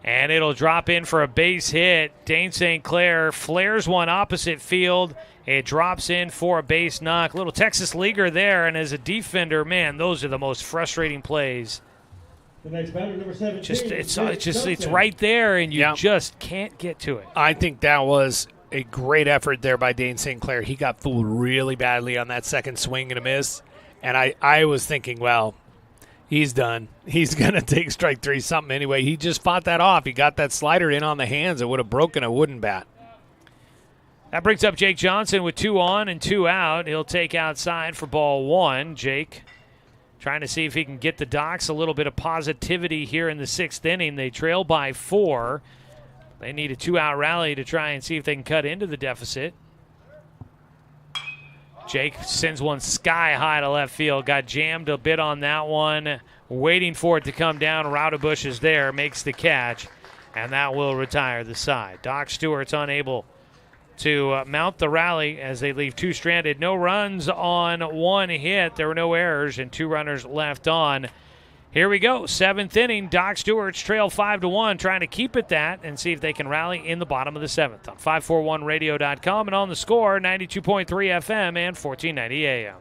And it'll drop in for a base hit. Dane St. Clair flares one opposite field. It drops in for a base knock. Little Texas leaguer there, and as a defender, man, those are the most frustrating plays. The next batter, number 17. It's right there, and you just can't get to it. I think that was a great effort there by Dane St. Clair. He got fooled really badly on that second swing and a miss. And I was thinking, well, he's done. He's going to take strike three something anyway. He just fought that off. He got that slider in on the hands. It would have broken a wooden bat. That brings up Jake Johnson with 2 on and 2 out. He'll take outside for ball 1. Jake trying to see if he can get the Docs a little bit of positivity here in the 6th inning. They trail by 4. They need a 2-out rally to try and see if they can cut into the deficit. Jake sends one sky high to left field. Got jammed a bit on that one. Waiting for it to come down. Raudebush is there, makes the catch, and that will retire the side. Doc Stewart's unable to mount the rally as they leave 2 stranded. No runs on 1 hit. There were no errors and 2 runners left on. Here we go, 7th inning. Doc Stewart's trail 5-1, trying to keep it that and see if they can rally in the bottom of the 7th on 541radio.com and on the Score, 92.3 FM and 1490 AM.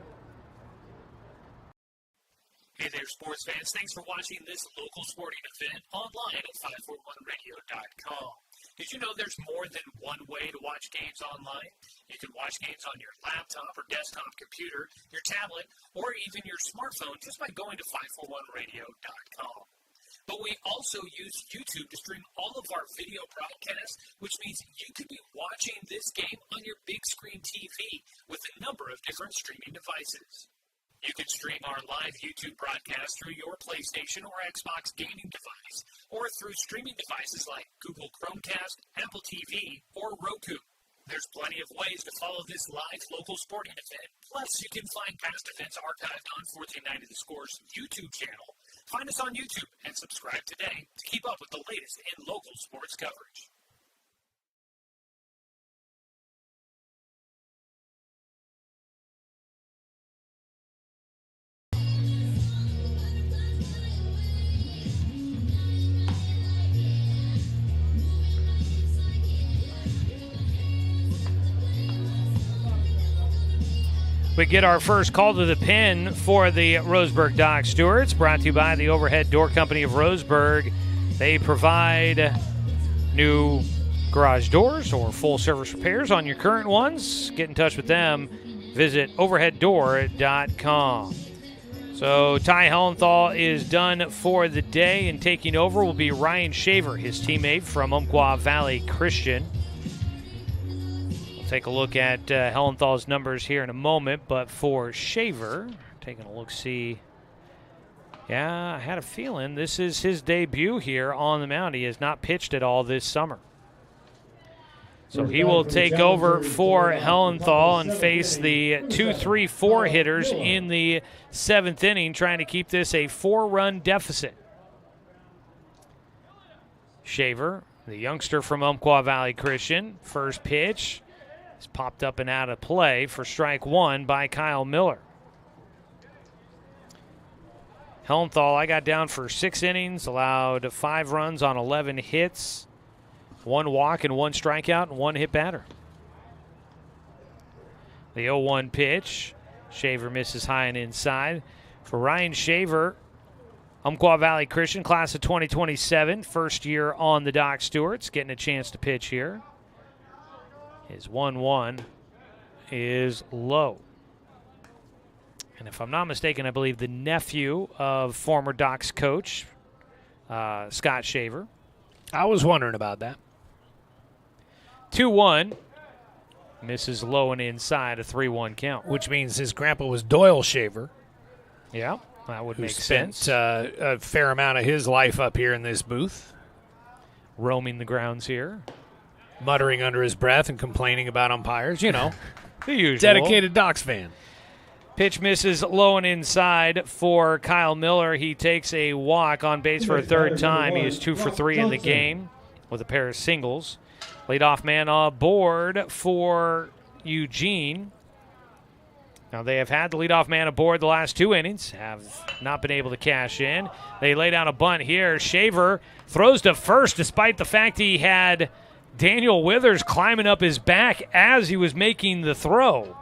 Hey there, sports fans. Thanks for watching this local sporting event online at 541radio.com. Did you know there's more than one way to watch games online? You can watch games on your laptop or desktop computer, your tablet, or even your smartphone just by going to 541radio.com. But we also use YouTube to stream all of our video broadcasts, which means you could be watching this game on your big screen TV with a number of different streaming devices. You can stream our live YouTube broadcast through your PlayStation or Xbox gaming device, or through streaming devices like Google Chromecast, Apple TV, or Roku. There's plenty of ways to follow this live local sporting event. Plus, you can find past events archived on 1490 The Score's YouTube channel. Find us on YouTube and subscribe today to keep up with the latest in local sports coverage. We get our first call to the pen for the Roseburg Doc Stewarts, brought to you by the Overhead Door Company of Roseburg. They provide new garage doors or full service repairs on your current ones. Get in touch with them. Visit overheaddoor.com. So Ty Hellenthal is done for the day, and taking over will be Ryan Shaver, his teammate from Umpqua Valley Christian. Take a look at Hellenthal's numbers here in a moment, but for Shaver, taking a look-see. Yeah, I had a feeling this is his debut here on the mound. He has not pitched at all this summer. So he will take over for Hellenthal and face the 2-3-4 hitters in the 7th inning, trying to keep this a 4-run deficit. Shaver, the youngster from Umpqua Valley Christian, first pitch. Popped up and out of play for strike 1 by Kyle Miller. Hellenthal, I got down for 6 innings, allowed 5 runs on 11 hits, 1 walk and 1 strikeout and 1 hit batter. The 0-1 pitch. Shaver misses high and inside. For Ryan Shaver, Umpqua Valley Christian, class of 2027, first year on the Doc Stewarts, getting a chance to pitch here. His 1-1 is low. And if I'm not mistaken, I believe the nephew of former Doc's coach, Scott Shaver. I was wondering about that. 2-1. Misses low and inside, a 3-1 count. Which means his grandpa was Doyle Shaver. Yeah. That would who make spent sense. A fair amount of his life up here in this booth. Roaming the grounds here. Muttering under his breath and complaining about umpires, you know. The usual. Dedicated Docs fan. Pitch misses low and inside for Kyle Miller. He takes a walk on base for a third time. He is 2 for 3 in the game with a pair of singles. Leadoff man aboard for Eugene. Now, they have had the leadoff man aboard the last 2 innings, have not been able to cash in. They lay down a bunt here. Shaver throws to first despite the fact he had Daniel Withers climbing up his back as he was making the throw.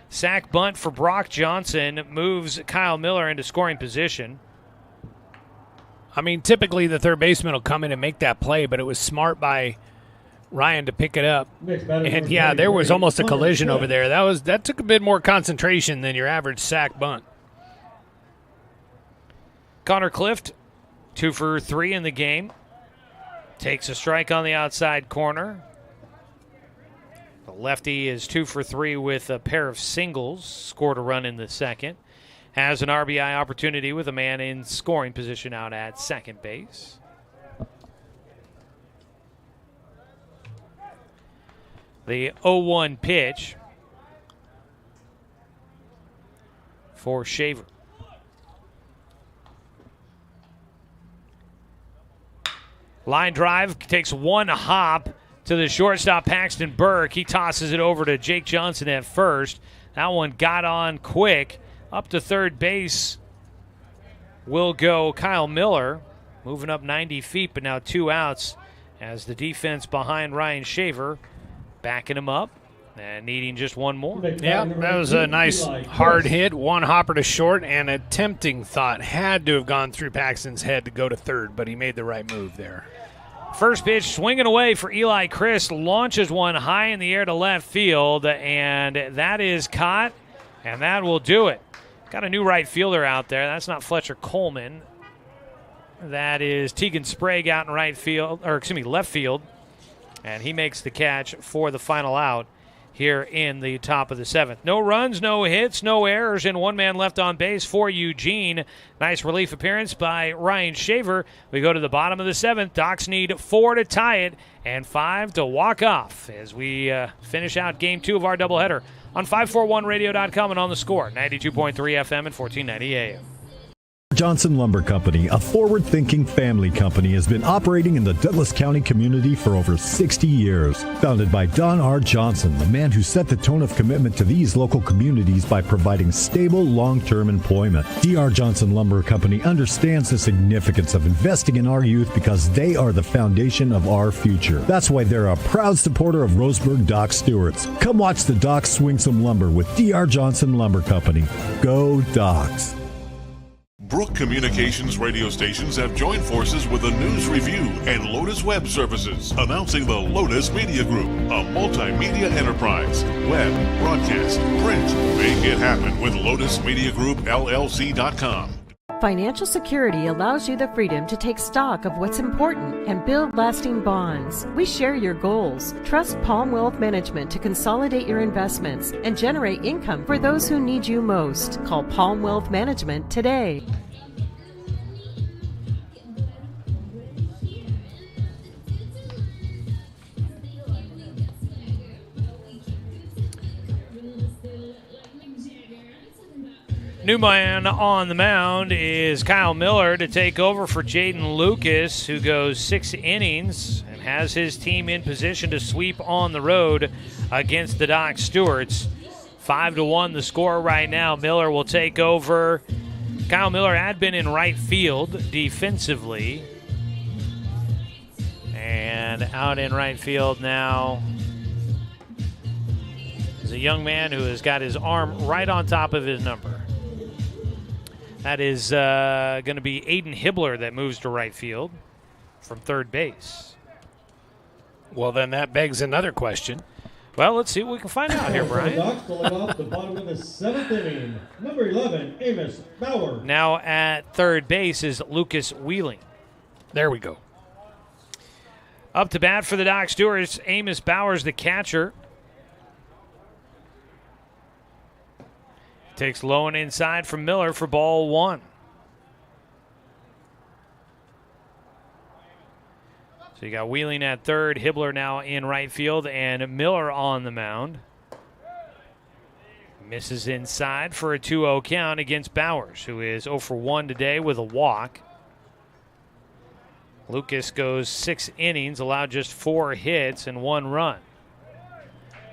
Sack bunt for Brock Johnson moves Kyle Miller into scoring position. I mean, typically the third baseman will come in and make that play, but it was smart by Ryan to pick it up. And yeah, there was almost a collision over there. That took a bit more concentration than your average sack bunt. Connor Clift, 2 for 3 in the game. Takes a strike on the outside corner. The lefty is 2 for 3 with a pair of singles. Scored a run in the second. Has an RBI opportunity with a man in scoring position out at second base. The 0-1 pitch for Shaver. Line drive takes one hop to the shortstop, Paxton Burke. He tosses it over to Jake Johnson at first. That one got on quick. Up to third base will go Kyle Miller, moving up 90 feet, but now 2 outs as the defense behind Ryan Shaver backing him up and needing just one more. Yeah, that was a nice hard hit. One hopper to short, and a tempting thought had to have gone through Paxton's head to go to third, but he made the right move there. First pitch swinging away for Eli Chris, launches one high in the air to left field, and that is caught, and that will do it. Got a new right fielder out there. That's not Fletcher Coleman. That is Tegan Sprague out in right field, or excuse me, left field, and he makes the catch for the final out here in the top of the 7th. No runs, no hits, no errors, and one man left on base for Eugene. Nice relief appearance by Ryan Shaver. We go to the bottom of the 7th. Docs need 4 to tie it and 5 to walk off as we finish out Game 2 of our doubleheader on 541radio.com and on the Score, 92.3 FM and 1490 AM. Johnson Lumber Company, a forward-thinking family company, has been operating in the Douglas County community for over 60 years. Founded by Don R. Johnson, the man who set the tone of commitment to these local communities by providing stable, long-term employment. D.R. Johnson Lumber Company understands the significance of investing in our youth because they are the foundation of our future. That's why they're a proud supporter of Roseburg Doc Stewart's. Come watch the Docs swing some lumber with D.R. Johnson Lumber Company. Go Docs! Brook Communications radio stations have joined forces with the News Review and Lotus Web Services, announcing the Lotus Media Group, a multimedia enterprise. Web, broadcast, print. Make it happen with LotusMediaGroupLLC.com. Financial security allows you the freedom to take stock of what's important and build lasting bonds. We share your goals. Trust Palm Wealth Management to consolidate your investments and generate income for those who need you most. Call Palm Wealth Management today. New man on the mound is Kyle Miller to take over for Jaden Lucas, who goes 6 innings and has his team in position to sweep on the road against the Doc Stewarts. 5-1 the score right now. Miller will take over. Kyle Miller had been in right field defensively. And out in right field now is a young man who has got his arm right on top of his number. That is going to be Aiden Hibbler that moves to right field from third base. Well, then that begs another question. Well, let's see what we can find out here, Brian. Docs to lead off the bottom of the 7th inning. Number 11, Amos Bauer. Now at third base is Lucas Wheeling. There we go. Up to bat for the Doc Stewarts, Amos Bowers, the catcher. Takes low and inside from Miller for ball 1. So you got Wheeling at third, Hibbler now in right field, and Miller on the mound. Misses inside for a 2-0 count against Bowers, who is 0 for 1 today with a walk. Lucas goes 6 innings, allowed just 4 hits and 1 run.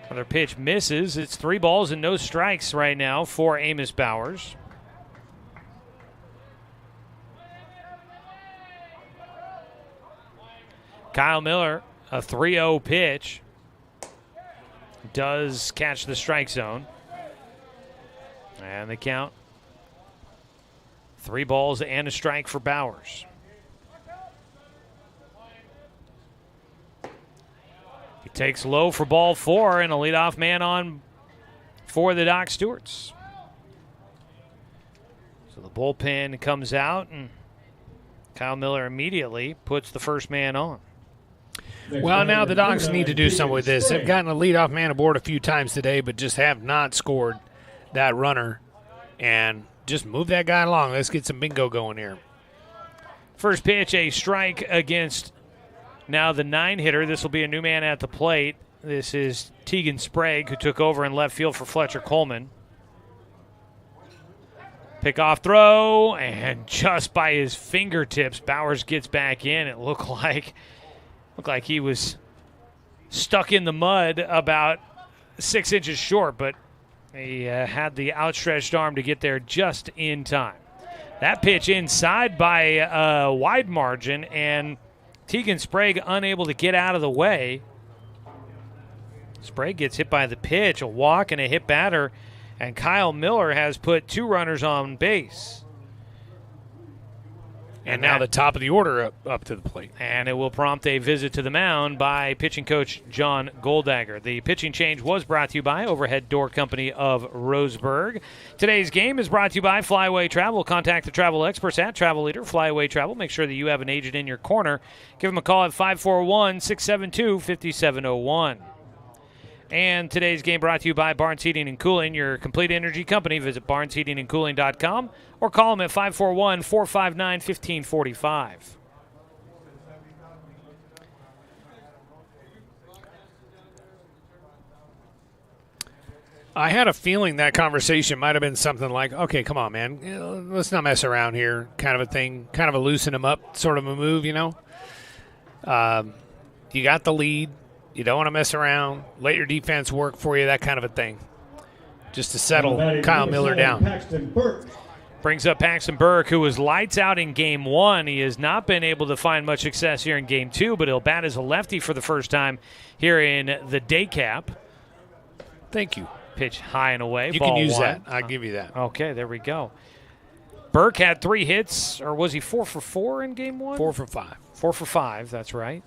Another pitch misses. It's 3 balls and no strikes right now for Amos Bowers. Kyle Miller, a 3-0 pitch, does catch the strike zone. And the count, 3 balls and a strike for Bowers. He takes low for ball 4 and a leadoff man on for the Doc Stewarts. So the bullpen comes out and Kyle Miller immediately puts the first man on. Well, now the Docs need to do something with this. They've gotten a leadoff man aboard a few times today, but just have not scored that runner. And just move that guy along. Let's get some bingo going here. First pitch, a strike against now the 9-hitter. This will be a new man at the plate. This is Tegan Sprague, who took over in left field for Fletcher Coleman. Pickoff throw, and just by his fingertips, Bowers gets back in. It looked like he was stuck in the mud about 6 inches short, but he had the outstretched arm to get there just in time. That pitch inside by a wide margin, and Tegan Sprague unable to get out of the way. Sprague gets hit by the pitch, a walk and a hit batter, and Kyle Miller has put 2 runners on base. And now the top of the order up to the plate. And it will prompt a visit to the mound by pitching coach John Goldagger. The pitching change was brought to you by Overhead Door Company of Roseburg. Today's game is brought to you by Flyaway Travel. Contact the travel experts at Travel Leader Flyaway Travel. Make sure that you have an agent in your corner. Give them a call at 541-672-5701. And today's game brought to you by Barnes Heating and Cooling, your complete energy company. Visit barnesheatingandcooling.com or call them at 541-459-1545. I had a feeling that conversation might have been something like, okay, come on, man, let's not mess around here, kind of a thing, kind of a loosen them up sort of a move, you know. You got the lead. You don't want to mess around. Let your defense work for you, that kind of a thing. Just to settle Kyle Miller down. Brings up Paxton Burke, who was lights out in Game 1. He has not been able to find much success here in Game 2, but he'll bat as a lefty for the first time here in the day cap. Thank you. Pitch high and away. You Ball can use 1. that. I'll give you that. Okay, there we go. Burke had 3 hits, or was he 4 for 4 in Game 1? 4 for 5. 4 for 5, that's right.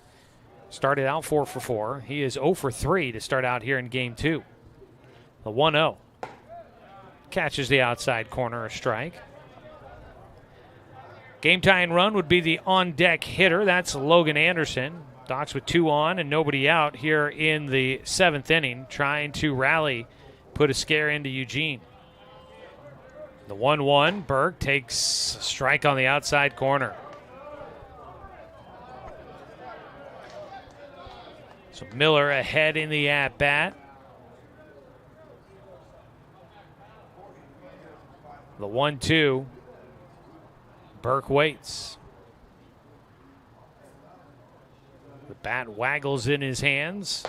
Started out 4 for 4. He is 0 for 3 to start out here in Game 2. The 1-0. Catches the outside corner, a strike. Game tying run would be the on-deck hitter. That's Logan Anderson. Docs with 2 on and nobody out here in the 7th inning, trying to rally, put a scare into Eugene. The 1-1, Burke takes a strike on the outside corner. So Miller ahead in the at-bat. The 1-2. Burke waits. The bat waggles in his hands,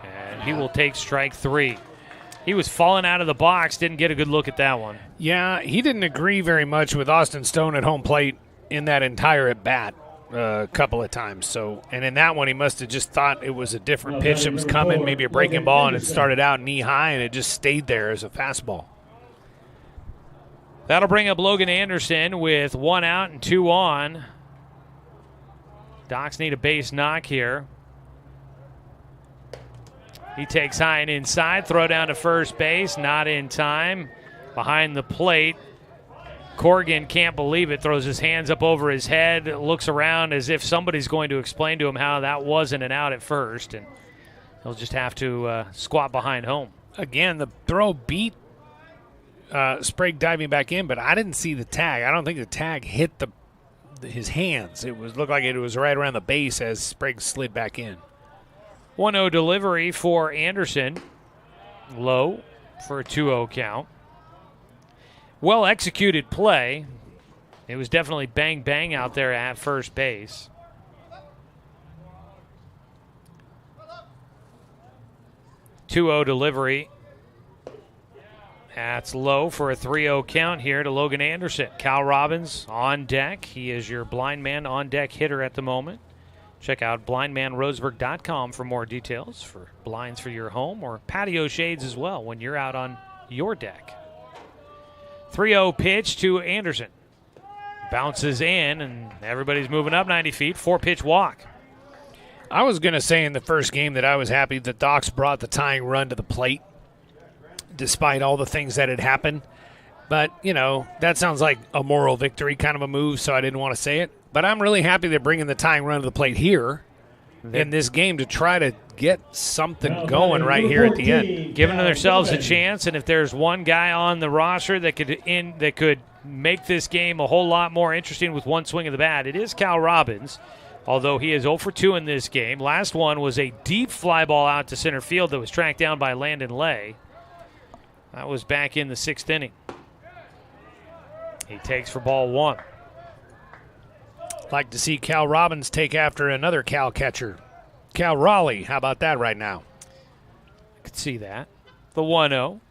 and he will take strike 3. He was falling out of the box, didn't get a good look at that one. Yeah, he didn't agree very much with Austin Stone at home plate in that entire at-bat. A couple of times. So, and in that one, he must have just thought it was a different pitch that was coming, maybe a breaking ball, and it started out knee high, and it just stayed there as a fastball. That'll bring up Logan Anderson with 1 out and 2 on. Docs need a base knock here. He takes high and inside, throw down to first base, not in time. Behind the plate, Corrigan can't believe it, throws his hands up over his head, looks around as if somebody's going to explain to him how that wasn't an out at first, and he'll just have to squat behind home. Again, the throw beat Sprague diving back in, but I didn't see the tag. I don't think the tag hit his hands. It looked like it was right around the base as Sprague slid back in. 1-0 delivery for Anderson. Low for a 2-0 count. Well executed play. It was definitely bang bang out there at first base. Two-0 delivery. That's low for a 3-0 count here to Logan Anderson. Cal Robbins on deck. He is your blind man on deck hitter at the moment. Check out blindmanroseburg.com for more details for blinds for your home or patio shades as well when you're out on your deck. 3-0 pitch to Anderson. Bounces in, and everybody's moving up 90 feet. 4-pitch walk. I was going to say in the first game that I was happy that Docs brought the tying run to the plate despite all the things that had happened. But, that sounds like a moral victory kind of a move, so I didn't want to say it. But I'm really happy they're bringing the tying run to the plate here in this game to try to get something going right here at the end. Giving themselves a chance, and if there's one guy on the roster that could make this game a whole lot more interesting with one swing of the bat, it is Cal Robbins, although he is 0 for 2 in this game. Last one was a deep fly ball out to center field that was tracked down by Landon Lay. That was back in the 6th inning. He takes for ball 1. Like to see Cal Robbins take after another Cal catcher. Cal Raleigh, how about that right now? I could see that. The 1-0.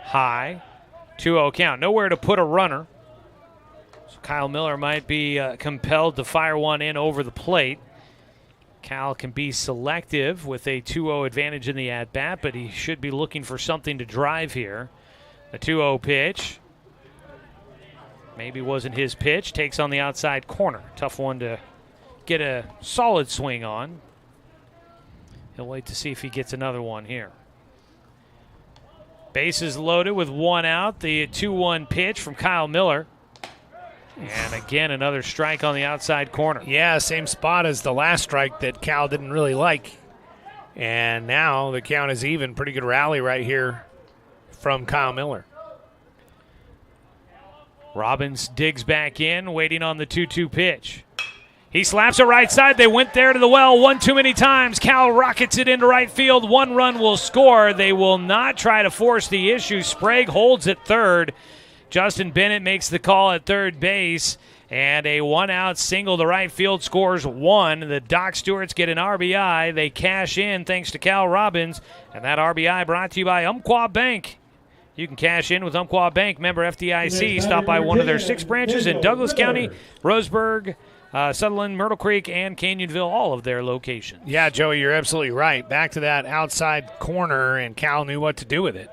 High. 2-0 count. Nowhere to put a runner. So Kyle Miller might be compelled to fire one in over the plate. Cal can be selective with a 2-0 advantage in the at-bat, but he should be looking for something to drive here. The 2-0 pitch. Maybe wasn't his pitch. Takes on the outside corner. Tough one to get a solid swing on. He'll wait to see if he gets another one here. Bases loaded with 1 out. The 2-1 pitch from Kyle Miller. And again, another strike on the outside corner. Yeah, same spot as the last strike that Cal didn't really like. And now the count is even. Pretty good rally right here from Kyle Miller. Robbins digs back in, waiting on the 2-2 pitch. He slaps it right side. They went there to the well one too many times. Cal rockets it into right field. 1 run will score. They will not try to force the issue. Sprague holds at third. Justin Bennett makes the call at third base. And a 1-out single to right field scores 1. The Doc Stewarts get an RBI. They cash in thanks to Cal Robbins. And that RBI brought to you by Umpqua Bank. You can cash in with Umpqua Bank, member FDIC. Stop by one of their 6 branches in Douglas County, Roseburg, Sutherland, Myrtle Creek, and Canyonville, all of their locations. Yeah, Joey, you're absolutely right. Back to that outside corner, and Cal knew what to do with it.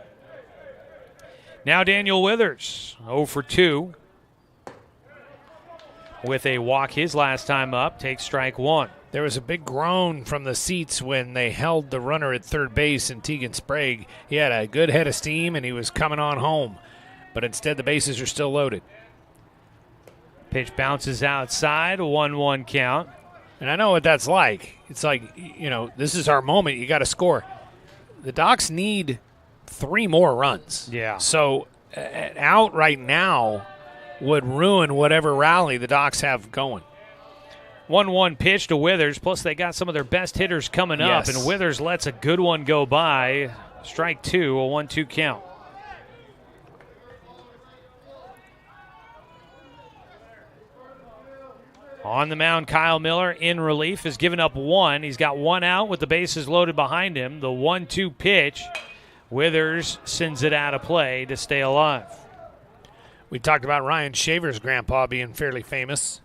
Now Daniel Withers, 0 for 2. With a walk his last time up, takes strike 1. There was a big groan from the seats when they held the runner at third base in Tegan Sprague. He had a good head of steam, and he was coming on home. But instead, the bases are still loaded. Pitch bounces outside, a 1-1 count. And I know what that's like. It's like, this is our moment. You got to score. The Docs need 3 more runs. Yeah. So out right now would ruin whatever rally the Docs have going. 1-1 pitch to Withers, plus they got some of their best hitters coming up, and Withers lets a good one go by. Strike 2, a 1-2 count. On the mound, Kyle Miller in relief has given up 1. He's got 1 out with the bases loaded behind him. The 1-2 pitch, Withers sends it out of play to stay alive. We talked about Ryan Shaver's grandpa being fairly famous.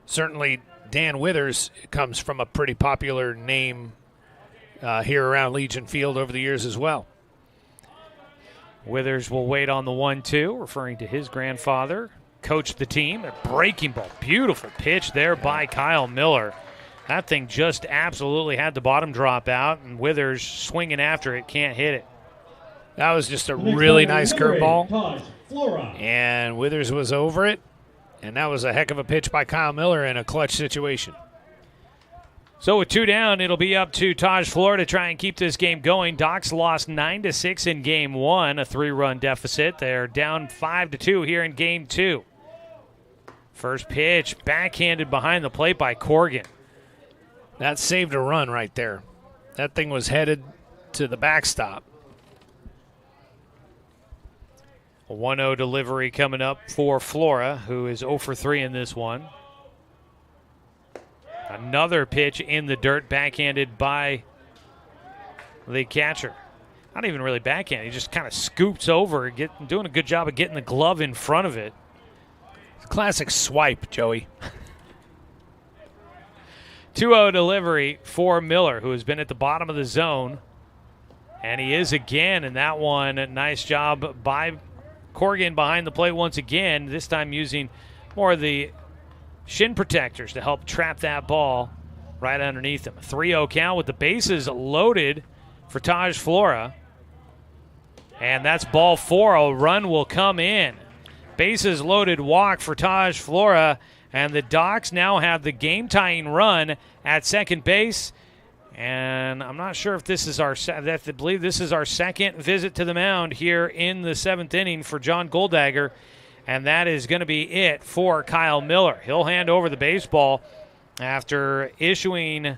Certainly Dan Withers comes from a pretty popular name here around Legion Field over the years as well. Withers will wait on the 1-2, referring to his grandfather. Coached the team. A breaking ball. Beautiful pitch there by Kyle Miller. That thing just absolutely had the bottom drop out, and Withers swinging after it, can't hit it. That was just a really nice curveball. And Withers was over it. And that was a heck of a pitch by Kyle Miller in a clutch situation. So with 2 down, it'll be up to Taj Fleur to try and keep this game going. Docs lost 9-6 in Game 1, a 3-run deficit. They're down 5-2 here in Game 2. First pitch, backhanded behind the plate by Corrigan. That saved a run right there. That thing was headed to the backstop. A 1-0 delivery coming up for Flora, who is 0 for 3 in this one. Another pitch in the dirt, backhanded by the catcher. Not even really backhand. He just kind of scoops over, doing a good job of getting the glove in front of it. Classic swipe, Joey. 2-0 delivery for Miller, who has been at the bottom of the zone. And he is again in that one. Nice job by Corrigan behind the plate once again, this time using more of the shin protectors to help trap that ball right underneath him. 3-0 count with the bases loaded for Taj Flora. And that's ball 4. A run will come in. Bases loaded walk for Taj Flora. And the Docs now have the game-tying run at second base. And I'm not sure if this is I believe this is our second visit to the mound here in the 7th inning for John Goldagger. And that is going to be it for Kyle Miller. He'll hand over the baseball after issuing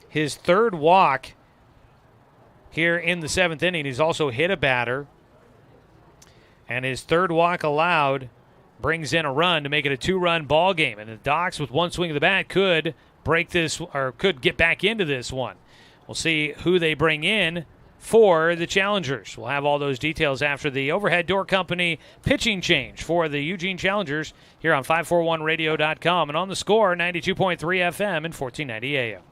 his third walk here in the 7th inning. He's also hit a batter. And his third walk allowed brings in a run to make it a 2-run ball game. And the Docs, with one swing of the bat, could break this or could get back into this one. We'll see who they bring in for the Challengers. We'll have all those details after the Overhead Door Company pitching change for the Eugene Challengers here on 541radio.com and on the Score 92.3 FM and 1490 AM.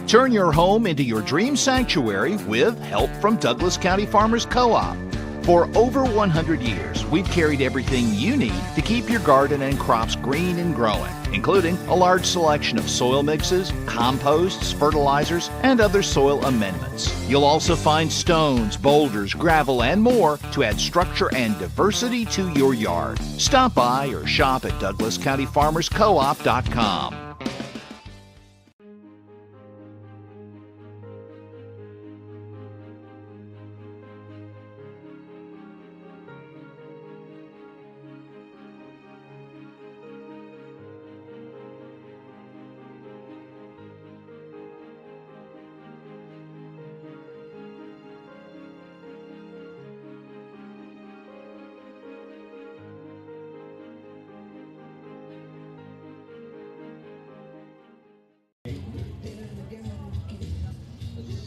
Turn your home into your dream sanctuary with help from Douglas County Farmers Co-op. For over 100 years, we've carried everything you need to keep your garden and crops green and growing, including a large selection of soil mixes, composts, fertilizers, and other soil amendments. You'll also find stones, boulders, gravel, and more to add structure and diversity to your yard. Stop by or shop at DouglasCountyFarmersCoop.com.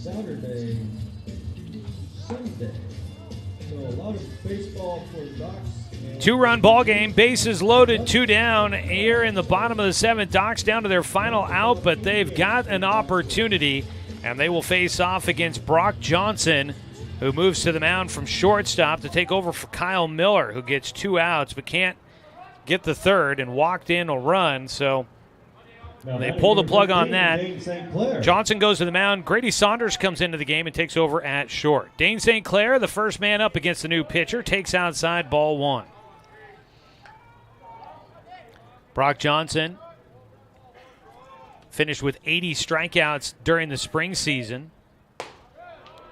Saturday, Sunday. So a lot of baseball for the Docs. 2-run ball game, bases loaded, 2 down here in the bottom of the 7th. Docs down to their final out, but they've got an opportunity, and they will face off against Brock Johnson, who moves to the mound from shortstop to take over for Kyle Miller, who gets 2 outs but can't get the third and walked in a run. So they pull the plug on that. Johnson goes to the mound. Grady Saunders comes into the game and takes over at short. Dane St. Clair, the first man up against the new pitcher, takes outside, ball 1. Brock Johnson finished with 80 strikeouts during the spring season.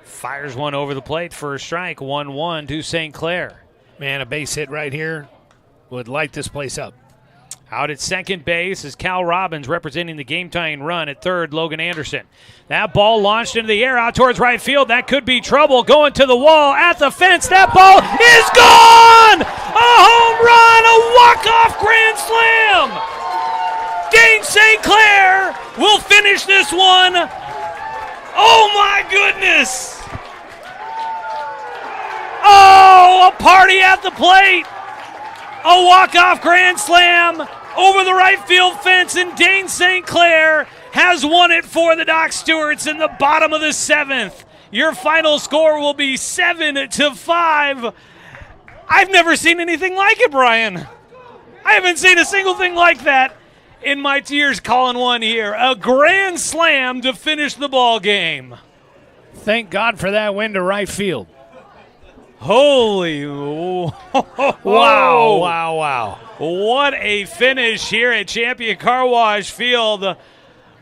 Fires one over the plate for a strike, 1-1 to St. Clair. Man, a base hit right here would light this place up. Out at second base is Cal Robbins representing the game-tying run. At third, Logan Anderson. That ball launched into the air out towards right field. That could be trouble. Going to the wall at the fence. That ball is gone! A home run! A walk-off grand slam! Dane St. Clair will finish this one. Oh, my goodness! Oh, a party at the plate! A walk-off grand slam over the right field fence, and Dane St. Clair has won it for the Doc Stewarts in the bottom of the 7th. Your final score will be 7-5. I've never seen anything like it, Brian. I haven't seen a single thing like that in my years calling one here. A grand slam to finish the ball game. Thank God for that win to right field. Holy wow. What a finish here at Champion Car Wash Field.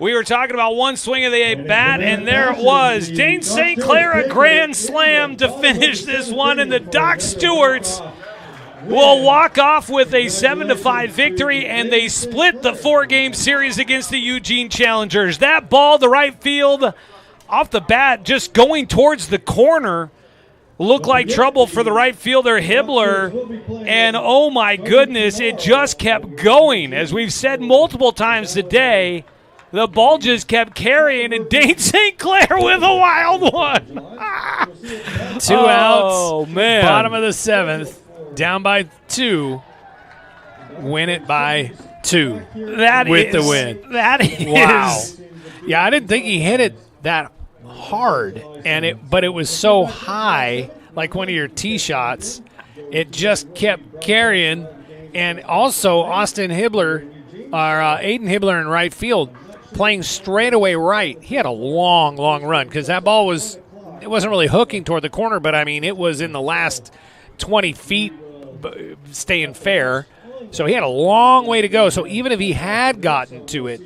We were talking about one swing of the bat, and there it was. Dane St. Clair, a grand slam to finish this one, and the Doc Stewarts will walk off with a 7-5 victory, and they split the 4-game series against the Eugene Challengers. That ball to right field off the bat, just going towards the corner, looked like trouble for the right fielder, Hibbler, and oh my goodness, it just kept going. As we've said multiple times today, the ball just kept carrying, and Dane St. Clair with a wild one. 2 outs. Oh, man. Bottom of the 7th. Down by 2. Win it by 2. That with is, the win. That is. Wow. Yeah, I didn't think he hit it that hard, but it was so high, like one of your tee shots. It just kept carrying. And also, Aiden Hibbler in right field, playing straight away right. He had a long, long run because that ball it wasn't really hooking toward the corner, but I mean, it was in the last 20 feet staying fair. So he had a long way to go. So even if he had gotten to it,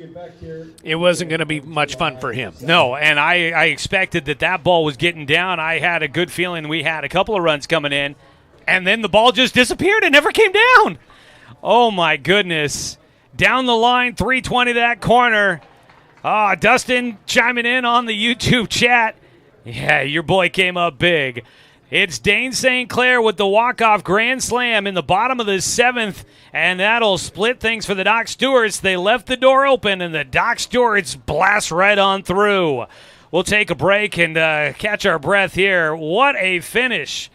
it wasn't going to be much fun for him. No, and I expected that ball was getting down. I had a good feeling we had a couple of runs coming in, and then the ball just disappeared and never came down. Oh, my goodness. Down the line, 320 to that corner. Dustin chiming in on the YouTube chat. Yeah, your boy came up big. It's Dane St. Clair with the walk-off grand slam in the bottom of the 7th, and that'll split things for the Doc Stewarts. They left the door open, and the Doc Stewarts blast right on through. We'll take a break and catch our breath here. What a finish.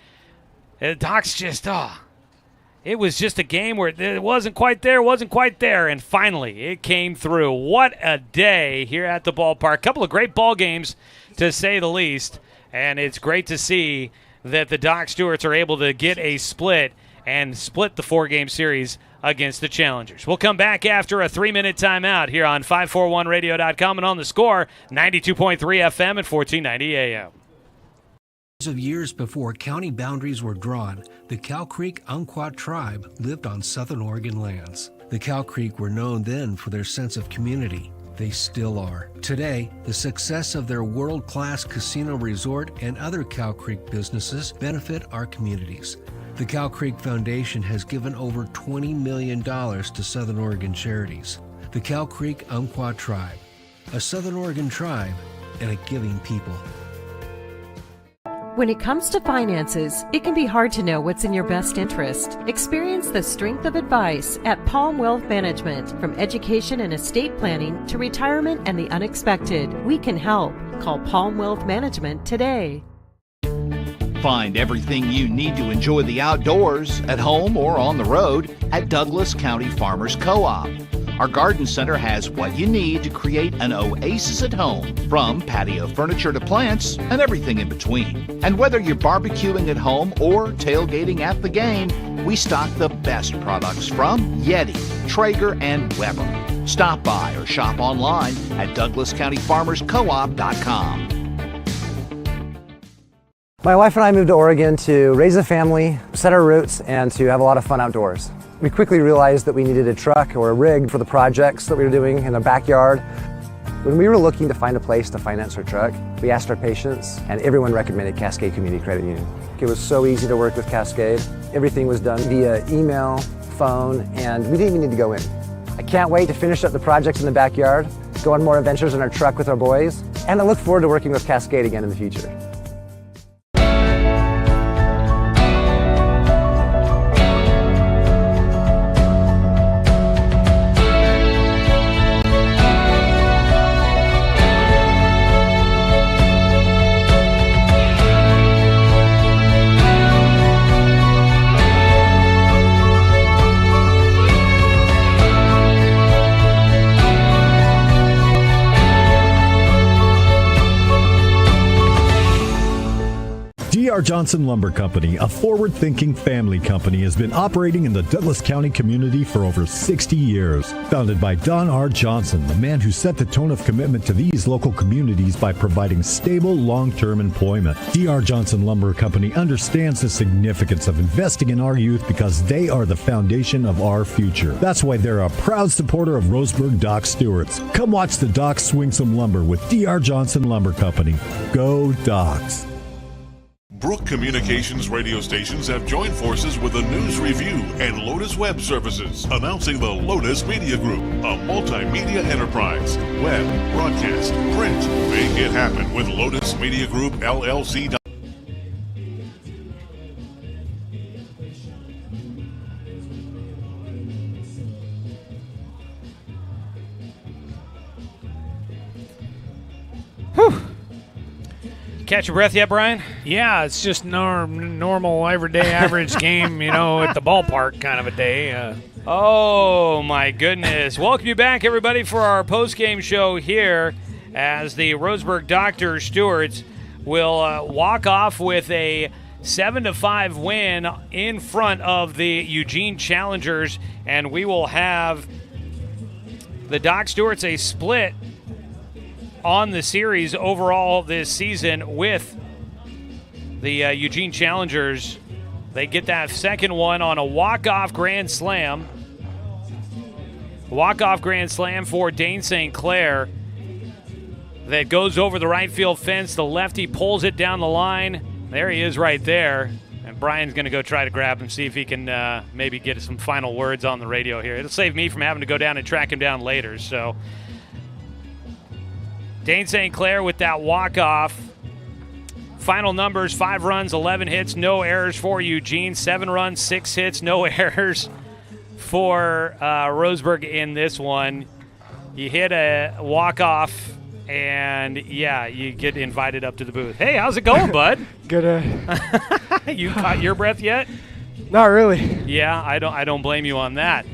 The Docs just, it was just a game where it wasn't quite there, and finally it came through. What a day here at the ballpark. A couple of great ball games, to say the least, and it's great to see that the Doc Stewarts are able to get a split and split the 4-game series against the Challengers. We'll come back after a 3-minute timeout here on 541radio.com and on the Score, 92.3 FM and 1490 AM. Of years before county boundaries were drawn, the Cow Creek Umpqua tribe lived on Southern Oregon lands. The Cow Creek were known then for their sense of community. They still are. Today, the success of their world-class casino resort and other Cow Creek businesses benefit our communities. The Cow Creek Foundation has given over $20 million to Southern Oregon charities. The Cow Creek Umpqua tribe, a Southern Oregon tribe and a giving people. When it comes to finances, it can be hard to know what's in your best interest. Experience the strength of advice at Palm Wealth Management. From education and estate planning to retirement and the unexpected, we can help. Call Palm Wealth Management today. Find everything you need to enjoy the outdoors, at home or on the road, at Douglas County Farmers Co-op. Our garden center has what you need to create an oasis at home, from patio furniture to plants and everything in between. And whether you're barbecuing at home or tailgating at the game, we stock the best products from Yeti, Traeger, and Weber. Stop by or shop online at DouglasCountyFarmersCoop.com. My wife and I moved to Oregon to raise a family, set our roots, and to have a lot of fun outdoors. We quickly realized that we needed a truck or a rig for the projects that we were doing in the backyard. When we were looking to find a place to finance our truck, we asked our patients, and everyone recommended Cascade Community Credit Union. It was so easy to work with Cascade. Everything was done via email, phone, and we didn't even need to go in. I can't wait to finish up the projects in the backyard, go on more adventures in our truck with our boys, and I look forward to working with Cascade again in the future. D.R. Johnson Lumber Company, a forward-thinking family company, has been operating in the Douglas County community for over 60 years. Founded by Don R. Johnson, the man who set the tone of commitment to these local communities by providing stable, long-term employment. D.R. Johnson Lumber Company understands the significance of investing in our youth because they are the foundation of our future. That's why they're a proud supporter of Roseburg Doc Stewarts. Come watch the Docs swing some lumber with D.R. Johnson Lumber Company. Go Docs! Brook Communications radio stations have joined forces with a news review and Lotus Web Services, announcing the Lotus Media Group, a multimedia enterprise. Web, broadcast, print. Make it happen with Lotus Media Group, LLC. Whew. Catch your breath yet, Brian? Yeah, it's just normal, everyday, average game, at the ballpark kind of a day. Oh, my goodness. Welcome you back, everybody, for our post-game show here as the Roseburg Dr. Stewarts will walk off with a 7-5 win in front of the Eugene Challengers, and we will have the Doc Stewarts a split on the series overall this season with the Eugene Challengers. They get that second one on a walk-off grand slam. Walk-off grand slam for Dane St. Clair that goes over the right field fence. The lefty pulls it down the line. There he is right there. And Brian's going to go try to grab him, see if he can maybe get some final words on the radio here. It'll save me from having to go down and track him down later. So Dane St. Clair with that walk-off. Final numbers, 5 runs, 11 hits, no errors for Eugene. 7 runs, 6 hits, no errors for Roseburg in this one. You hit a walk-off, and, yeah, you get invited up to the booth. Hey, how's it going, bud? Good. You caught your breath yet? Not really. Yeah, I don't blame you on that.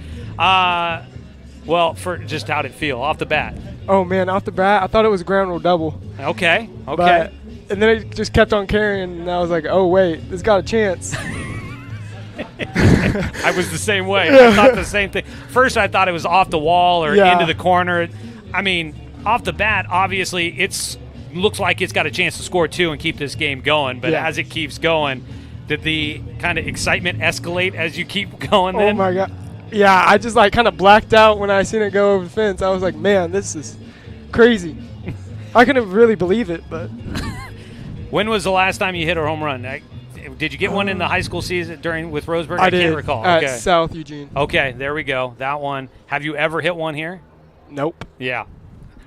Well, for just how'd it feel off the bat? Oh, man, off the bat, I thought it was a ground rule double. Okay. And then it just kept on carrying, and I was like, oh, wait, it's got a chance. I was the same way. I thought the same thing. First, I thought it was off the wall or into the corner. I mean, off the bat, obviously, it looks like it's got a chance to score 2 and keep this game going. But as it keeps going, did the kind of excitement escalate as you keep going then? Oh, my God. Yeah, I just, kind of blacked out when I seen it go over the fence. I was like, man, this is crazy. I couldn't really believe it, but. When was the last time you hit a home run? Did you get one in the high school season with Roseburg? I did, can't recall. At South Eugene. Okay, there we go. That one. Have you ever hit one here? Nope. Yeah.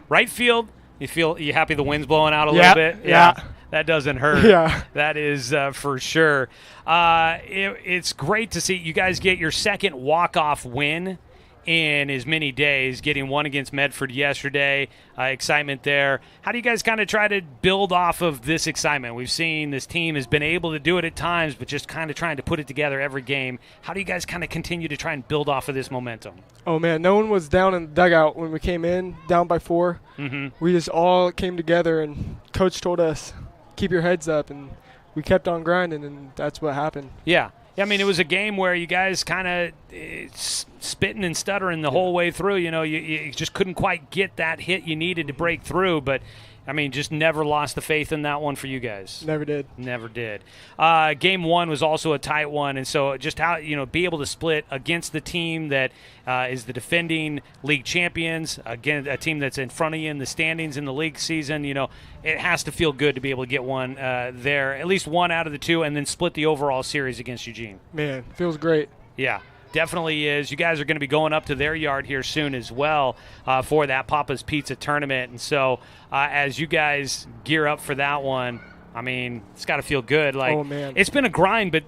Right field, you happy the wind's blowing out a little bit? Yeah. That doesn't hurt. Yeah. That is for sure. It's great to see you guys get your second walk-off win in as many days, getting one against Medford yesterday. Excitement there. How do you guys kind of try to build off of this excitement? We've seen this team has been able to do it at times, but just kind of trying to put it together every game. How do you guys kind of continue to try and build off of this momentum? Oh, man, no one was down in the dugout when we came in, down by 4. Mm-hmm. We just all came together, and Coach told us, keep your heads up, and we kept on grinding, and that's what happened. Yeah. I mean, it was a game where you guys kind of spitting and stuttering the whole way through. You just couldn't quite get that hit you needed to break through. But, I mean, just never lost the faith in that one for you guys. Never did. Never did. Game 1 was also a tight one. And so just how, be able to split against the team that is the defending league champions, again, a team that's in front of you in the standings in the league season, it has to feel good to be able to get one there, at least one out of the 2, and then split the overall series against Eugene. Man, feels great. Yeah, definitely is. You guys are going to be going up to their yard here soon as well for that Papa's Pizza tournament. And so as you guys gear up for that one, I mean, it's got to feel good. Oh, man. It's been a grind, but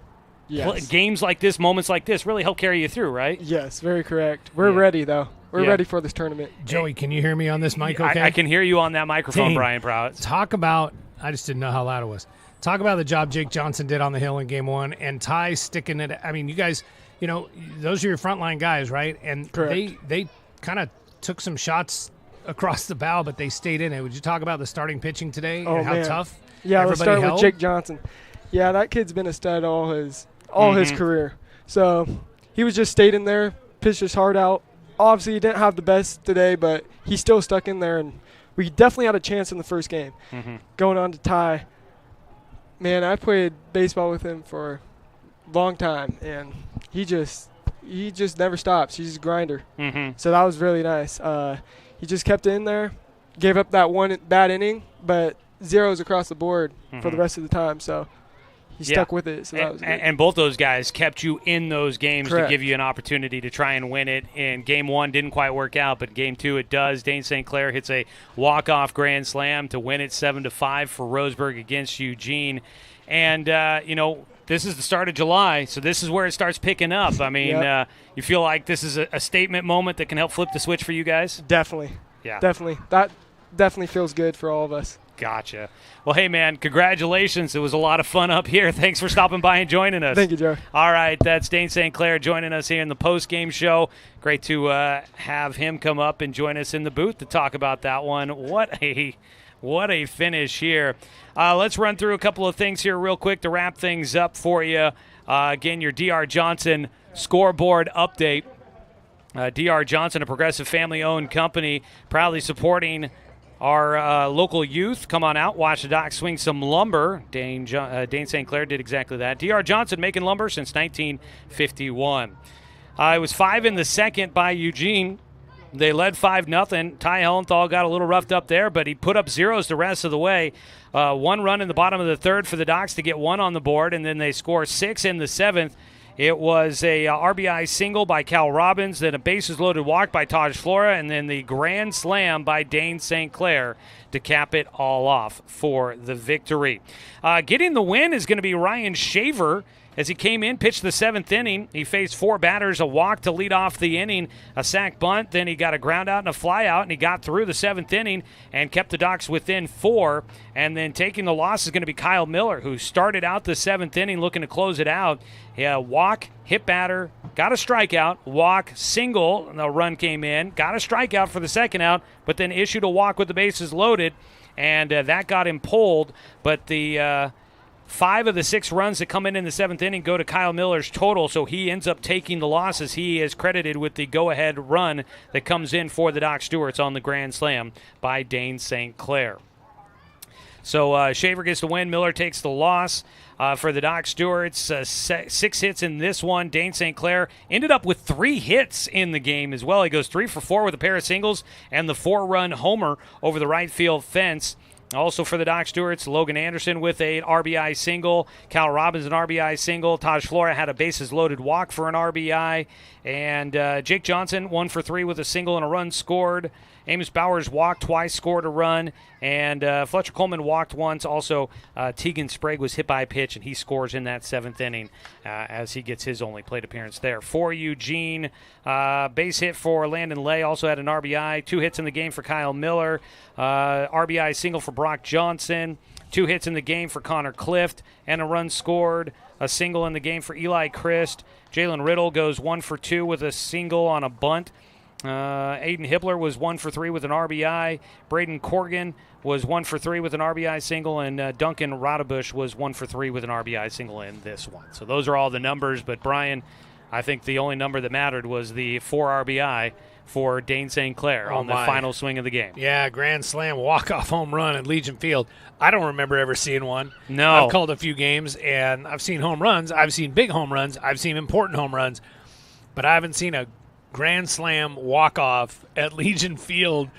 yes. Games like this, moments like this really help carry you through, right? Yes, very correct. We're ready, though. We're ready for this tournament. Joey, can you hear me on this mic okay? I can hear you on that microphone, Brian Prout. Talk about – I just didn't know how loud it was. Talk about the job Jake Johnson did on the hill in Game 1 and Ty sticking it. I mean, you guys, those are your frontline guys, right? And they kind of took some shots across the bow, but they stayed in it. Would you talk about the starting pitching today and how tough let's start with Jake Johnson. Yeah, that kid's been a stud all his career. So he was just stayed in there, pitched his heart out. Obviously, he didn't have the best today, but he still stuck in there, and we definitely had a chance in the first game. Mm-hmm. Going on to Ty, man, I played baseball with him for a long time, and he just never stops. He's a grinder. Mm-hmm. So that was really nice. He just kept it in there, gave up that one bad inning, but zeros across the board for the rest of the time. So stuck with it. So that was good. And both those guys kept you in those games Correct. to give you an opportunity to try and win it. And Game 1 didn't quite work out, but Game 2 it does. Dane St. Clair hits a walk-off grand slam to win it 7-5 for Roseburg against Eugene. And, this is the start of July, so this is where it starts picking up. I mean, you feel like this is a statement moment that can help flip the switch for you guys? Definitely. Yeah. Definitely. That definitely feels good for all of us. Gotcha. Well, hey, man, congratulations. It was a lot of fun up here. Thanks for stopping by and joining us. Thank you, Joe. All right, that's Dane St. Clair joining us here in the post-game show. Great to have him come up and join us in the booth to talk about that one. What a finish here. Let's run through a couple of things here real quick to wrap things up for you. Again, your D.R. Johnson scoreboard update. D.R. Johnson, a progressive family-owned company, proudly supporting our local youth. Come on out, watch the Doc swing some lumber. Dane St. Clair did exactly that. D.R. Johnson making lumber since 1951. It was 5 in the second by Eugene. They led 5-0. Ty Hellenthal got a little roughed up there, but he put up zeros the rest of the way. 1 run in the bottom of the third for the Docs to get 1 on the board, and then they score 6 in the seventh. It was a RBI single by Cal Robbins, then a bases-loaded walk by Taj Flora, and then the grand slam by Dane St. Clair to cap it all off for the victory. Getting the win is going to be Ryan Shaver. As he came in, pitched the 7th inning, he faced 4 batters, a walk to lead off the inning, a sac bunt, then he got a ground out and a fly out, and he got through the 7th inning and kept the Docs within 4. And then taking the loss is going to be Kyle Miller, who started out the 7th inning looking to close it out. Walk, hit batter, got a strikeout, walk, single, and a run came in, got a strikeout for the second out, but then issued a walk with the bases loaded, and that got him pulled. But the 5 of the 6 runs that come in the 7th inning go to Kyle Miller's total, so he ends up taking the losses. He is credited with the go-ahead run that comes in for the Doc Stewarts on the grand slam by Dane St. Clair. So Shaver gets the win. Miller takes the loss for the Doc Stewarts. 6 hits in this one. Dane St. Clair ended up with 3 hits in the game as well. He goes 3 for 4 with a pair of singles and the 4-run homer over the right field fence. Also for the Doc Stewarts, Logan Anderson with an RBI single. Cal Robbins an RBI single. Taj Flora had a bases-loaded walk for an RBI. And Jake Johnson 1 for 3 with a single and a run scored. Amos Bowers walked twice, scored a run. And Fletcher Coleman walked once. Also, Tegan Sprague was hit by a pitch, and he scores in that 7th inning as he gets his only plate appearance there. For Eugene, base hit for Landon Lay, also had an RBI. 2 hits in the game for Kyle Miller. RBI single for Brock Johnson. 2 hits in the game for Connor Clift, and a run scored. A single in the game for Eli Christ. Jalen Riddle goes 1 for 2 with a single on a bunt. Aiden Hibbler was 1 for 3 with an RBI. Braden Corrigan was 1 for 3 with an RBI single, and Duncan Rodebush was 1 for 3 with an RBI single in this one. So those are all the numbers, but Brian, I think the only number that mattered was the 4 RBI for Dane St. Clair on the final swing of the game. Yeah, grand slam, walk-off home run at Legion Field. I don't remember ever seeing one. No. I've called a few games, and I've seen home runs. I've seen big home runs. I've seen important home runs. But I haven't seen a grand slam walk-off at Legion Field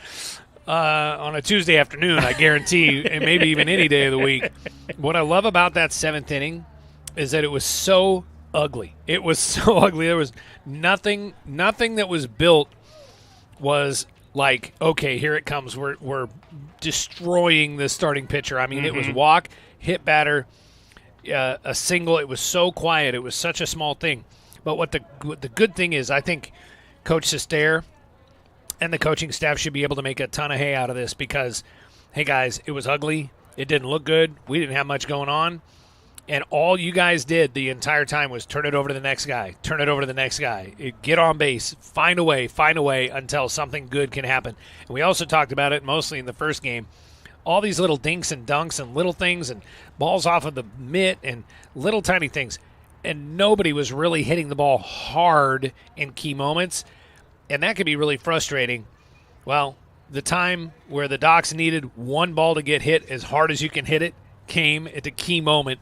on a Tuesday afternoon, I guarantee, and maybe even any day of the week. What I love about that 7th inning is that it was so ugly. It was so ugly. There was nothing that was built was like, okay, here it comes. We're destroying the starting pitcher. I mean, It was walk, hit batter, a single. It was so quiet. It was such a small thing. But what the good thing is, I think Coach Sestair and the coaching staff should be able to make a ton of hay out of this because, hey, guys, it was ugly. It didn't look good. We didn't have much going on. And all you guys did the entire time was turn it over to the next guy, turn it over to the next guy, get on base, find a way until something good can happen. And we also talked about it mostly in the first game. All these little dinks and dunks and little things and balls off of the mitt and little tiny things. And nobody was really hitting the ball hard in key moments. And that could be really frustrating. Well, the time where the Docs needed one ball to get hit as hard as you can hit it came at the key moment.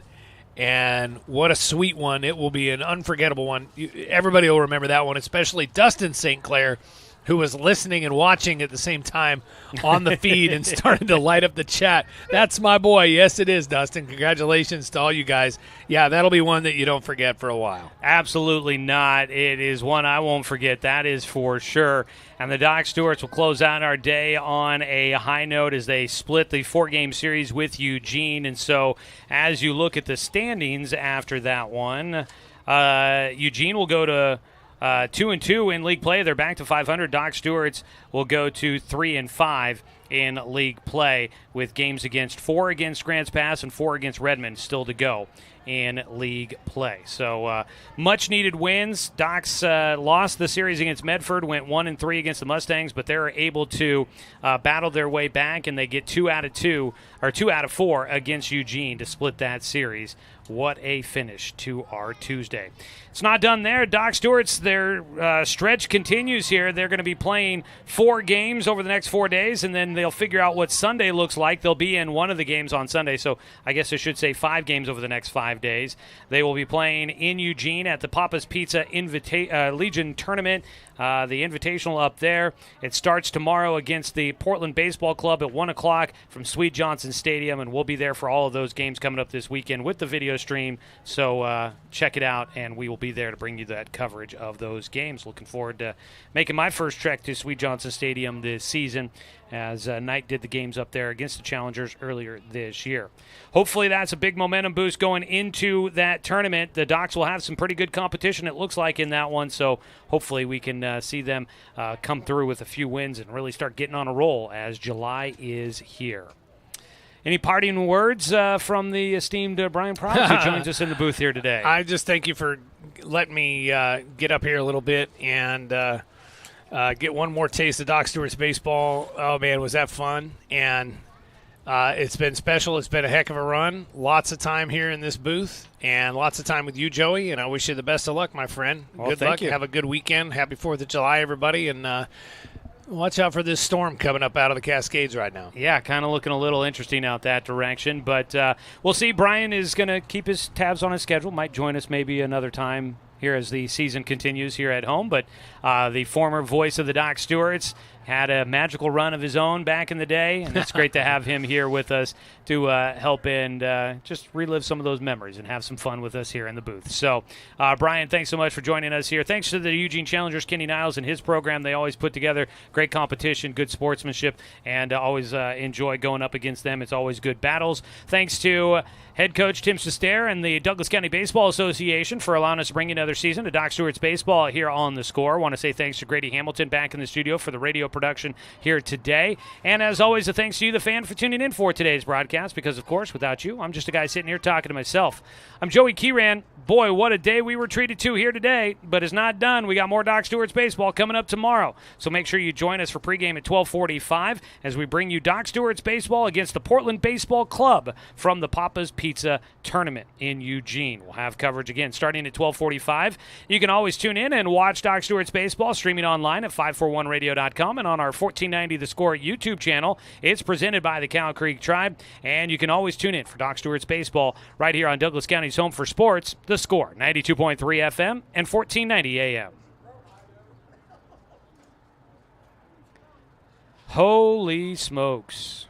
And what a sweet one. It will be an unforgettable one. Everybody will remember that one, especially Dustin St. Clair, who was listening and watching at the same time on the feed and started to light up the chat. That's my boy. Yes, it is, Dustin. Congratulations to all you guys. Yeah, that'll be one that you don't forget for a while. Absolutely not. It is one I won't forget. That is for sure. And the Doc Stewarts will close out our day on a high note as they split the 4-game series with Eugene. And so as you look at the standings after that one, Eugene will go to 2-2 in league play. They're back to 500. Doc Stewarts will go to 3-5 in league play with games against 4 against Grants Pass and 4 against Redmond still to go in league play. So much needed wins. Docs lost the series against Medford, went 1-3 against the Mustangs, but they're able to battle their way back, and they get 2 out of 4 against Eugene to split that series. What a finish to our Tuesday. It's not done there. Doc Stewart's, their stretch continues here. They're going to be playing 4 games over the next 4 days, and then they'll figure out what Sunday looks like. They'll be in one of the games on Sunday, so I guess I should say 5 games over the next 5 days. They will be playing in Eugene at the Papa's Pizza Legion Tournament, the Invitational up there. It starts tomorrow against the Portland Baseball Club at 1 o'clock from Sweet Johnson Stadium, and we'll be there for all of those games coming up this weekend with the video stream. So check it out, and we will be there to bring you that coverage of those games. Looking forward to making my first trek to Sweet Johnson Stadium this season, as Knight did the games up there against the Challengers earlier this year. Hopefully that's a big momentum boost going into that tournament. The Docs will have some pretty good competition, it looks like, in that one, so hopefully we can see them come through with a few wins and really start getting on a roll as July is here. Any parting words from the esteemed Brian Price, who joins us in the booth here today? I just thank you for letting me get up here a little bit and get one more taste of Doc Stewart's baseball. Oh, man, was that fun. And it's been special. It's been a heck of a run. Lots of time here in this booth and lots of time with you, Joey, and I wish you the best of luck, my friend. Well, good thank luck. you. Have a good weekend. Happy 4th of July, everybody, and watch out for this storm coming up out of the Cascades right now. Yeah, kind of looking a little interesting out that direction, but we'll see. Brian is going to keep his tabs on his schedule, might join us maybe another time here as the season continues here at home, but the former voice of the Doc Stewarts had a magical run of his own back in the day, and it's great to have him here with us to help and just relive some of those memories and have some fun with us here in the booth. So, Brian, thanks so much for joining us here. Thanks to the Eugene Challengers, Kenny Niles, and his program. They always put together great competition, good sportsmanship, and always enjoy going up against them. It's always good battles. Thanks to head coach Tim Sester and the Douglas County Baseball Association for allowing us to bring you another season of Doc Stewart's Baseball here on The Score. I want to say thanks to Grady Hamilton back in the studio for the radio production here today. And as always, a thanks to you, the fan, for tuning in for today's broadcast, because, of course, without you, I'm just a guy sitting here talking to myself. I'm Joey Kieran. Boy, what a day we were treated to here today, but it's not done. We got more Doc Stewart's Baseball coming up tomorrow. So make sure you join us for pregame at 12:45 as we bring you Doc Stewart's Baseball against the Portland Baseball Club from the Papa's Pizza Tournament in Eugene. We'll have coverage again starting at 12:45. You can always tune in and watch Doc Stewart's Baseball streaming online at 541radio.com and on our 1490 The Score YouTube channel. It's presented by the Cow Creek Tribe, and you can always tune in for Doc Stewart's Baseball right here on Douglas County's home for sports, The Score, 92.3 FM and 1490 AM. Holy smokes.